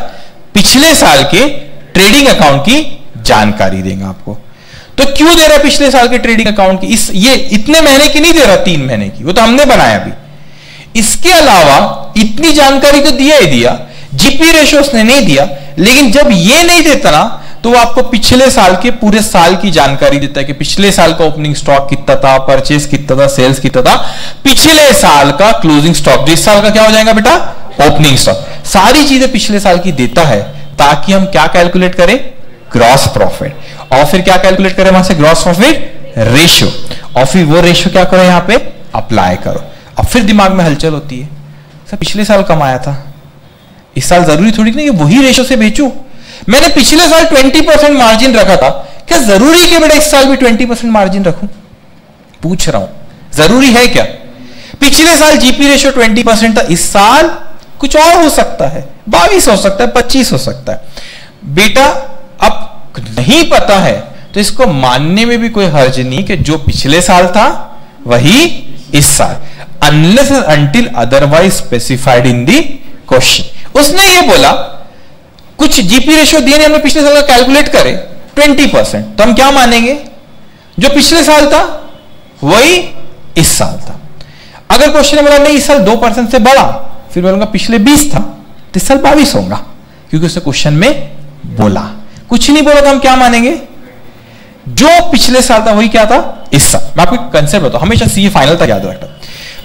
Speaker 1: पिछले साल के ट्रेडिंग अकाउंट की जानकारी देगा आपको। तो क्यों दे रहा है पिछले साल के ट्रेडिंग अकाउंट की? ये इतने महीने की नहीं दे रहा, 3 महीने की, वो तो हमने बनाया अभी। इसके अलावा इतनी जानकारी तो दिया ही दिया, जीपी रेशियो उसने नहीं दिया, लेकिन जब ये नहीं देता ना, तो वो आपको पिछले साल के पूरे साल की जानकारी देता है कि पिछले साल का ओपनिंग स्टॉक कितना था, परचेज कितना था, सेल्स कितना था, पिछले साल का क्लोजिंग स्टॉक, इस साल का क्या हो जाएगा बेटा? Opening stock. सारी चीजें पिछले साल की देता है ताकि हम क्या कैलकुलेट करें? Gross profit. और फिर क्या कैलकुलेट करें वहां से? Gross profit ratio. और फिर वो रेशियो क्या करो? यहां पे अप्लाई करो। अब फिर दिमाग में हलचल होती है, सर पिछले साल कमाया था, इस साल जरूरी थोड़ी नहीं कि वही रेशियो से बेचूं। मैंने पिछले साल 20% मार्जिन रखा था, क्या जरूरी है कि बेटा इस साल भी 20% मार्जिन रखूं? पूछ रहा हूं, जरूरी है क्या? पिछले साल जीपी रेशियो 20% था, इस साल कुछ और हो सकता है, 22 हो सकता है, 25 हो सकता है। बेटा अब नहीं पता है तो इसको मानने में भी कोई हर्ज नहीं कि जो पिछले साल था वही इस साल, unless until otherwise specified in the question. उसने ये बोला कुछ जीपी रेशियो दिए नहीं, हमने पिछले साल का कैलकुलेट करे 20%, तो हम क्या मानेंगे? जो पिछले साल था वही इस साल था। अगर क्वेश्चन बोला नहीं इस साल 2% से बढ़ा, फिर बोलूंगा पिछले 20 था तो इस साल 22 होगा, क्योंकि उसने क्वेश्चन में बोला। कुछ नहीं बोला तो हम क्या मानेंगे? जो पिछले साल था वही क्या था? इस साल। मैं आपको कंसेप्ट बताऊं, हमेशा सीए फाइनल तक याद रखना।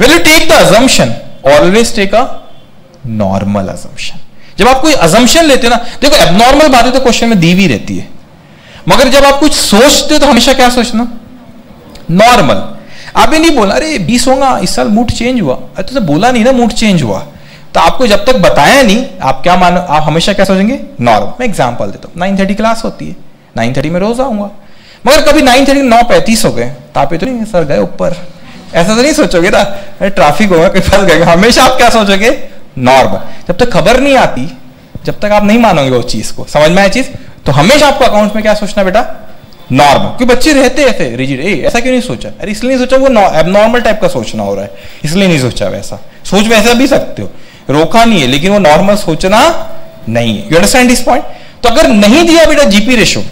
Speaker 1: When you take the assumption, always take a normal assumption. जब आप कोई assumption लेते हो ना, देखो एबनॉर्मल बातें तो क्वेश्चन में दी हुई रहती है, मगर जब आप कुछ सोचते हो तो हमेशा क्या सोचना? नॉर्मल। आप ये नहीं बोला अरे 20 होगा इस साल, मूड चेंज हुआ। अरे तो बोला नहीं ना मूड चेंज हुआ, तो आपको जब तक बताया नहीं आप क्या मानो? आप हमेशा क्या सोचेंगे? नॉर्मल। मैं एग्जांपल देता हूँ, 9:30 क्लास होती है, 9:30 में रोज आऊंगा, मगर कभी 9:30 9:35 हो गए तो आप ये तो नहीं सर गए ऊपर, ऐसा तो नहीं सोचोगे ना ट्रैफिक होगा कहीं फंस गए। हमेशा आप क्या सोचोगे? नॉर्मल। जब तक खबर नहीं आती, जब तक आप नहीं मानोगे वो चीज को, समझ में आया चीज? तो हमेशा आपको अकाउंट्स में क्या सोचना बेटा, नॉर्मल। क्योंकि बच्चे रहते ऐसे रिजिड, ऐसा क्यों नहीं सोचा, अरे इसलिए नहीं सोचा वो एबनॉर्मल टाइप का सोचना हो रहा है, इसलिए नहीं सोचा वैसा। सोच वैसा भी सकते हो, रोका नहीं है, लेकिन वो नॉर्मल सोचना नहीं है। You understand this point. तो अगर नहीं दिया बेटा जीपी रेशो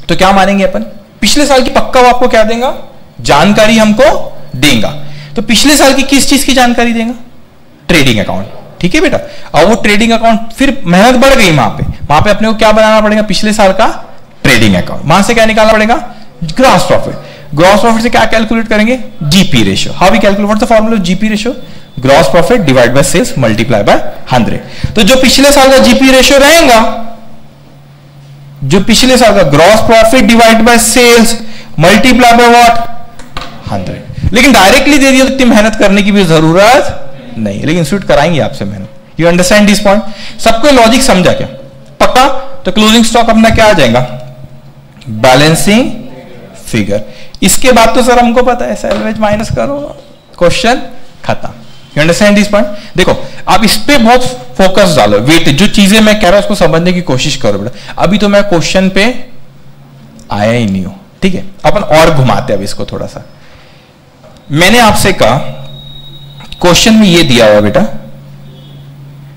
Speaker 1: तो क्या मानेंगे अपन, पिछले साल की पक्का वो आपको क्या देगा, जानकारी हमको देगा। तो पिछले साल की किस चीज की जानकारी देगा, ट्रेडिंग अकाउंट, ठीक है बेटा। और वो ट्रेडिंग अकाउंट फिर मेहनत बढ़ गई, वहां पे अपने को क्या बनाना पड़ेगा, पिछले साल का ट्रेडिंग अकाउंट। वहां से क्या निकालना पड़ेगा, ग्रॉस प्रॉफिट। ग्रॉस प्रॉफिट से क्या कैलकुलेट करेंगे, GP ratio. How we calculate, what is the formula of GP ratio, gross profit divide by sales multiply by 100। तो जो पिछले साल का जीपी रेशियो रहेगा, जो पिछले साल का gross profit divide by sales multiply by what, 100। लेकिन डायरेक्टली दे दिया तो इतनी मेहनत करने की भी जरूरत नहीं, लेकिन इंस्टीट्यूट कराएंगे आपसे मेहनत। यू अंडरस्टैंड दिस पॉइंट, सबको लॉजिक समझा क्या, पक्का। तो क्लोजिंग स्टॉक अपना क्या आ जाएगा, बैलेंसिंग फिगर। इसके बाद तो सर हमको पता है, सैलवेज माइनस करो, क्वेश्चन खत्म। You understand this point. देखो आप इस पे बहुत फोकस डालो, वेट, जो चीजें मैं कह रहा हूं उसको समझने की कोशिश करो बेटा। अभी तो मैं क्वेश्चन पे आया ही नहीं हूं, ठीक है। अपन और घुमाते हैं अब इसको थोड़ा सा। मैंने आपसे कहा क्वेश्चन में ये दिया हुआ बेटा,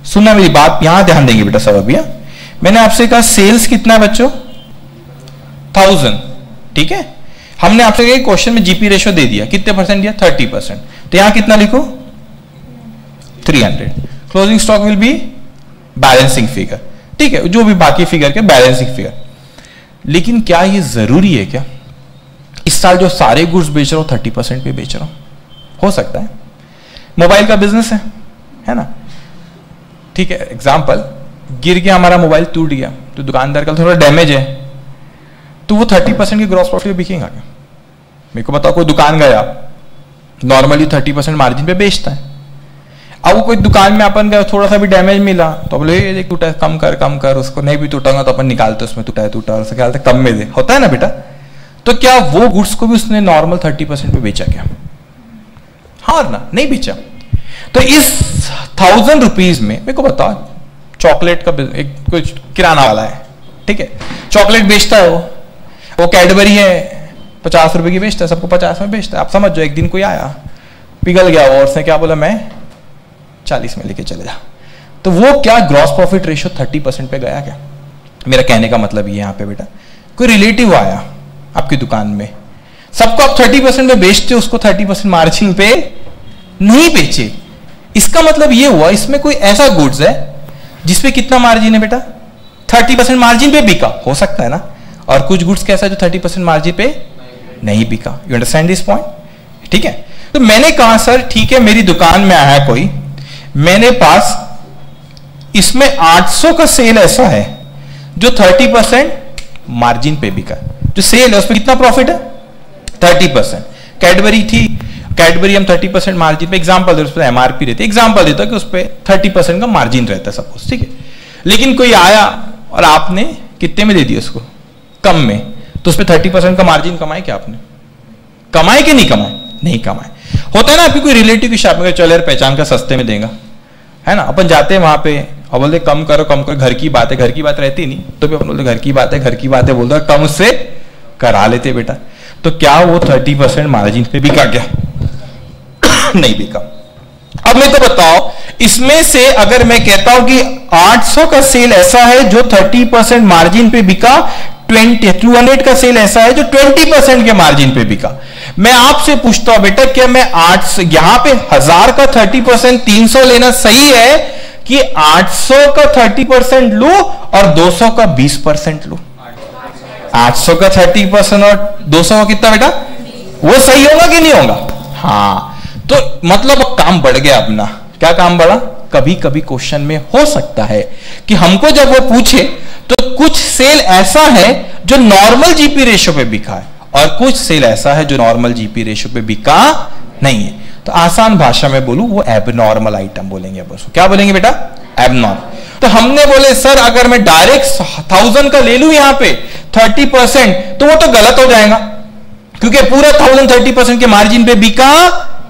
Speaker 1: सुनना मेरी बात, यहां ध्यान देंगे बेटा सब। अभी मैंने आपसे कहा सेल्स कितना है बच्चों, 1000, ठीक है। हमने आपसे कहा क्वेश्चन में जीपी रेशियो दे दिया, कितने परसेंट दिया, 30%। तो यहां कितना लिखो, 300। Closing stock will B balancing figure, ठीक है, जो भी बाकी फिगर के बैलेंसिंग फिगर। लेकिन क्या ये जरूरी है क्या, इस साल जो सारे गुड्स बेच रहा हूं 30% पे बेच रहा हूं, हो सकता है, मोबाइल का बिजनेस है ना, ठीक है। एग्जाम्पल, गिर गया हमारा मोबाइल, टूट गया, तो दुकानदार का थोड़ा डैमेज है, तो वो 30% की ग्रॉस प्रॉफिट बिकेगा क्या, मेरे को बताओ। कोई दुकान गया, नॉर्मली 30% मार्जिन पे बेचता है। अब वो कोई दुकान में अपन गया, थोड़ा सा भी डैमेज मिला तो बोले ये टूटा है, कम कर, उसको नहीं भी टूटागा तो अपन निकालते उसमें टूटा और उससे क्या कम में दे, होता है ना बेटा। तो क्या वो गुड्स को भी उसने नॉर्मल 30% पे बेचा क्या, हाँ ना, नहीं बेचा। तो इस 1000 रुपीज में मेरे को बताओ, चॉकलेट का एक कोई किराना वाला है, ठीक है, चॉकलेट बेचता है, वो कैडबरी है 50 रुपए की बेचता है, सबको 50 में बेचता है। आप समझ जाओ, एक दिन कोई आया पिघल गया और उसने क्या बोला, मैं 40 में लेके चले जा, तो वो क्या ग्रॉस प्रॉफिट रेशियो 30% पे गया क्या। मेरा कहने का मतलब ये यहाँ पे बेटा, कोई रिलेटिव आया आपकी दुकान में, सबको आप 30% में बेचते हो, उसको 30% मार्जिन पे नहीं बेचे। इसका मतलब ये हुआ इसमें कोई ऐसा गुड्स है जिसपे कितना मार्जिन है बेटा, 30% मार्जिन पे बिका, हो सकता है ना। और कुछ गुड्स कैसा है जो 30% मार्जिन पे नहीं बिका। यू अंडरस्टैंड दिस पॉइंट, ठीक है। तो मैंने कहा सर ठीक है, मेरी दुकान में आया कोई, मेरे पास इसमें 800 का सेल ऐसा है जो 30% मार्जिन पे बिका, जो सेल है उसमें कितना प्रॉफिट है, 30%। कैडबरी थी, कैडबरी हम 30% मार्जिन पे, एग्जांपल दे, उस पर एमआरपी रहती है, एग्जांपल देता कि उस पर 30% का मार्जिन रहता है सपोज, ठीक है। लेकिन कोई आया और आपने कितने में दे दिया उसको, कम में, तो उस पर 30% का मार्जिन कमाए क्या आपने, कमाए कि नहीं कमाए, नहीं कमाए। होता है ना आपकी कोई रिलेटिव की शॉप में, चल यार पहचान का सस्ते में देगा, है ना, अपन जाते हैं वहां पे और बोलते कम करो, घर की बात है, घर की बात रहती नहीं तो भी अपन बोलते घर की बात है बोलते कम उससे करा लेते बेटा। तो क्या वो 30% मार्जिन पे बिका क्या, नहीं बिका। अब मैं तो बताओ, इसमें से अगर मैं कहता हूं कि 800 का सेल ऐसा है जो 30% मार्जिन पे बिका, 200 का सेल ऐसा है जो 20% के मार्जिन पे बिका। मैं आपसे पूछता हूं बेटा, क्या मैं 800 यहां पे 1000 का 30% 300 लेना सही है कि 800 का 30% लू और 200 का 20% लू? 800 का 30% और 200 का कितना बेटा, वो सही होगा कि नहीं होगा? हाँ, तो मतलब काम बढ़ गया अपना। क्या काम बढ़ा? कभी कभी क्वेश्चन में हो सकता है कि हमको जब वो पूछे तो कुछ सेल ऐसा है जो नॉर्मल जीपी रेशियो पे बिका है और कुछ सेल ऐसा है जो नॉर्मल जीपी रेशियो पे बिका नहीं है। तो आसान भाषा में बोलूं, वो एबनॉर्मल आइटम बोलेंगे। बस क्या बोलेंगे बेटा? एबनॉर्मल। तो हमने बोले सर अगर मैं डायरेक्ट 1000 का ले लूं यहां पे 30%, तो वो तो गलत हो जाएगा क्योंकि पूरा 1000 30% के मार्जिन पे बिका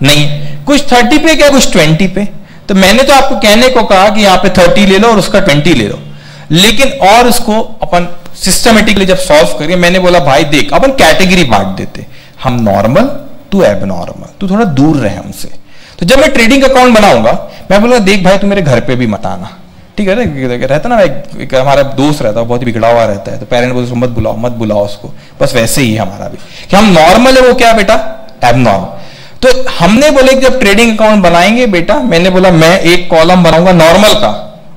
Speaker 1: नहीं, कुछ 30 पे क्या, कुछ 20 पे। तो मैंने तो आपको कहने को कहा कि यहां पे 30 ले लो और उसका 20 ले लो, लेकिन और उसको अपन सिस्टमेटिकली जब सॉल्व करिए, मैंने बोला भाई देख अपन कैटेगरी बांट देते, हम नॉर्मल, तू एबनॉर्मल, तू थोड़ा दूर रहे हमसे। तो जब मैं ट्रेडिंग अकाउंट बनाऊंगा, मैं बोलूंगा देख भाई तू मेरे घर पे भी मत आना, ठीक है ना। रहता ना एक हमारा दोस्त रहता है बहुत ही बिगड़ा हुआ रहता है, तो पेरेंट बोलते मत बुलाओ उसको, बस वैसे ही हमारा भी कि हम नॉर्मल है, वो क्या बेटा एबनॉर्मल। तो हमने बोले कि जब ट्रेडिंग अकाउंट बनाएंगे बेटा, मैंने बोला मैं एक कॉलम बनाऊंगा नॉर्मल का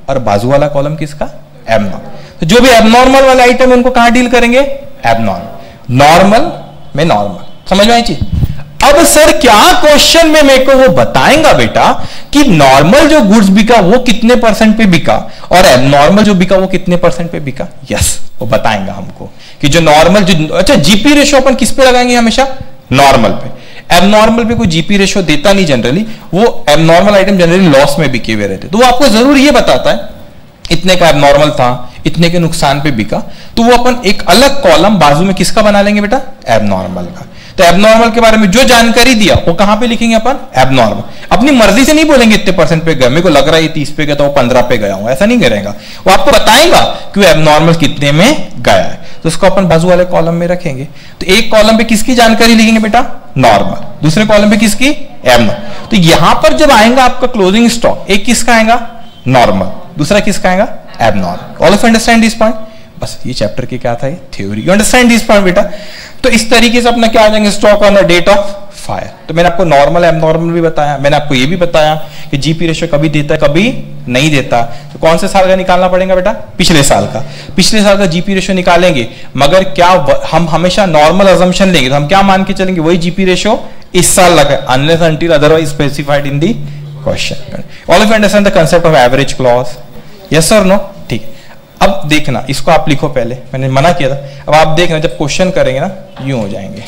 Speaker 1: और बाजू वाला कॉलम किसका, एबनॉर्मल। तो जो भी एबनॉर्मल वाले आइटम है उनको कहां डील करेंगे, एबनॉर्मल, नॉर्मल में नॉर्मल। समझ में आई चीज। अब सर क्या क्वेश्चन में मेरे को वो बताएंगा बेटा कि नॉर्मल जो गुड्स बिका वो कितने परसेंट पे बिका और एबनॉर्मल जो बिका वो कितने परसेंट पे बिका। यस, वो बताएंगा हमको कि जो नॉर्मल जो, अच्छा जीपी रेशो अपन किस पे लगाएंगे, हमेशा नॉर्मल पे। एबनॉर्मल पे कोई जीपी रेशो देता नहीं जनरली, वो एबनॉर्मल आइटम जनरली लॉस में बिके हुए रहते, तो वो आपको जरूर ये बताता है इतने का एबनॉर्मल था, इतने के नुकसान पे बिका, तो वो अपन एक अलग कॉलम बाजू में किसका बना लेंगे बेटा, एबनॉर्मल का। तो एबनॉर्मल के बारे में जो जानकारी दिया वो कहां पे लिखेंगे अपन, एबनॉर्मल। अपनी मर्जी से नहीं बोलेंगे इतने परसेंट पे गया, मेरे को लग रहा है 30 पे गया तो 15 पे गया हूं, ऐसा नहीं करेगा। वो आपको बताएगा कि वो एबनॉर्मल कितने में गया है, तो उसको अपन बाजू वाले कॉलम में रखेंगे। तो एक कॉलम पे किसकी जानकारी लिखेंगे बेटा, नॉर्मल, दूसरे कॉलम पे किसकी, एबनॉर्मल। तो यहां पर जब आएगा आपका क्लोजिंग स्टॉक, एक किसका आएगा, नॉर्मल, दूसरा किसका आएगा, abnormal. All of understand this point. बस ये चैप्टर की क्या था, ये theory. You understand this point बेटा। तो इस तरीके से अपना क्या आ जाएंगे, stock on the date of fire. तो मैंने आपको नॉर्मल एबनॉर्मल भी बताया, मैंने आपको ये भी बताया कि जीपी रेशियो कभी देता है कभी नहीं देता। तो कौन से साल का निकालना पड़ेगा बेटा, पिछले साल का। पिछले साल का जीपी रेशियो निकालेंगे, मगर क्या हम हमेशा नॉर्मल अजम्पशन लेंगे, तो हम क्या मान के चलेंगे, वही जीपी रेशियो इस साल लगा, unless until otherwise specified in the question. All of you understand the concept of average clause, yes और नो। ठीक, अब देखना, इसको आप लिखो, पहले मैंने मना किया था, अब आप देखना जब क्वेश्चन करेंगे ना यूं हो जाएंगे।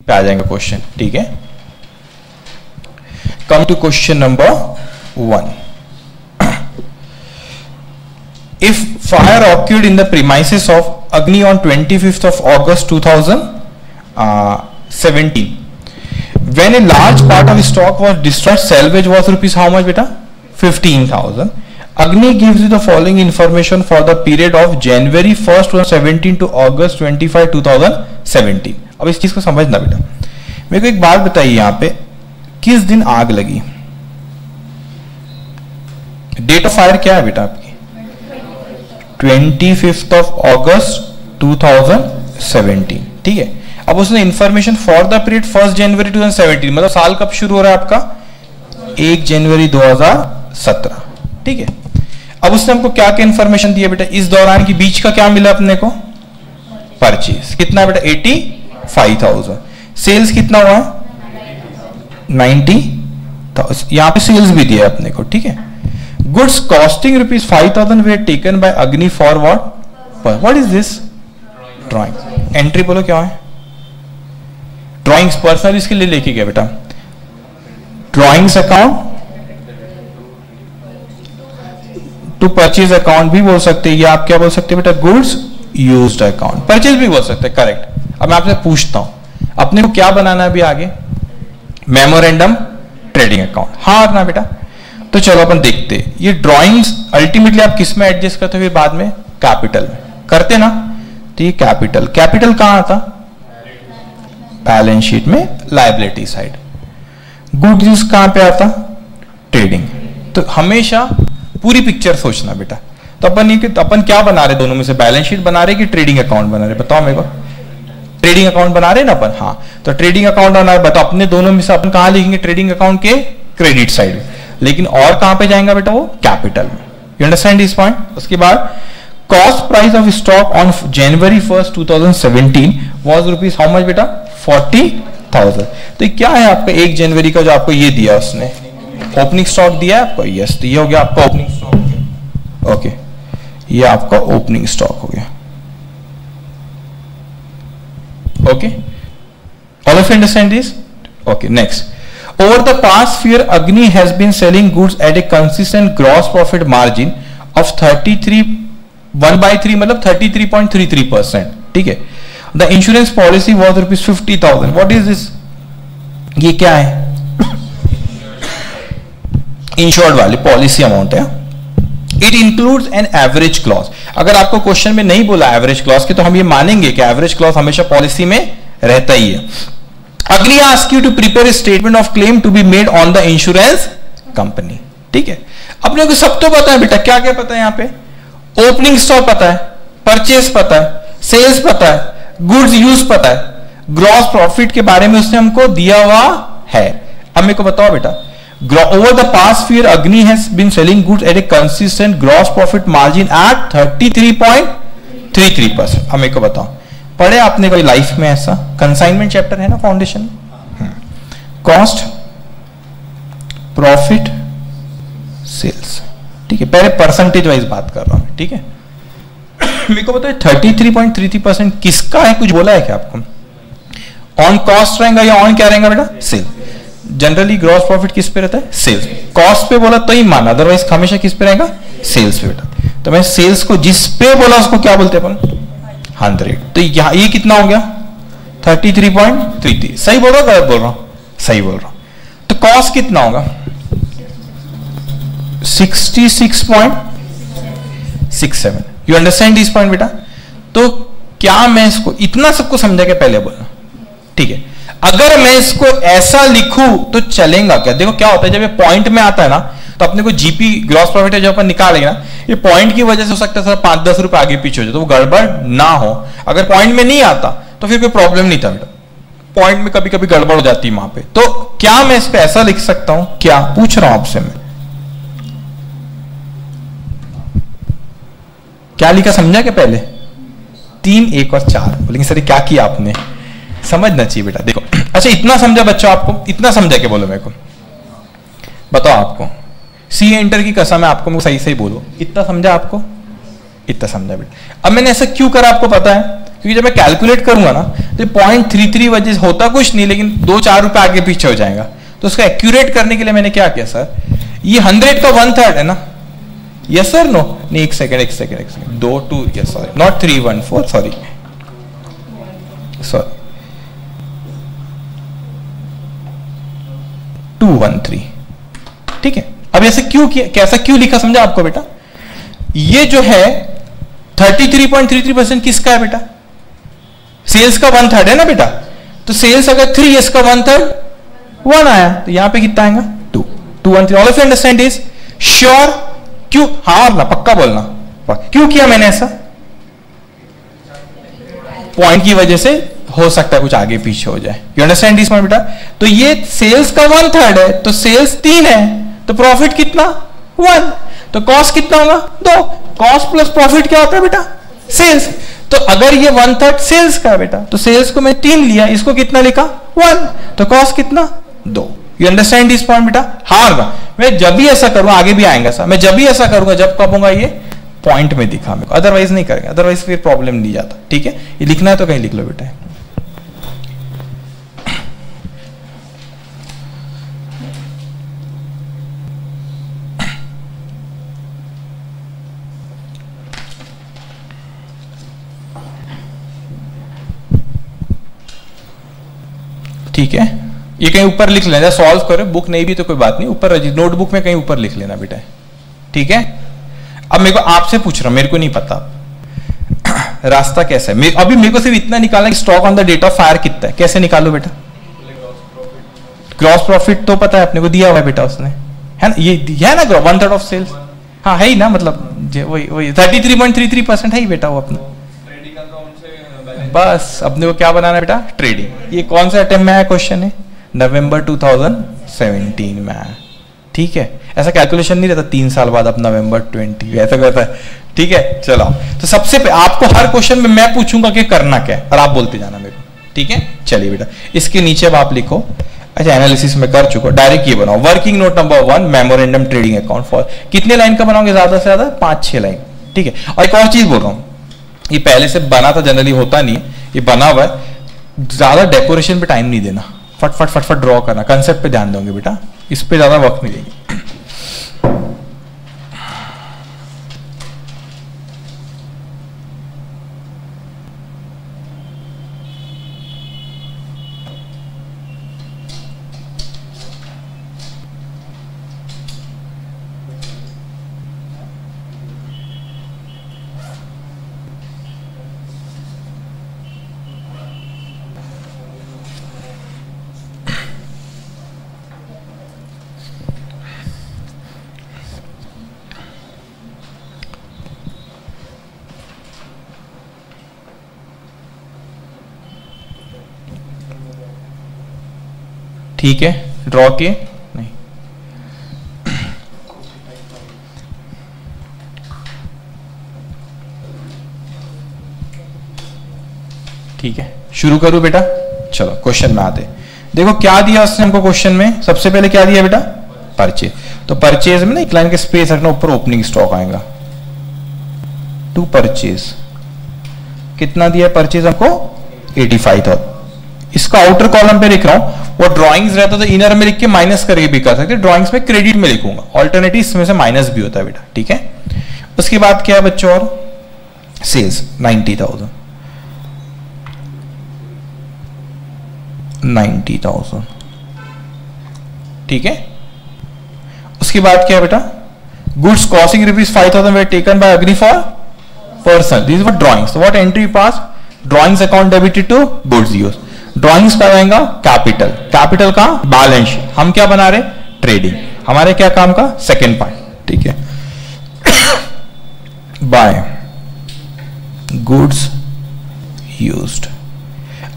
Speaker 1: पे आ जाएंगे क्वेश्चन, ठीक है। Come to question number 1। If fire occurred in the premises of Agni on 25th of August 2017, When a large part of stock was destroyed, salvage was rupees how much beta? 15,000. Agni gives you the following information for the period of January 1st 2017 to August 25 2017. अब इस चीज को समझना बेटा. मेरे को एक बात बताइए, यहाँ पे किस दिन आग लगी? डेट ऑफ फायर क्या है बेटा आपकी? 25th of August 2017. ठीक है. अब उसने इंफॉर्मेशन फॉर द पीरियड 1 जनवरी 2017, मतलब साल कब शुरू हो रहा है आपका? 1 जनवरी 2017. ठीक है. अब उसने हमको क्या क्या इंफॉर्मेशन दिया बेटा? इस दौरान की बीच का क्या मिला अपने को? परचेज कितना बेटा? 85,000. सेल्स कितना हुआ? 90,000. यहां पे सेल्स भी दिया अपने को. ठीक है. Goods costing rupees 5,000 were taken by Agni for what is this? Drawing. Entry बोलो क्या है? ड्रॉइंग्स पर्सनल इसके लिए लेके गया बेटा. Drawings account to purchase account भी बोल सकते हैं, या आप क्या बोल सकते हैं बेटा? Goods used account. परचेज भी बोल सकते हैं. करेक्ट. अब मैं आपसे पूछता हूं, अपने को क्या बनाना है अभी आगे? Memorandum trading account. हाँ ना बेटा? तो चलो अपन देखते हैं. ये ड्रॉइंग्स अल्टीमेटली आप किस में एडजस्ट करते हो बाद में? कैपिटल में करते ना. तो ये कैपिटल कहां आता? बैलेंस शीट में लायबिलिटी साइड. गुड यूज कहां पे आता? ट्रेडिंग. तो हमेशा पूरी पिक्चर सोचना बेटा. तो अपन क्या बना रहे दोनों में से? बैलेंस शीट बना रहे कि ट्रेडिंग अकाउंट बना रहे? बताओ मेरे को. ट्रेडिंग अकाउंट बना रहे ना अपन. हाँ, तो ट्रेडिंग अकाउंट बना रहे. बताओ अपने दोनों में से अपन कहां लिखेंगे? ट्रेडिंग अकाउंट के क्रेडिट साइड में. लेकिन और कहां पे जाएगा बेटा? वो कैपिटल में. You understand this point? उसके बाद cost price of stock on January 1st 2017 was rupees how much बेटा? 40,000. तो ये क्या है आपका 1 जनवरी का जो आपको ये दिया उसने? ओपनिंग स्टॉक दिया है आपको. यस, तो ये हो गया आपका ओपनिंग स्टॉक. ओके, ये आपका ओपनिंग स्टॉक हो गया. Okay, all of you understand this? Okay, next. Over the past year, Agni has been selling goods at a consistent gross profit margin of 1/3 मतलब 33.33%. ठीक है. The insurance policy was rupees 50,000. What is this? ये क्या है? Insured वाली policy amount है. It includes an average clause. अगर आपको क्वेश्चन में नहीं बोला एवरेज क्लॉज की, तो हम ये मानेंगे कि एवरेज क्लॉज हमेशा पॉलिसी में रहता ही है. Agni asks you to prepare a statement of claim to be made on the insurance company. ठीक है. अपने को सब तो पता है बेटा. क्या क्या पता है यहाँ पे? ओपनिंग स्टॉक पता है, परचेस पता है, सेल्स पता है, गुड्स यूज पता है, ग्रॉस प्रॉफिट के बारे में उसने हमको दिया हुआ है. अब मेरे को बताओ बेटा, over the past year Agni has been selling goods at a consistent gross profit margin at 33.33%. अब मेरे को बताओ, पढ़े आपने कोई लाइफ में ऐसा? कंसाइनमेंट चैप्टर है ना फाउंडेशन. Cost profit sales. ठीक है, पहले परसेंटेज वाइज बात कर रहा हूं. ठीक है. मेरे को बताओ 33.33% किसका है? कुछ बोला है क्या आपको? ऑन कॉस्ट रहेगा या ऑन क्या रहेगा बेटा? सेल. जनरली ग्रॉस प्रॉफिट किस पे रहता है? सेल्स. कॉस्ट पे बोला तो ही माना, अदरवाइज हमेशा किस पे रहेगा? सेल्स पे बेटा. तो मैं सेल्स को जिस पे बोला उसको क्या बोलते हैं अपन? 100. तो यहां ये कितना हो गया? 33.33. सही बोल रहा हूं गलत बोल रहा हूं? सही बोल रहा हूं. तो कॉस्ट कितना होगा? 66.67. यू अंडरस्टैंड दिस पॉइंट बेटा? तो क्या मैं इसको इतना सबको समझा के पहले बोलना? ठीक है. अगर मैं इसको ऐसा लिखूं तो चलेगा क्या? देखो क्या होता है, जब ये पॉइंट में आता है ना, तो अपने को जीपी ग्रॉस प्रॉफिट है जो अपन निकालेंगे ना, ये पॉइंट की वजह से हो सकता है सर 5-10 रुपए आगे पीछे हो जाए, तो वो गड़बड़ ना हो. अगर पॉइंट में नहीं आता तो फिर कोई प्रॉब्लम नहीं था बेटा. पॉइंट में कभी कभी गड़बड़ हो जाती है वहां पे. तो क्या मैं इस पे ऐसा लिख सकता हूं? क्या पूछ रहा हूं आपसे मैं? क्या लिखा समझा क्या? पहले 3, 1 और 4 बोलेंगे सर क्या किया आपने? समझना चाहिए बेटा. देखो, अच्छा इतना समझा बच्चों? आपको इतना समझा के बोलो मेरे को. बताओ आपको सी इंटर की कसम है, आपको मैं सही सही बोलो. इतना समझा आपको? इतना समझा बेटा. अब मैंने ऐसा क्यों करा आपको पता है? क्योंकि जब मैं कैलकुलेट करूंगा ना तो 0.33 वजह होता कुछ नहीं, लेकिन 2-4 रुपए आगे पीछे हो जाएगा. तो उसको एक्यूरेट करने के लिए मैंने क्या किया सर? ये 100 का 1/3 है ना? Yes sir no? नहीं, एक second 2 2 yes sorry, not 314 sorry. 213। ठीक है, अब ऐसे क्यों किया, कैसा क्यों लिखा समझा आपको बेटा? ये जो है 33.33% किसका है बेटा? सेल्स का 1/3 है ना बेटा, तो सेल्स अगर 3, इसका 1/3 1 आया, तो यहां पे कितना आएगा 2, 213। All of you understand this? Sure? क्यों? हाँ ना, पक्का बोलना। क्यों किया मैंने ऐसा? पॉइंट की वजह से हो सकता है कुछ आगे पीछे हो जाए। यू अंडरस्टैंड दिस बेटा? तो ये सेल्स का 1/3 है, तो सेल्स 3 है, तो प्रॉफिट कितना 1, तो कॉस्ट कितना होगा 2। कॉस्ट प्लस प्रॉफिट क्या होता है बेटा? सेल्स। तो अगर ये 1/3 सेल्स का है बेटा, तो सेल्स को मैं 3 लिया, इसको कितना लिखा 1, तो कॉस्ट कितना 2। यू अंडरस्टैंड दिस पॉइंट बेटा? हाँ, मैं जब भी ऐसा करूंगा, आगे भी आएगा सर, मैं जब भी ऐसा करूंगा जब कब होगा ये पॉइंट में दिखा मेरे को, अदरवाइज नहीं करेंगे, अदरवाइज फिर प्रॉब्लम नहीं जाता। ठीक है, ये लिखना है तो कहीं लिख लो बेटा। ठीक है, ये कहीं ऊपर लिख लेना, सॉल्व करो, बुक नहीं भी तो कोई बात नहीं, ऊपर नोटबुक में कहीं ऊपर लिख लेना बेटा। ठीक है, अब मेरे को आपसे पूछ रहा हूं, मेरे को नहीं पता रास्ता कैसा है। अभी मेरे को सिर्फ इतना निकालना कि stock on the date of fire कितना है, कैसे निकालो बेटा? ग्रॉस प्रॉफिट तो पता है अपने को, दिया हुआ है बेटा उसने, है ना, ये है ना 1/3 ऑफ सेल्स। हाँ है ही ना, मतलब वही 33.33% है ही बेटा वो अपना। बस अपने को क्या बनाना है बेटा? ट्रेडिंग। ये कौन सा अटेम्प्ट में आया क्वेश्चन है? नवंबर 2017 में आया। ठीक है, ऐसा कैलकुलेशन नहीं रहता 3 साल बाद, अब नवंबर 20 ऐसा करता है। ठीक है, चलो, तो सबसे आपको हर क्वेश्चन में मैं पूछूंगा कि करना क्या है, और आप बोलते जाना मेरे को। ठीक है, चलिए बेटा, इसके नीचे अब आप लिखो। अच्छा, एनालिसिस में कर चुका, डायरेक्ट ये बनाओ, working note number 1 memorandum trading account for. कितने लाइन का बनाओगे? ज्यादा से ज्यादा 5-6 लाइन। ठीक है, और एक और चीज बोल रहा हूं, ये पहले से बना था, जनरली होता नहीं, ये बना हुआ है, ज्यादा डेकोरेशन पे टाइम नहीं देना, फटफट फटफट ड्रॉ करना, कंसेप्ट पे ध्यान दोगे बेटा, इस पे ज्यादा वक्त नहीं देंगे। ठीक है, ड्रॉ किए नहीं? ठीक है, शुरू करूं बेटा? चलो क्वेश्चन में आते। देखो क्या दिया उसने हमको क्वेश्चन में, सबसे पहले क्या दिया बेटा? परचेज। तो परचेज में ना एक लाइन के स्पेस रखना, ऊपर ओपनिंग स्टॉक आएगा टू परचेज। कितना दिया परचेज हमको? 85,000। इसका आउटर कॉलम पे लिख रहा हूं, वो ड्राइंग्स रहता तो इनर में लिख के माइनस करके भी कर सकते, ड्राइंग्स में क्रेडिट में लिखूंगा, ऑल्टरनेटिव इसमें से माइनस भी होता है बेटा। ठीक है, उसके बाद क्या है बच्चों? और सेल्स 90,000, 90,000। ठीक है, उसके बाद क्या है बेटा? Goods costing ₹5,000 were taken by Agni for person. These were drawings. So what entry pass? Drawings account debited to goods use. Drawings का आएगा कैपिटल, कैपिटल का बैलेंस शीट। हम क्या बना रहे? ट्रेडिंग। हमारे क्या काम का? Second point. ठीक है, बाय गुड्स यूज्ड।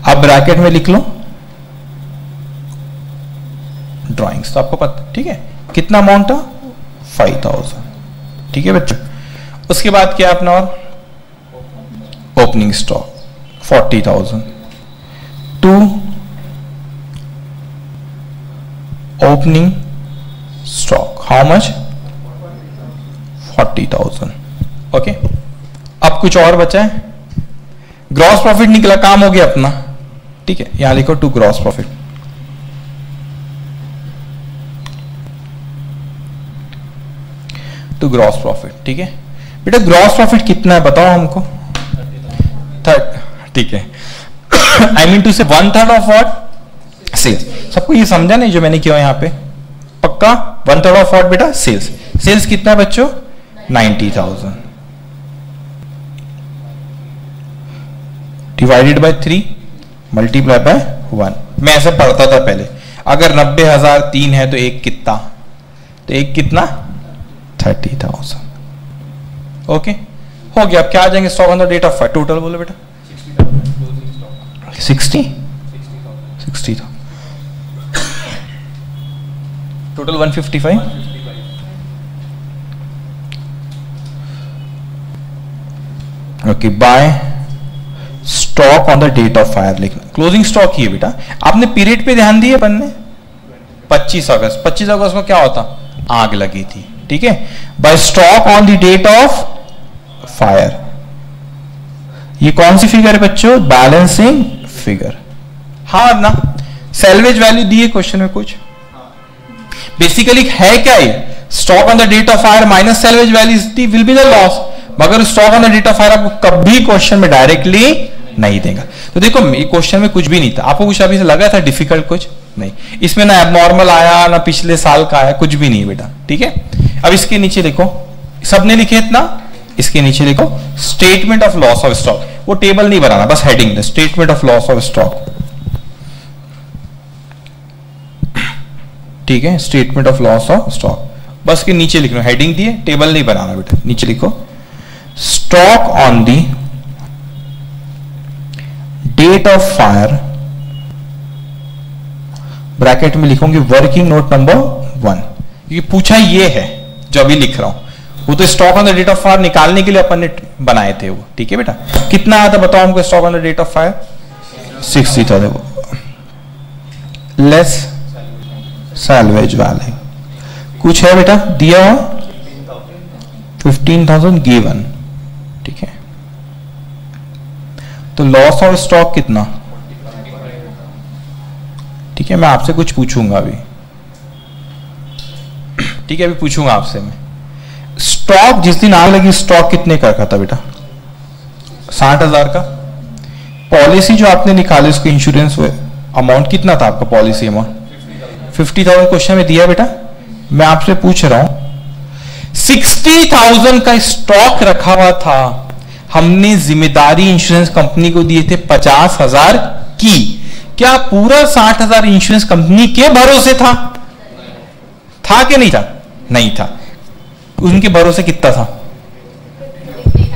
Speaker 1: अब ब्रैकेट में लिख लो ड्रॉइंग्स, तो आपको पता। ठीक है, कितना अमाउंट था? 5,000। ठीक है बच्चों, उसके बाद क्या अपना? और opening stock 40,000 to opening stock, how much? 40,000। Okay, अब कुछ और बचा है? ग्रॉस प्रॉफिट निकला, काम हो गया अपना। ठीक है, यहां लिखो to gross profit. To gross profit. ठीक है बेटा, ग्रॉस प्रॉफिट कितना है बताओ हमको? 30। ठीक है, आई मीन टू से 1/3 ऑफ व्हाट? सेल्स। सबको ये समझा नहीं जो मैंने किया यहां पे? पक्का 1/3 ऑफ व्हाट बेटा? सेल्स। सेल्स कितना बच्चों? 90,000 डिवाइडेड बाय 3 मल्टीप्लाई बाय 1। मैं ऐसे पढ़ता था पहले, अगर 90,000 3 है तो एक कितना? तो एक कितना? 30,000। ओके हो गया। अब क्या आ जाएंगे stock on the date of fire? Total बोलो बेटा। 60,000 total 155। Okay by stock on the date of fire लिखना। क्लोजिंग स्टॉक ही है बेटा। आपने पीरियड पे ध्यान दिए अपन ने? 25 अगस्त। 25 अगस्त को क्या होता? आग लगी थी, ठीक है। By stock on the date of fire, ये कौन सी फिगर है बच्चों? Balancing figure. हाँ ना, सेल्वेज वैल्यू दी है क्वेश्चन में कुछ। बेसिकली है क्या ये? Stock on the date of fire minus salvage value will be the loss. मगर stock on the date of fire आपको कभी क्वेश्चन में डायरेक्टली नहीं देगा। तो देखो ये क्वेश्चन में कुछ भी नहीं था। आपको कुछ अभी से लगा था डिफिकल्ट? कुछ नहीं। इसमें ना एबनॉर्मल आया ना पिछले साल का आया, कुछ भी नहीं बेटा, ठीक है। अब इसके नीचे देखो, सबने लिखे इतना, इसके नीचे लिखो statement of loss of stock. वो टेबल नहीं बनाना, बस हेडिंग है statement of loss of stock, ठीक है। Statement of loss of stock बस के नीचे लिखना, हेडिंग दिए, टेबल नहीं बनाना बेटा। नीचे लिखो stock on the date of fire, bracket में लिखूंगी वर्किंग नोट नंबर 1। ये पूछा ये है जो अभी लिख रहा हूं, वो तो stock on the date of fire निकालने के लिए अपन ने बनाए थे वो, ठीक है बेटा। कितना आया था बताओ हमको stock on the date of fire? 60,000 less salvage value. कुछ है बेटा दिया हुआ? 15,000 गिवन, ठीक है। तो लॉस ऑफ स्टॉक कितना? ठीक है, मैं आपसे कुछ पूछूंगा अभी, ठीक है, अभी पूछूंगा आपसे मैं। स्टॉक जिस दिन आग लगी स्टॉक कितने का रखा था बेटा? 60,000 का। पॉलिसी जो आपने निकाली उसको इंश्योरेंस अमाउंट कितना था आपका? पॉलिसी अमाउंट 50,000 क्वेश्चन में दिया बेटा। मैं आपसे पूछ रहा हूं 60,000 का स्टॉक रखा हुआ था, हमने जिम्मेदारी इंश्योरेंस कंपनी को दिए थे 50,000 की। क्या पूरा 60,000 इंश्योरेंस कंपनी के भरोसे था? था कि नहीं था? नहीं था। उनके भरोसे कितना था?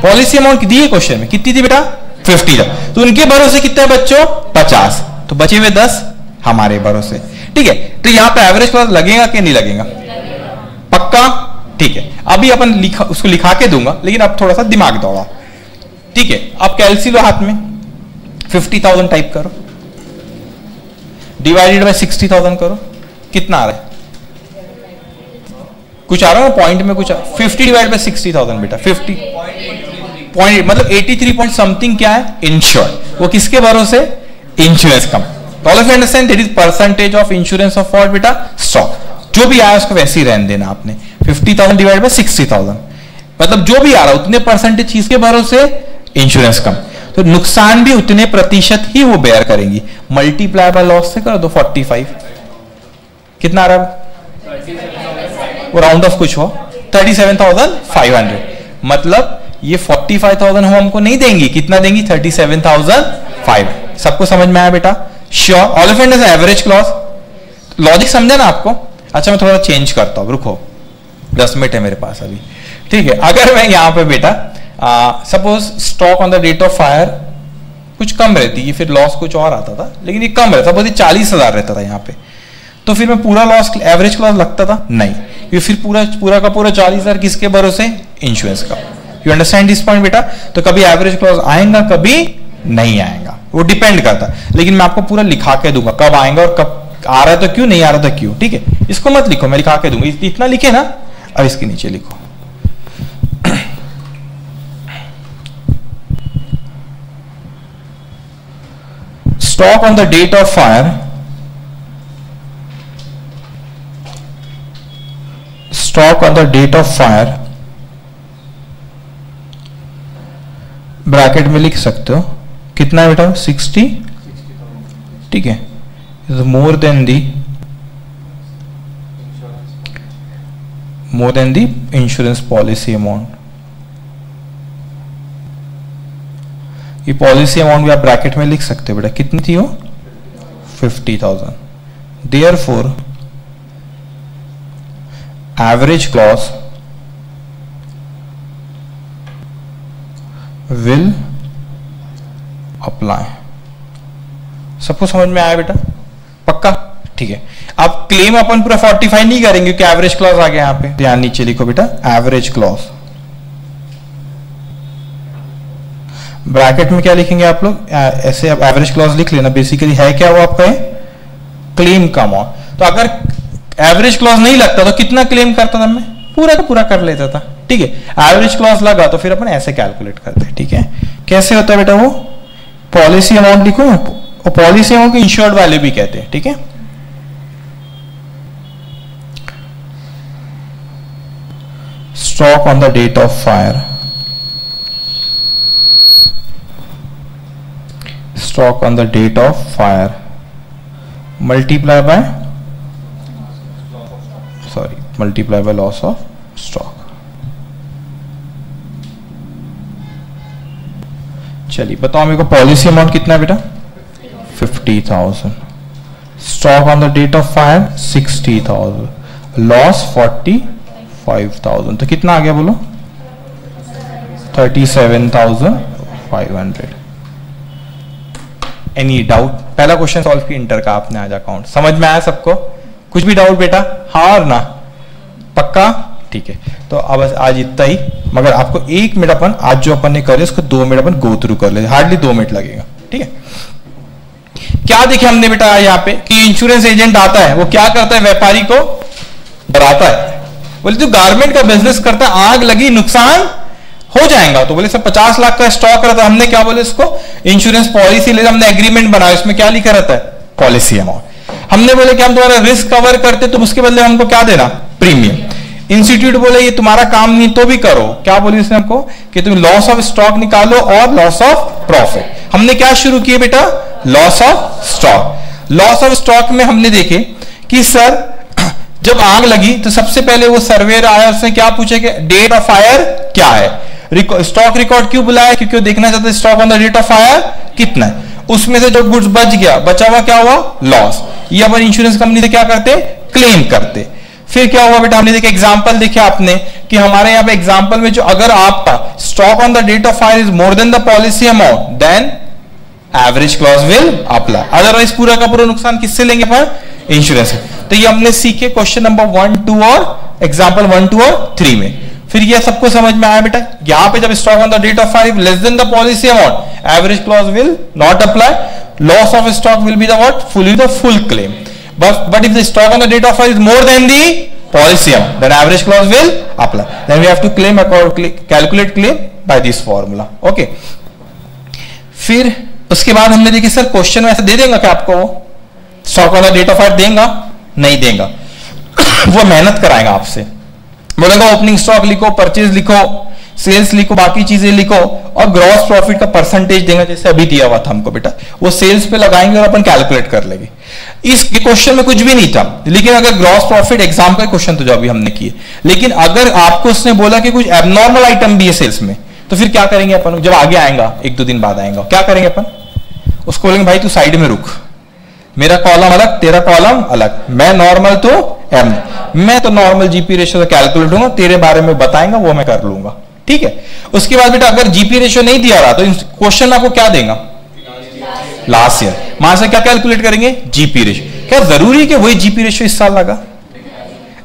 Speaker 1: पॉलिसी अमाउंट दी है क्वेश्चन में, कितनी थी बेटा? 50,000। तो उनके भरोसे कितना है बच्चों? 50। तो बचे हुए 10 हमारे भरोसे, ठीक है। तो यहां पे एवरेज क्लॉज लगेगा कि नहीं लगेगा? पक्का, ठीक है। अभी अपन उसको लिखा के दूंगा, लेकिन अब थोड़ा सा दिमाग दौड़ा, ठीक है। अब कैलसी लो हाथ में, 50,000 टाइप करो, डिवाइडेड बाय 60,000 करो, कितना आ रहा है? कुछ आ रहा है ना पॉइंट में? कुछ 50 डिवाइड बाय 60,000 बेटा, 50 पॉइंट मतलब 83 पॉइंट समथिंग क्या है? इंश्योर्ड। वो किसके भरोसे? Insurance company. All of you understand that is percentage of insurance of what बेटा? स्टॉक। जो भी आया उसको वैसे ही रहने देना आपने। 50,000 डिवाइड बाय 60,000 मतलब जो भी आ रहा है उतने परसेंटेज चीज के भरोसे इंश्योरेंस कंपनी। तो नुकसान भी उतने प्रतिशत ही वो बेयर करेंगी। मल्टीप्लाई बाय लॉस से कर दो 45। कितना आ रहा है? वो राउंड ऑफ कुछ हो 37,500। मतलब ये 45,000 हम हमको नहीं देंगी, कितना देंगी? 37,500। सबको समझ में आया बेटा? Sure. All of it is average clause. Logic समझा ना आपको? अच्छा मैं थोड़ा चेंज करता हूं, रुको 10 मिनट है मेरे पास अभी, ठीक है। अगर मैं यहां पे बेटा suppose stock on the date of fire कुछ कम रहती, ये फिर लॉस कुछ और आता था, लेकिन ये कम रहता, सपोज 40,000 रहता था यहाँ पे, तो फिर मैं पूरा लॉस एवरेज क्लॉज लगता था? नहीं, ये फिर पूरा का पूरा 40,000 किसके भरोसे? इंश्योरेंस का। यू अंडरस्टैंड दिस पॉइंट बेटा? तो कभी एवरेज क्लॉज आएगा, कभी नहीं आएगा, वो डिपेंड करता है। लेकिन मैं आपको पूरा लिखा के दूंगा कब आएगा और कब आ रहा है तो क्यों, नहीं आ रहा था क्यों, ठीक है। इसको मत लिखो, मैं लिखा के दूंगा। इतना लिखे ना, अब इसके नीचे लिखो stock on the date of fire, stock on the date of fire bracket में लिख सकते हो कितना है बेटा? 60, ठीक है। Is more then the more than the insurance policy amount. ये पॉलिसी अमाउंट भी आप ब्रैकेट में लिख सकते हो बेटा, कितनी थी वो 50,000. Therefore average clause will apply. सबको समझ में आया बेटा? पक्का? ठीक है. अब क्लेम अपन पूरा 45 नहीं करेंगे क्योंकि एवरेज क्लॉज आ गया यहाँ पे. ध्यान नीचे लिखो बेटा, एवरेज क्लॉज. ब्रैकेट में क्या लिखेंगे आप लोग? ऐसे आप एवरेज क्लॉज लिख लेना. बेसिकली है क्या वो आपका क्लेम का अमाउंट. तो अगर एवरेज क्लॉज नहीं लगता तो कितना क्लेम करता था? मैं पूरा का पूरा कर लेता था. ठीक है. एवरेज क्लॉज लगा तो फिर अपन ऐसे कैलकुलेट करते हैं. ठीक है. कैसे होता है बेटा? वो पॉलिसी अमाउंट लिखो, और पॉलिसी अमाउंट को इंश्योर्ड वैल्यू भी कहते हैं. ठीक है. Stock on the date of fire, stock on the date of fire multiply by loss of stock. चलिए बताओ मेरे को पॉलिसी अमाउंट कितना है बेटा? 50,000. Stock on the date of fire 60,000. Loss 45,000. तो कितना आ गया बोलो? 37,500. Any doubt? पहला क्वेश्चन सॉल्व की इंटर का आपने आज अकाउंट समझ में आया सबको? कुछ भी डाउट बेटा? हाँ और ना? पक्का? ठीक है. तो अब आज इतना ही. मगर आपको 1 मिनट अपन आज जो अपन ने करे उसको 2 मिनट अपन गो थ्रू कर ले. हार्डली 2 मिनट लगेगा. ठीक है. क्या देखे हमने बेटा यहाँ पे कि इंश्योरेंस एजेंट आता है, वो क्या करता है? व्यापारी को डराता है. बोले तू गारमेंट का बिजनेस करता है, आग लगी नुकसान हो जाएगा. तो बोले सर 50 लाख का स्टॉक रहता है. हमने क्या बोले इसको? इंश्योरेंस पॉलिसी ले. हमने एग्रीमेंट बनाया, इसमें क्या लिखा रहता है? Policy amount. हमने बोले कि हम तुम्हारा रिस्क कवर करते, तुम उसके बदले हमको क्या देना? प्रीमियम. इंस्टीट्यूट बोले ये तुम्हारा काम नहीं तो भी करो. क्या बोले इसने हमको? कि तुम लॉस ऑफ स्टॉक निकालो और लॉस ऑफ प्रॉफिट. हमने क्या शुरू किए बेटा? Loss of stock. Loss of stock में हमने देखे कि सर जब आग लगी तो सबसे पहले वो सर्वेयर आया, उसने क्या पूछा कि डेट ऑफ फायर क्या है? स्टॉक रिकॉर्ड क्यों बुलाया? क्योंकि वो देखना चाहते stock on the date of fire कितना है. उसमें से जो गुड्स बच गया, बचा हुआ क्या हुआ? लॉस. ये अपन इंश्योरेंस कंपनी से क्या करते? क्लेम करते. फिर क्या हुआ बेटा? हमने देखे एग्जांपल देखे आपने कि हमारे यहाँ पे एग्जांपल में जो अगर आपका stock on the date of fire is more than the policy amount, then average clause will apply. Otherwise पूरा का पूरा नुकसान किससे लेंगे अपन? इंश्योरेंस. तो ये हमने सीखे क्वेश्चन नंबर 1, 2 और एग्जाम्पल 1, 2 और 3 में. फिर ये सबको समझ में आया बेटा? यहां पे जब stock on the date of fire less than the policy amount, average clause will not apply. Loss of stock will be the what? Full claim. But if the stock on the date of fire is more than the policy amount, then average clause will apply. Then we have to claim calculate claim by this formula. Okay. फिर उसके बाद हमने देखी sir question में ऐसा दे देगा क्या आपको? वो stock on the date of fire देगा? नहीं देगा. वो मेहनत कराएगा आपसे. बोलेगा ओपनिंग स्टॉक लिखो, परचेज लिखो, सेल्स लिखो, बाकी चीजें लिखो और ग्रॉस प्रॉफिट का परसेंटेज देगा जैसे अभी दिया हुआ था हमको बेटा. वो सेल्स पे लगाएंगे और अपन कैलकुलेट कर लेंगे. इस क्वेश्चन में कुछ भी नहीं था, लेकिन अगर ग्रॉस प्रॉफिट एग्जाम का क्वेश्चन तो जो अभी हमने किए, लेकिन अगर आपको उसने बोला कि कुछ एबनॉर्मल आइटम भी है सेल्स में, तो फिर क्या करेंगे अपन? जब आगे आएगा 1-2 दिन बाद आएगा, क्या करेंगे अपन? उसको बोलेंगे भाई तू साइड में रुक, मेरा कॉलम अलग, तेरा कॉलम अलग, मैं नॉर्मल तो एम, मैं तो नॉर्मल जीपी रेशियो से कैलकुलेट होगा, तेरे बारे में बताएंगा वो मैं कर लूंगा. ठीक है. उसके बाद बेटा अगर जीपी रेशियो नहीं दिया रहा तो क्वेश्चन आपको क्या देगा? Last year. वहां से क्या कैलकुलेट करेंगे? GP ratio. क्या जरूरी है कि वही जीपी रेशियो इस साल लगा?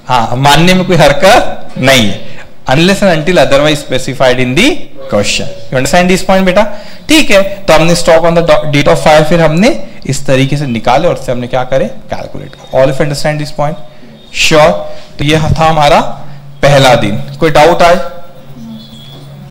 Speaker 1: हाँ, मानने में कोई हरकत नहीं है, unless and until otherwise specified in the question. You understand this point बेटा? ठीक है. तो हमने stock on the date of fire फिर हमने इस तरीके से निकाले और उससे हमने क्या करे? Calculate. All of understand this point? Sure. तो ये था हमारा पहला दिन. कोई डाउट आए?